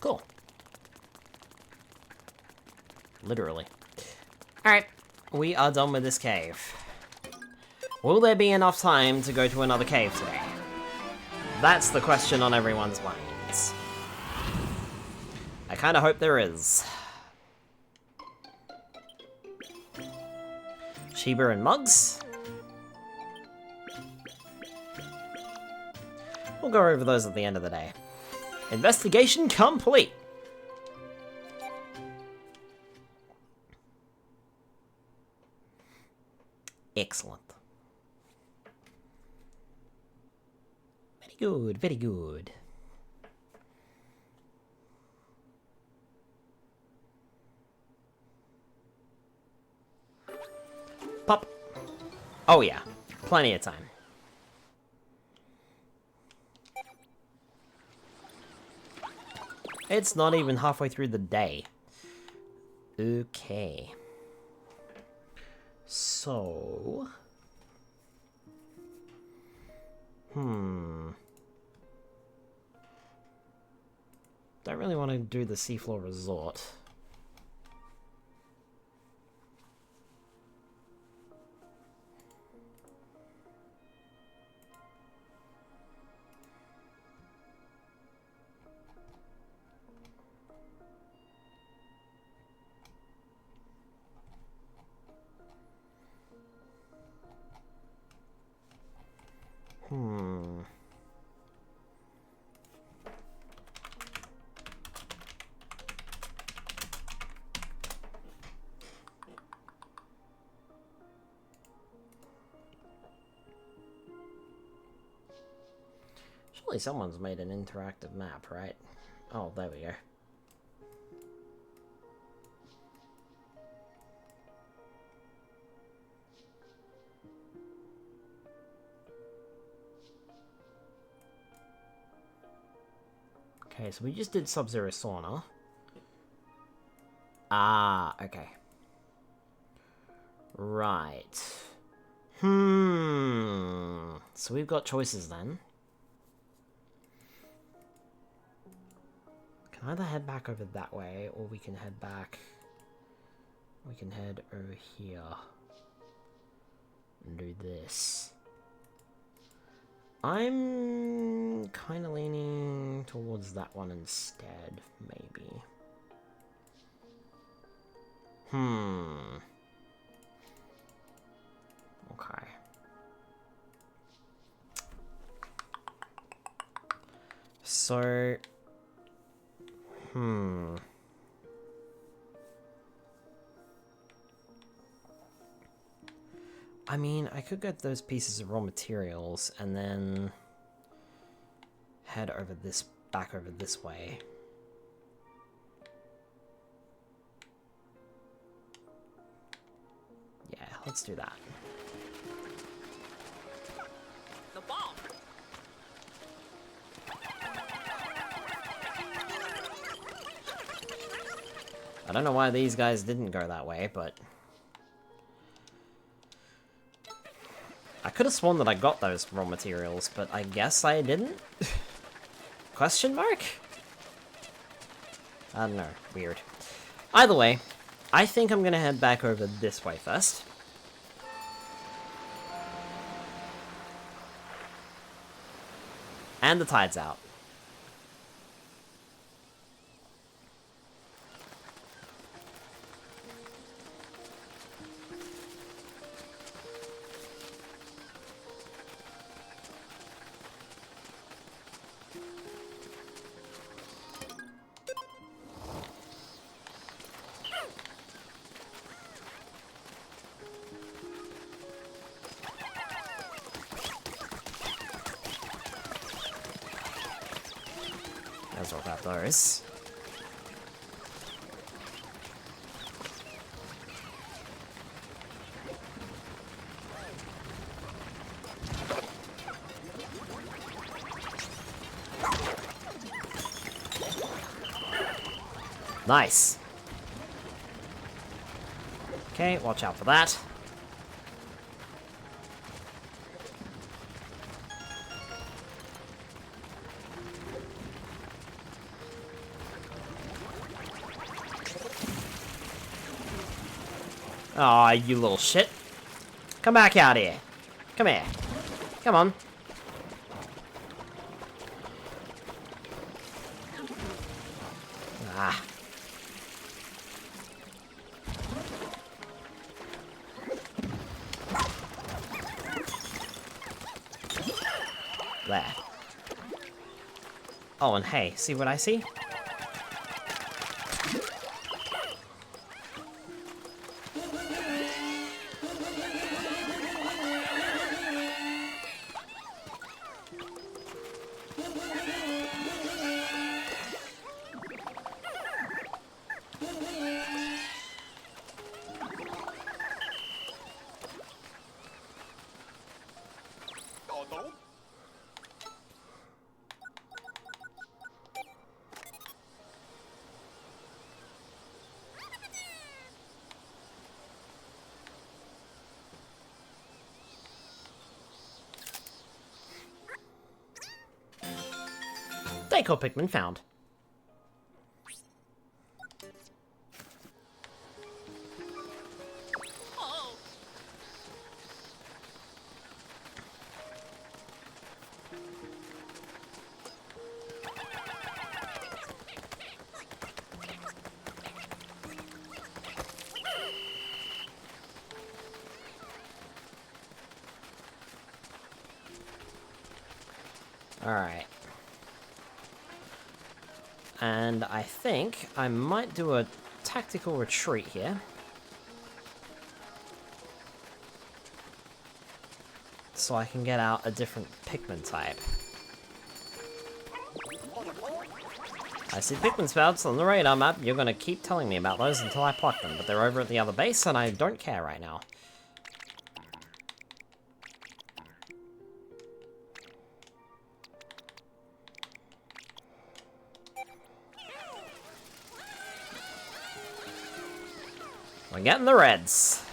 Speaker 1: Cool. Literally. Alright, we are done with this cave. Will there be enough time to go to another cave today? That's the question on everyone's minds. I kinda hope there is. Shiba and Mugs? We'll go over those at the end of the day. Investigation complete! Excellent. Very good, very good. Pop. Oh yeah, plenty of time. It's not even halfway through the day. Okay. So... Don't really want to do the seafloor resort. Surely someone's made an interactive map, right? Oh, there we go. Okay, so we just did Sub-Zero Sauna. Ah, okay. Right. So we've got choices then. Can either head back over that way, or we can head back... We can head over here. And do this. I'm kind of leaning towards that one instead, maybe. Okay. So... I mean, I could get those pieces of raw materials and then head over this, back over this way. Yeah, let's do that.
Speaker 2: The ball.
Speaker 1: I don't know why these guys didn't go that way, but... I could have sworn that I got those raw materials, but I guess I didn't? Question mark? I don't know. Weird. Either way, I think I'm gonna head back over this way first. And the tide's out. As well about those. Nice. Okay, watch out for that. Aw, you little shit. Come back out here. Come here. Come on. Ah. There. Oh, and hey, see what I see? Deco Pikmin found.
Speaker 2: Oh.
Speaker 1: Alright. And I think I might do a tactical retreat here. So I can get out a different Pikmin type. I see Pikmin spouts on the radar map. You're gonna keep telling me about those until I pluck them, but they're over at the other base and I don't care right now. We're getting the reds.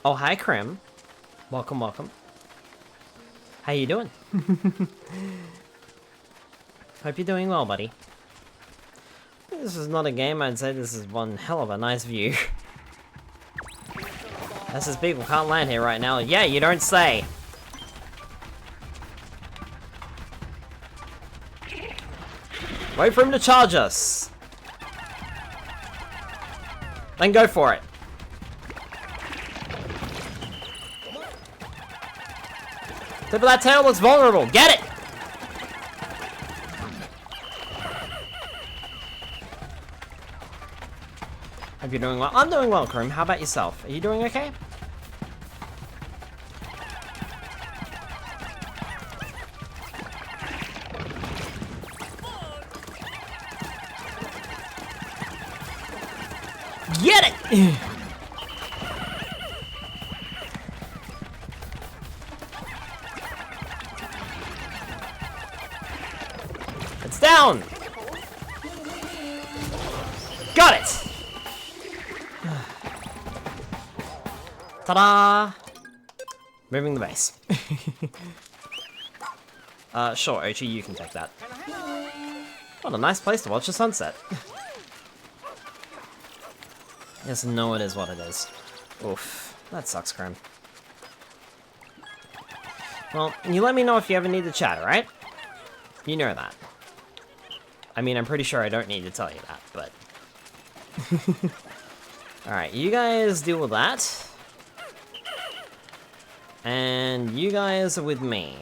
Speaker 1: Oh, hi, Krim. Welcome, welcome. How you doing? Hope you're doing well, buddy. This is not a game, I'd say this is one hell of a nice view. That says people can't land here right now. Yeah, you don't say. Wait for him to charge us. Then go for it. Tip of that tail looks vulnerable. Get it! Hope you're doing well. I'm doing well, Krim. How about yourself? Are you doing okay? Get it! It's down! Got it! Ta-da! Moving the base. Sure, Ochi, you can take that. What a nice place to watch the sunset. Yes, no, it is what it is. Oof, that sucks, Krim. Well, you let me know if you ever need to chat, alright? You know that. I mean, I'm pretty sure I don't need to tell you that, but... Alright, you guys deal with that. And you guys are with me.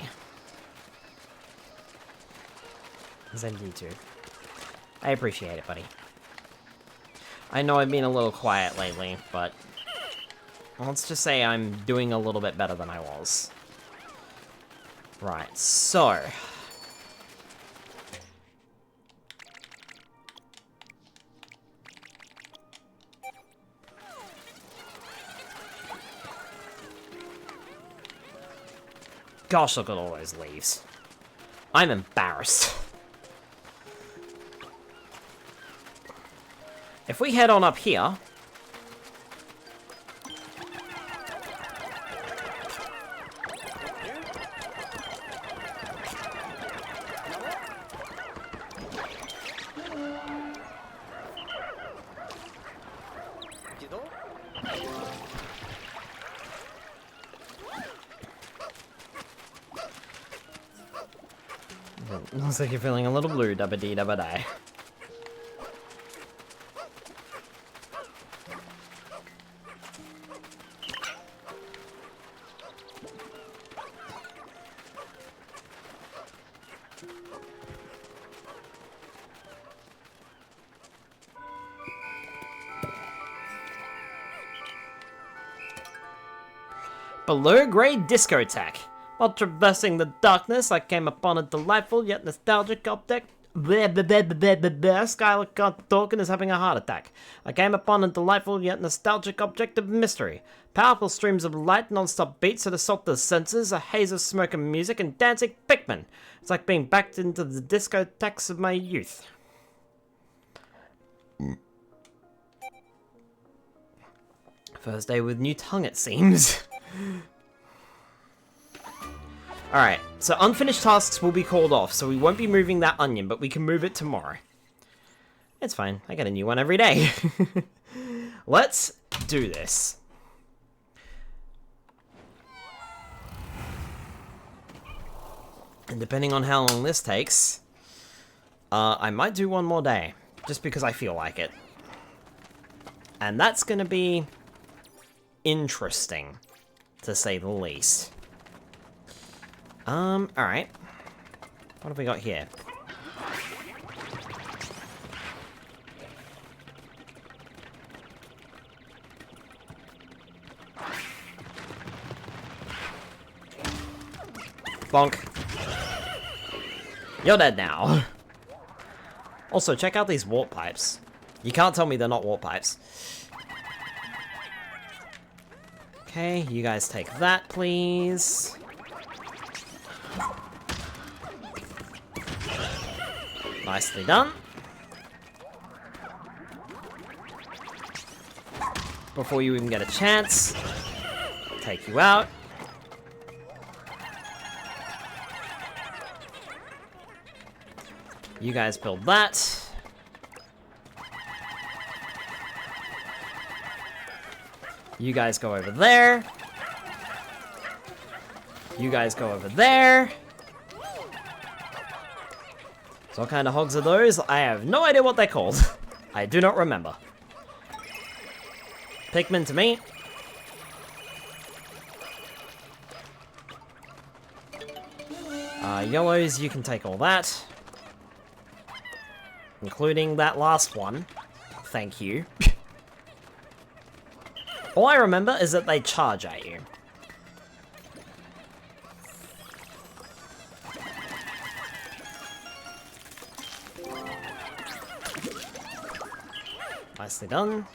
Speaker 1: Same to you too. I appreciate it, buddy. I know I've been a little quiet lately, but... let's just say I'm doing a little bit better than I was. Right, so... gosh, look at all those leaves. I'm embarrassed. If we head on up here... Looks like you're feeling a little blue, dabba dee dabba die. Below-grade discotheque. While traversing the darkness, I came upon a delightful yet nostalgic object. Skylar can't talk and is having a heart attack. I came upon a delightful yet nostalgic object of mystery. Powerful streams of light, non-stop beats that assault the senses, a haze of smoke and music, and dancing Pikmin. It's like being backed into the discotheques of my youth. First day with new tongue, it seems. Alright, so unfinished tasks will be called off, so we won't be moving that onion, but we can move it tomorrow. It's fine, I get a new one every day. Let's do this. And depending on how long this takes, I might do one more day, just because I feel like it. And that's gonna be interesting, to say the least. Alright. What have we got here? Bonk. You're dead now. Also, check out these warp pipes. You can't tell me they're not warp pipes. Okay, you guys take that, please. Nicely done. Before you even get a chance, take you out. You guys build that. You guys go over there. You guys go over there. So what kind of hogs are those? I have no idea what they're called. I do not remember. Pikmin to me. Yellows, you can take all that. Including that last one. Thank you. All I remember is that they charge at you. Nicely done.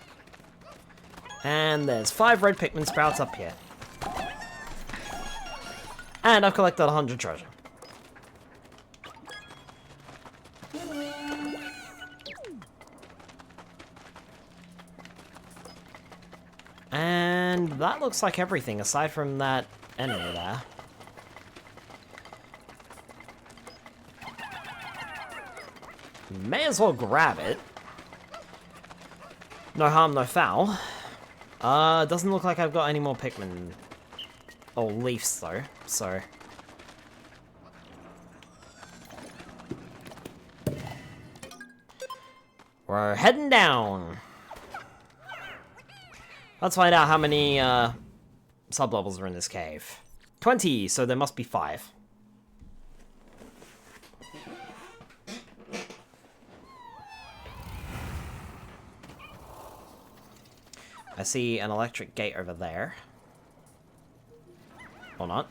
Speaker 1: And there's 5 red Pikmin sprouts up here. And I've collected 100 treasure. And that looks like everything aside from that enemy there. May as well grab it. No harm, no foul. Doesn't look like I've got any more Pikmin. Oh, leaves though, so. We're heading down. Let's find out how many sub-levels are in this cave. 20, so there must be 5. I see an electric gate over there. Or not.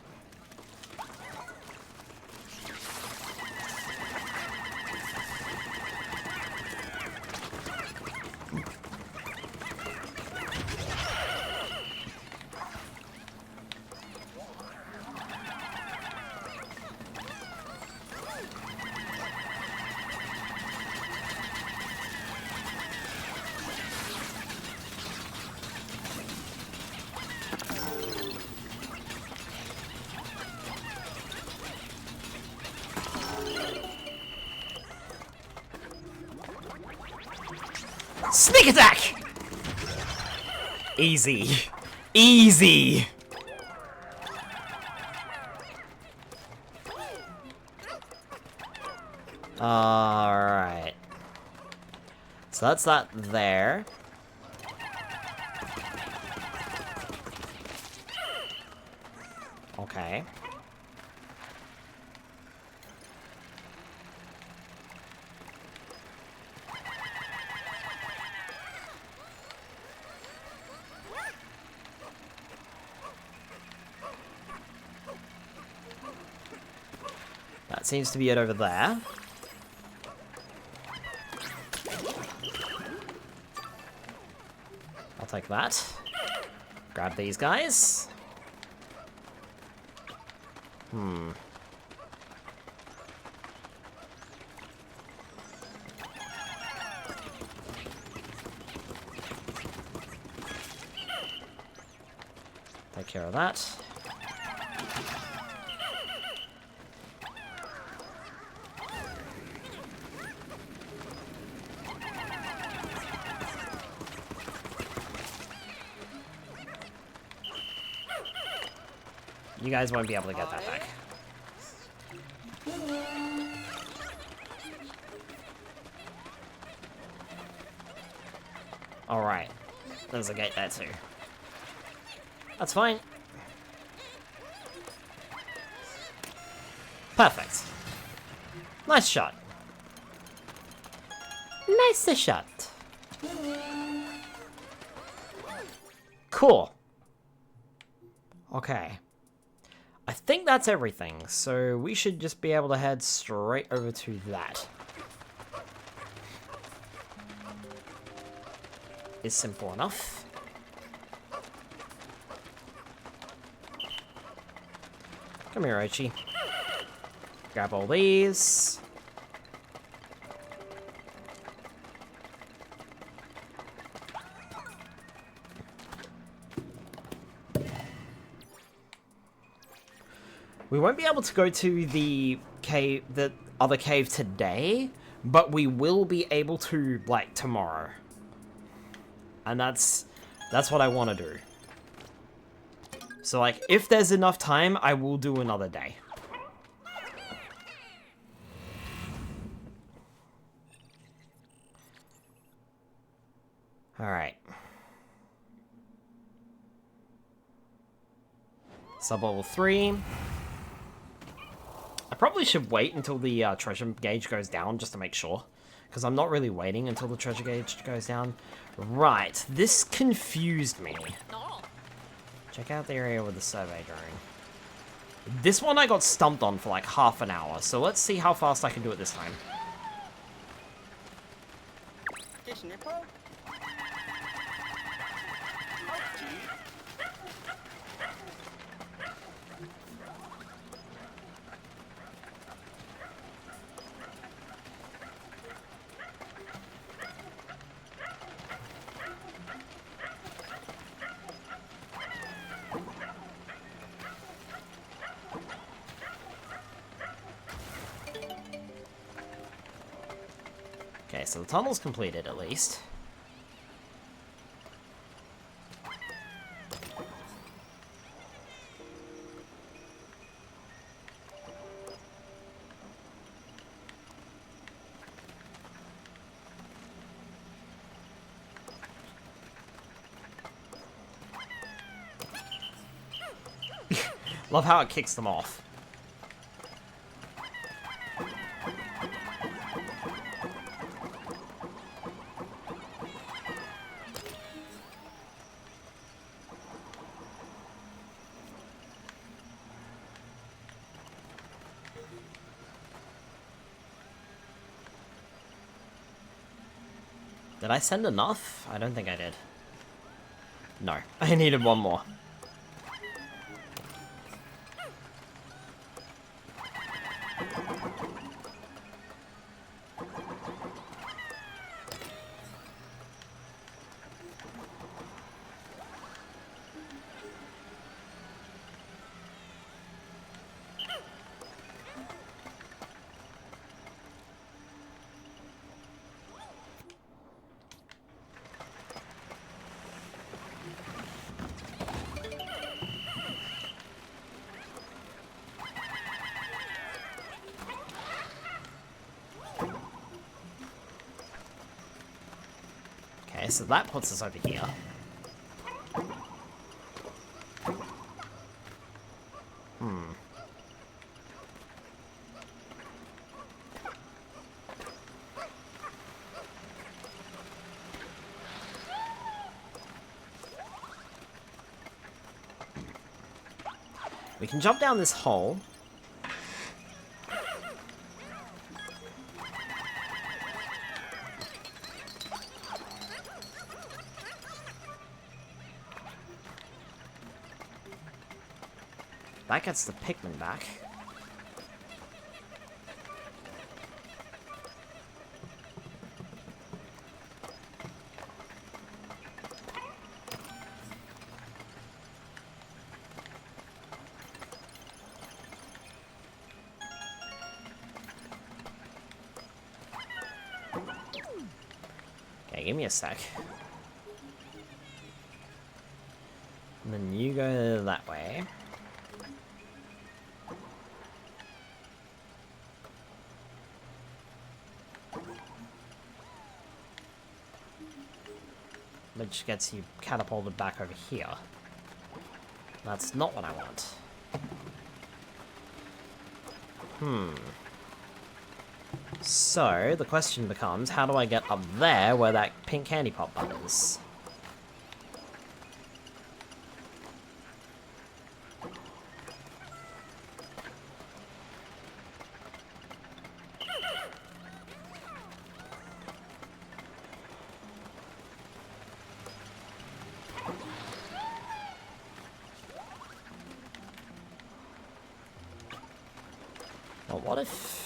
Speaker 1: Sneak attack! Easy. Easy! Alright. So that's that there. Okay. That seems to be it over there. I'll take that. Grab these guys. Take care of that. You guys won't be able to get that back. Alright. There's a gate there too. That's fine. Perfect. Nice shot. Nice shot. Cool. Okay. I think that's everything, so we should just be able to head straight over to that. Is simple enough. Come here, Oichi. Grab all these. We won't be able to go to the cave, the other cave today, but we will be able to, like, tomorrow. And that's what I want to do. So, like, if there's enough time, I will do another day. Alright. Sub-level 3. I probably should wait until the treasure gauge goes down, just to make sure. Because I'm not really waiting until the treasure gauge goes down. Right, this confused me.
Speaker 2: No.
Speaker 1: Check out the area with the survey drone. This one I got stumped on for like half an hour, so let's see how fast I can do it this time. Okay, so the tunnel's completed, at least. Love how it kicks them off. Did I send enough? I don't think I did. No, I needed one more. Okay, so that puts us over here. We can jump down this hole. That gets the Pikmin back. Okay, give me a sec. And then you go that way. Which gets you catapulted back over here. That's not what I want. So, the question becomes, how do I get up there where that pink candy pop button is? Well, what if...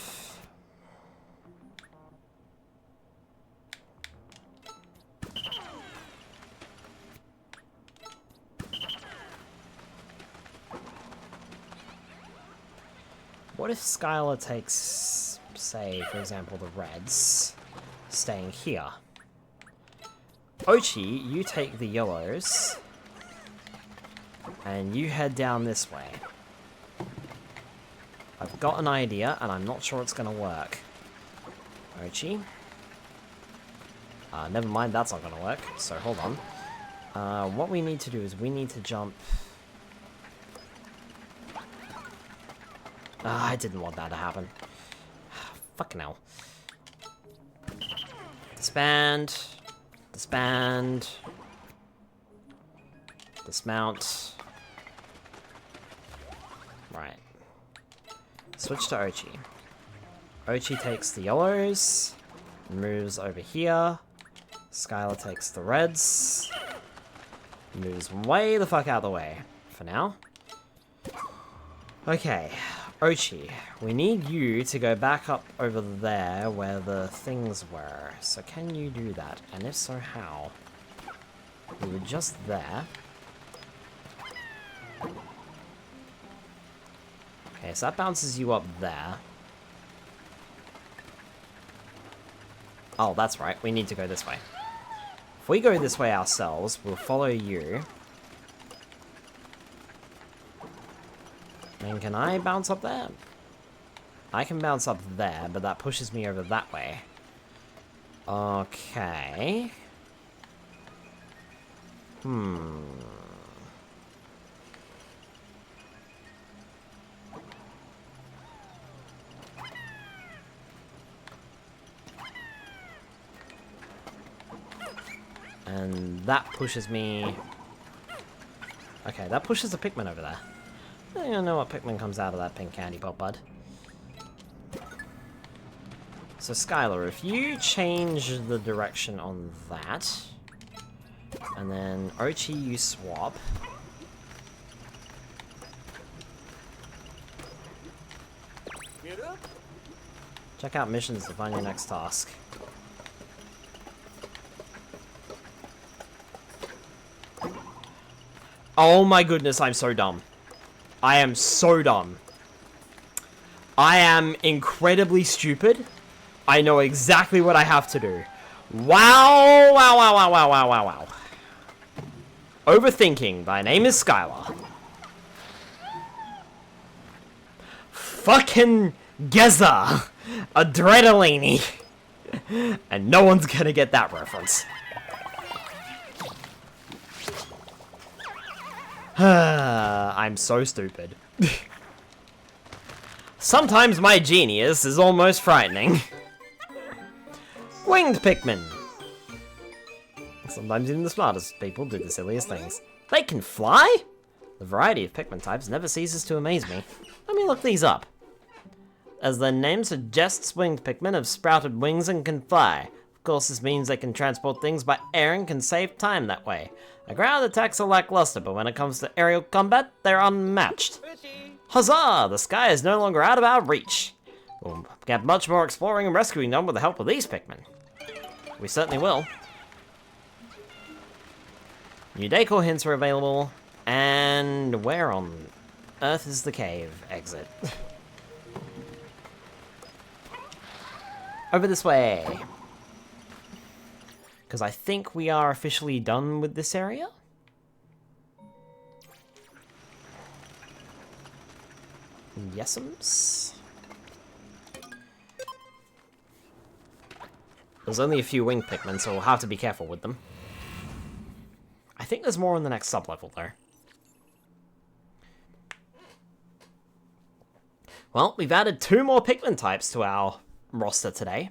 Speaker 1: What if Skylar takes, say, for example, the reds, staying here? Ochi, you take the yellows, and you head down this way. I've got an idea, and I'm not sure it's going to work. Ochi? Never mind, that's not going to work, so hold on. What we need to do is we need to jump... I didn't want that to happen. Fucking hell. Disband. Disband. Dismount. Right. Switch to Ochi. Ochi takes the yellows. Moves over here. Skylar takes the reds. Moves way the fuck out of the way. For now. Okay. Ochi, we need you to go back up over there where the things were. So can you do that? And if so, how? We were just there. Okay, so that bounces you up there. Oh, that's right. We need to go this way. If we go this way ourselves, we'll follow you. And can I bounce up there? I can bounce up there, but that pushes me over that way. Okay. And that pushes me... Okay, that pushes the Pikmin over there. I don't know what Pikmin comes out of that pink candy pop, bud. So, Skylar, if you change the direction on that, and then Ochi, you swap. Check out missions to find your next task. Oh my goodness, I'm so dumb. I am so dumb. I am incredibly stupid. I know exactly what I have to do. Wow, wow, wow, wow, wow, wow, wow, wow. Overthinking. My name is Skylar. Fucking Geza. Adrenaline. And no one's gonna get that reference. I'm so stupid. Sometimes my genius is almost frightening. Winged Pikmin. Sometimes even the smartest people do the silliest things. They can fly? The variety of Pikmin types never ceases to amaze me. Let me look these up. As their name suggests, winged Pikmin have sprouted wings and can fly. Of course, this means they can transport things by air and can save time that way. The ground attacks are lackluster, but when it comes to aerial combat, they're unmatched. Huzzah! The sky is no longer out of our reach. We'll get much more exploring and rescuing done with the help of these Pikmin. We certainly will. New decor hints are available, and where on earth is the cave exit? Over this way. Because I think we are officially done with this area. Yes'ms. There's only a few winged Pikmin, so we'll have to be careful with them. I think there's more in the next sub-level, though. Well, we've added 2 more Pikmin types to our roster today.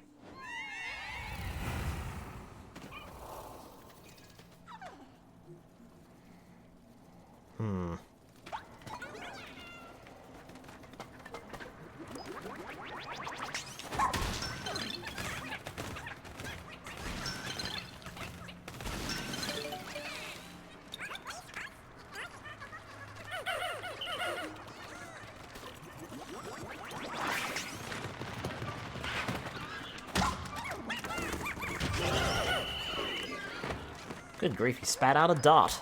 Speaker 1: Good grief, he spat out a dart.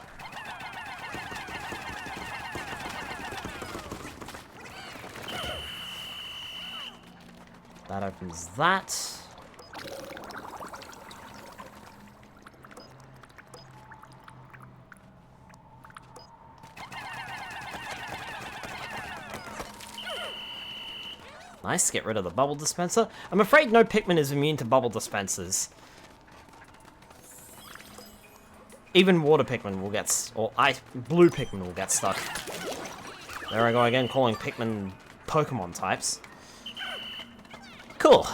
Speaker 1: That opens that. Nice, get rid of the bubble dispenser. I'm afraid no Pikmin is immune to bubble dispensers. Even water Pikmin will get, or blue Pikmin will get stuck. There I go again, calling Pikmin Pokemon types. Cool.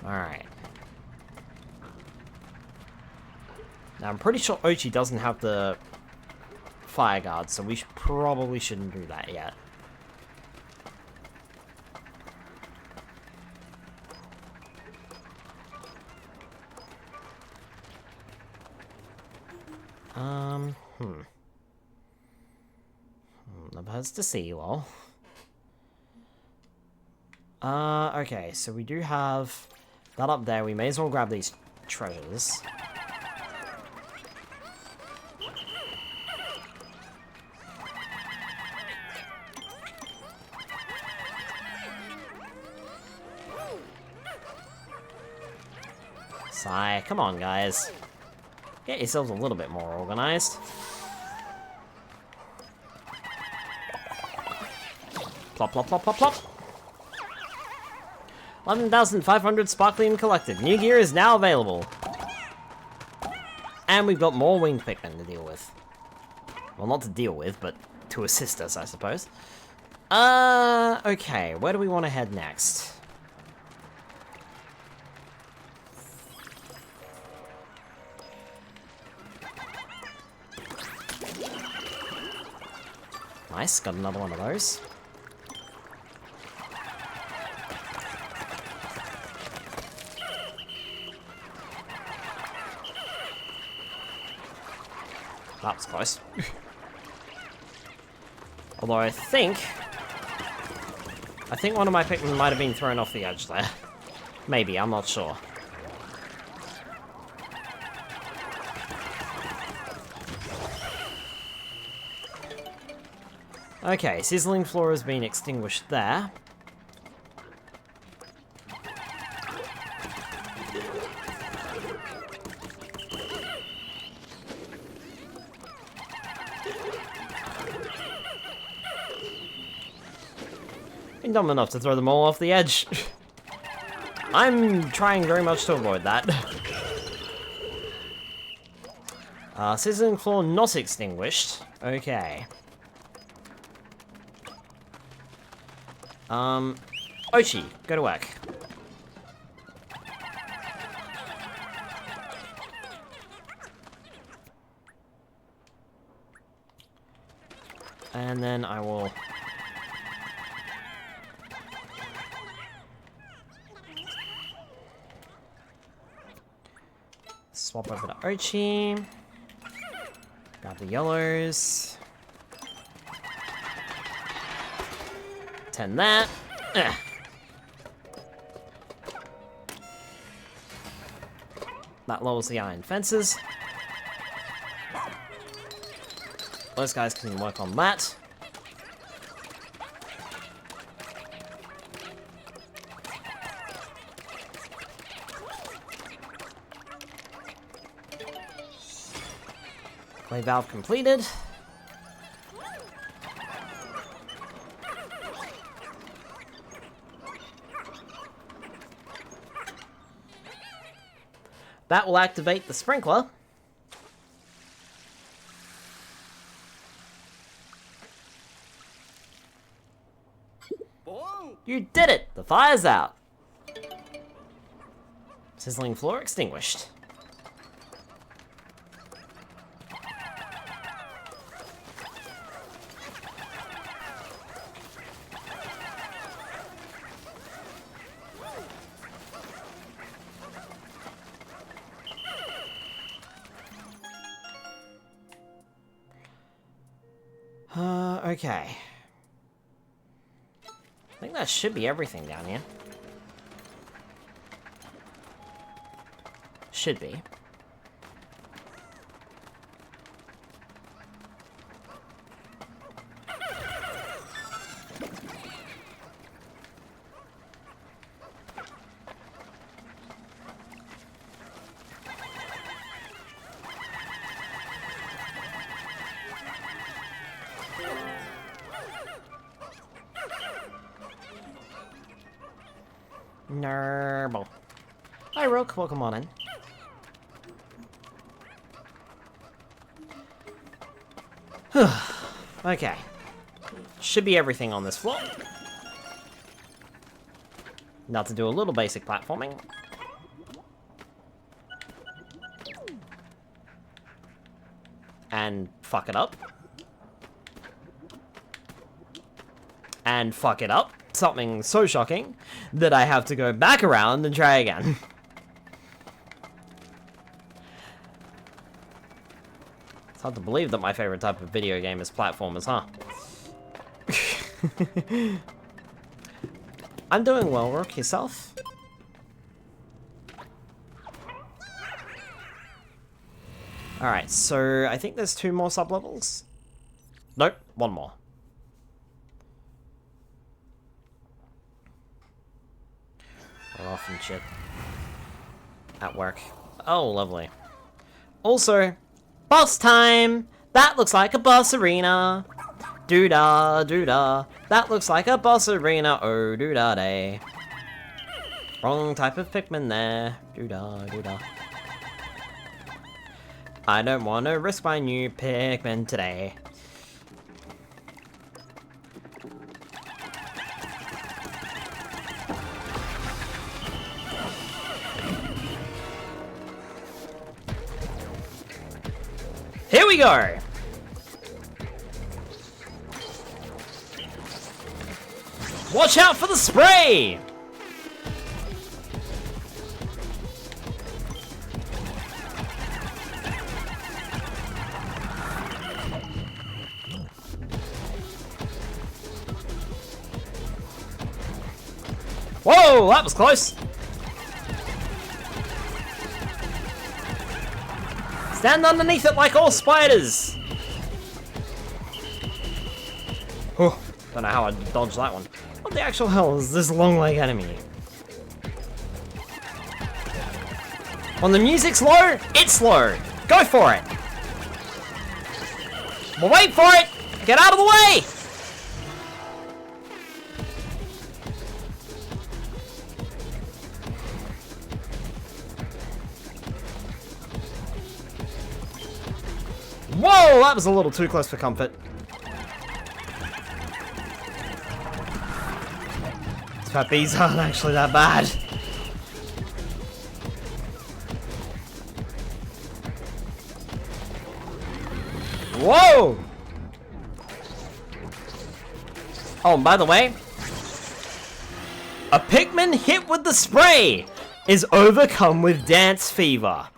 Speaker 1: Alright. Now, I'm pretty sure Ochi doesn't have the fire guard, so we probably shouldn't do that yet. Never hurts to see you all. Okay, so we do have that up there. We may as well grab these treasures. Sigh, come on, guys. Get yourselves a little bit more organized. Plop, plop, plop, plop, plop. 11,500 sparkling collected. New gear is now available. And we've got more winged Pikmin to deal with. Well, not to deal with, but to assist us, I suppose. Okay, where do we want to head next? Nice, got another one of those. That was close. Although I think one of my Pikmin might have been thrown off the edge there. Maybe, I'm not sure. Okay, sizzling floor has been extinguished there. Been dumb enough to throw them all off the edge. I'm trying very much to avoid that. Sizzling floor not extinguished. Okay. Ochi, go to work. And then I will... swap over to Ochi. Grab the yellows. 10 that. Ugh. That lowers the iron fences. Those guys can work on that. Clay valve completed. That will activate the sprinkler. You did it! The fire's out. Sizzling floor extinguished. Okay. I think that should be everything down here. Should be. Nerble. Hi, Rook. Welcome on in. Okay. Should be everything on this floor. Now to do a little basic platforming. And fuck it up. And fuck it up. Something so shocking that I have to go back around and try again. It's hard to believe that my favorite type of video game is platformers, huh? I'm doing well, Rook. Yourself? Alright, so I think there's 2 more sub-levels. Nope, 1 more. We're off and shit. At work. Oh, lovely. Also, boss time! That looks like a boss arena! Doo-da, doo-da. That looks like a boss arena. Oh, doo-da day. Wrong type of Pikmin there. Doo-da, doo-da. I don't want to risk my new Pikmin today. Here we go! Watch out for the spray! Whoa, that was close! Stand underneath it like all spiders! Don't know how I dodged that one. What the actual hell is this long leg enemy? When the music's low, it's low. Go for it. Well, wait for it. Get out of the way. Whoa, that was a little too close for comfort. But these aren't actually that bad. Whoa! Oh, and by the way, a Pikmin hit with the spray is overcome with dance fever.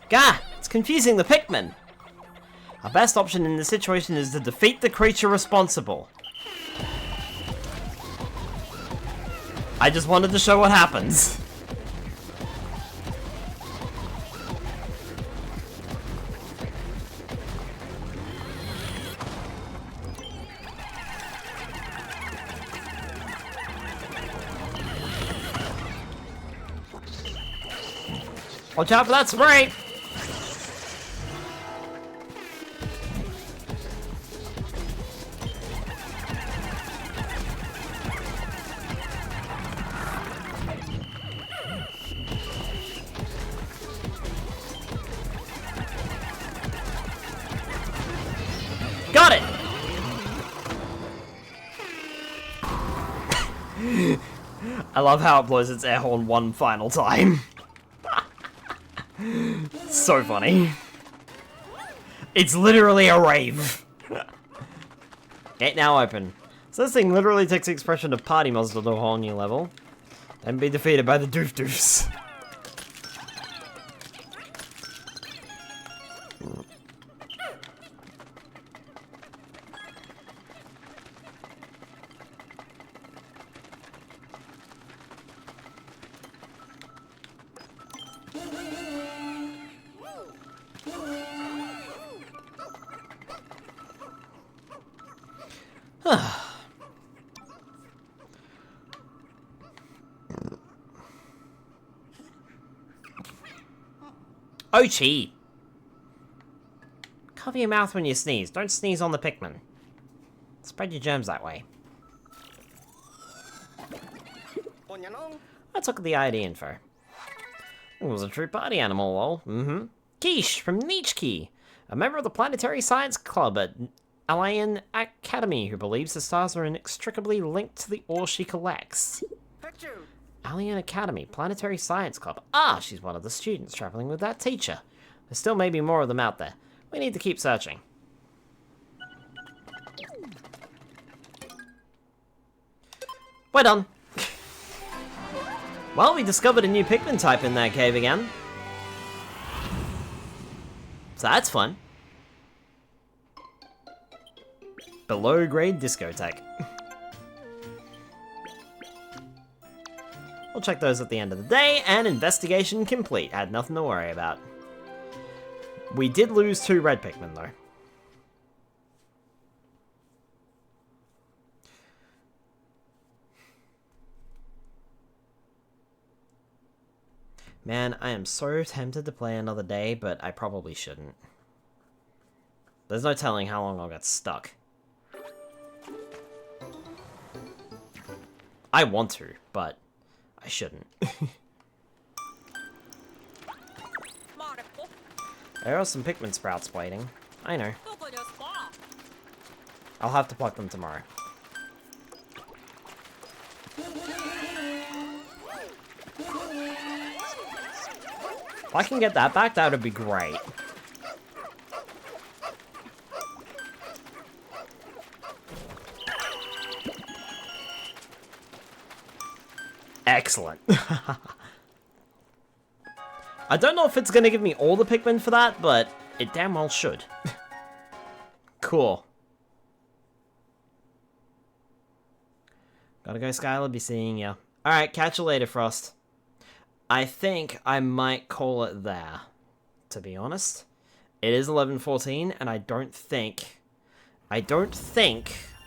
Speaker 1: Gah, it's confusing the Pikmin. Our best option in this situation is to defeat the creature responsible. I just wanted to show what happens. Watch out for that spray! Got it! I love how it blows its air horn one final time. So funny. It's literally a rave. Gate now open. So this thing literally takes the expression of party monster to a whole new level. And be defeated by the doof doofs. Ochi! Cover your mouth when you sneeze. Don't sneeze on the Pikmin. Spread your germs that way. Let's look at the ID info. It was a true party animal, lol. Mm-hmm. Quiche from Nichki, a member of the Planetary Science Club at Alien Academy who believes the stars are inextricably linked to the ore she collects. Alien Academy, Planetary Science Club. Ah, she's one of the students traveling with that teacher. There still may be more of them out there. We need to keep searching. We're done. Well, we discovered a new Pikmin type in that cave again. So that's fun. Below grade discotheque. We'll check those at the end of the day, and investigation complete. Had nothing to worry about. We did lose 2 red Pikmin, though. Man, I am so tempted to play another day, but I probably shouldn't. There's no telling how long I'll get stuck. I want to, but I shouldn't. There are some Pikmin sprouts waiting. I know. I'll have to pluck them tomorrow. If I can get that back, that would be great. Excellent. I don't know if it's going to give me all the Pikmin for that, but it damn well should. Cool. Gotta go, Skylar. Be seeing ya. Alright, catch you later, Frost. I think I might call it there, to be honest. It is 11:14, and I don't think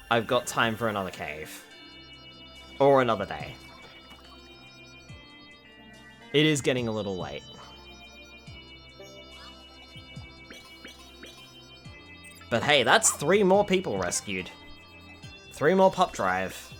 Speaker 1: I've got time for another cave. Or another day. It is getting a little late. But hey, that's 3 more people rescued. 3 more Pup Drive.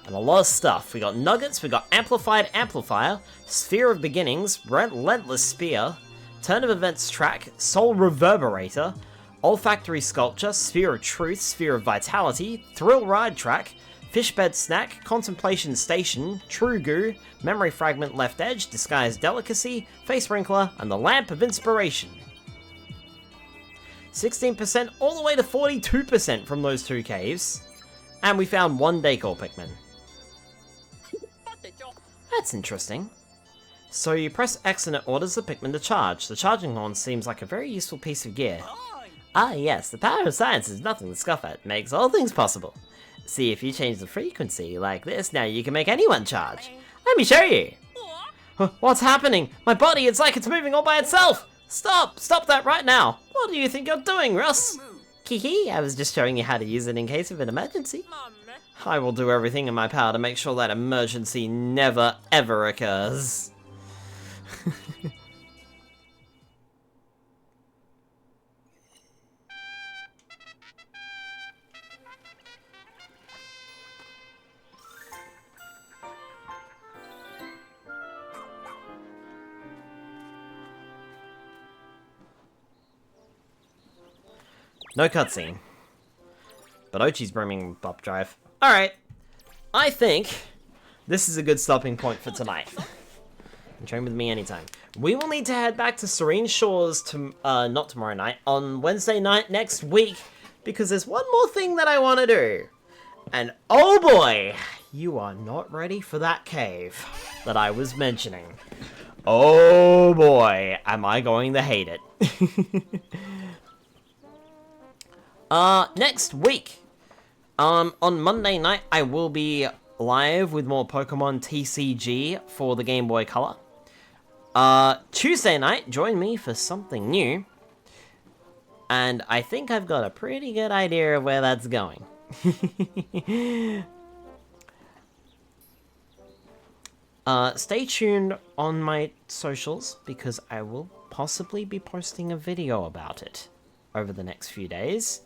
Speaker 1: And a lot of stuff. We got Nuggets, we got Amplified Amplifier, Sphere of Beginnings, Relentless Spear, Turn of Events Track, Soul Reverberator, Olfactory Sculpture, Sphere of Truth, Sphere of Vitality, Thrill Ride Track, Fishbed Snack, Contemplation Station, True Goo, Memory Fragment Left Edge, Disguised Delicacy, Face Wrinkler, and the Lamp of Inspiration. 16% all the way to 42% from those 2 caves. And we found 1 Decor Pikmin. That's interesting. So you press X and it orders the Pikmin to charge. The charging horn seems like a very useful piece of gear. Ah yes, the power of science is nothing to scoff at. Makes all things possible. See, if you change the frequency like this, now you can make anyone charge. Let me show you. What's happening? My body, it's like it's moving all by itself. Stop! Stop that right now! What do you think you're doing, Russ? Kiki, I was just showing you how to use it in case of an emergency. I will do everything in my power to make sure that emergency never, ever occurs. No cutscene. But Ochi's brimming Pup Drive. Alright. I think this is a good stopping point for tonight. Train with me anytime. We will need to head back to Serene Shores to, not tomorrow night, on Wednesday night next week, because there's one more thing that I want to do. And oh boy, you are not ready for that cave that I was mentioning. Oh boy, am I going to hate it. Next week, on Monday night, I will be live with more Pokemon TCG for the Game Boy Color. Tuesday night, join me for something new. And I think I've got a pretty good idea of where that's going. Stay tuned on my socials, because I will possibly be posting a video about it over the next few days.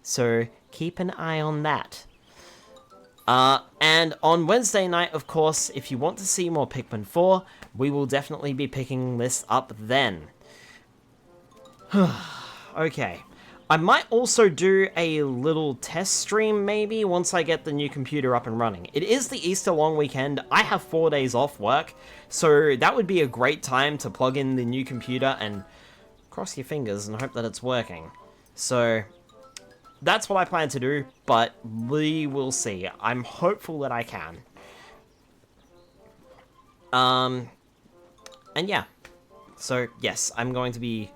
Speaker 1: So keep an eye on that. And on Wednesday night, of course, if you want to see more Pikmin 4, we will definitely be picking this up then. Okay. I might also do a little test stream, maybe, once I get the new computer up and running. It is the Easter long weekend. I have 4 days off work, so that would be a great time to plug in the new computer and cross your fingers and hope that it's working. So that's what I plan to do, but we will see. I'm hopeful that I can. And yeah. So, yes, I'm going to be...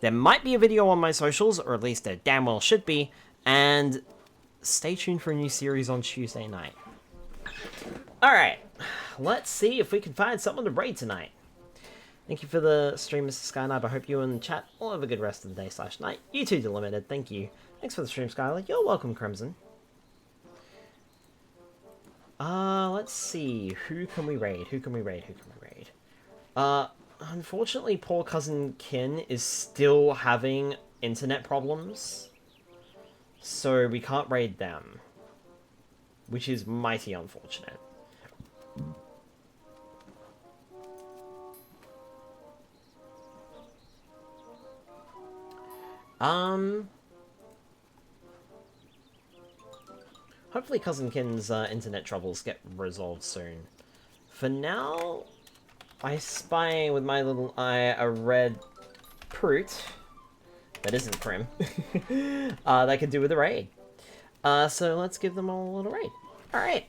Speaker 1: There might be a video on my socials, or at least there damn well should be, and stay tuned for a new series on Tuesday night. Alright, let's see if we can find someone to raid tonight. Thank you for the stream, Mr. Skynab. I hope you and the chat all have a good rest of the day/night. You too, Delimited. Thank you. Thanks for the stream, Skylar. You're welcome, Crimson. Let's see. Who can we raid? Who can we raid? Who can we raid? Unfortunately, poor cousin Kin is still having internet problems. So we can't raid them. Which is mighty unfortunate. Hopefully Cousin Kin's internet troubles get resolved soon. For now, I spy with my little eye a red Proot that isn't Prim that could do with a raid. So let's give them all a little raid. Alright,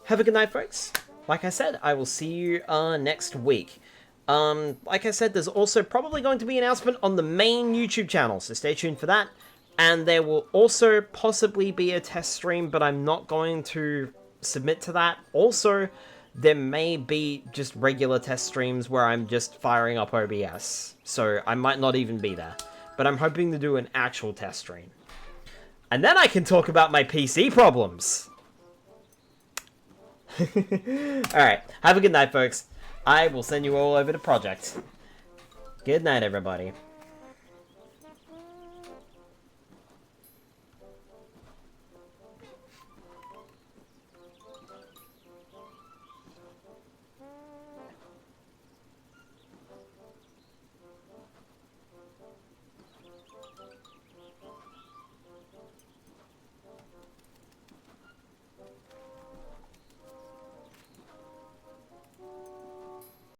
Speaker 1: have a good night, folks. Like I said, I will see you next week. Like I said, there's also probably going to be an announcement on the main YouTube channel, so stay tuned for that. And there will also possibly be a test stream, but I'm not going to submit to that. Also, there may be just regular test streams where I'm just firing up OBS, so I might not even be there. But I'm hoping to do an actual test stream. And then I can talk about my PC problems. Alright, have a good night, folks. I will send you all over the project. Good night, everybody.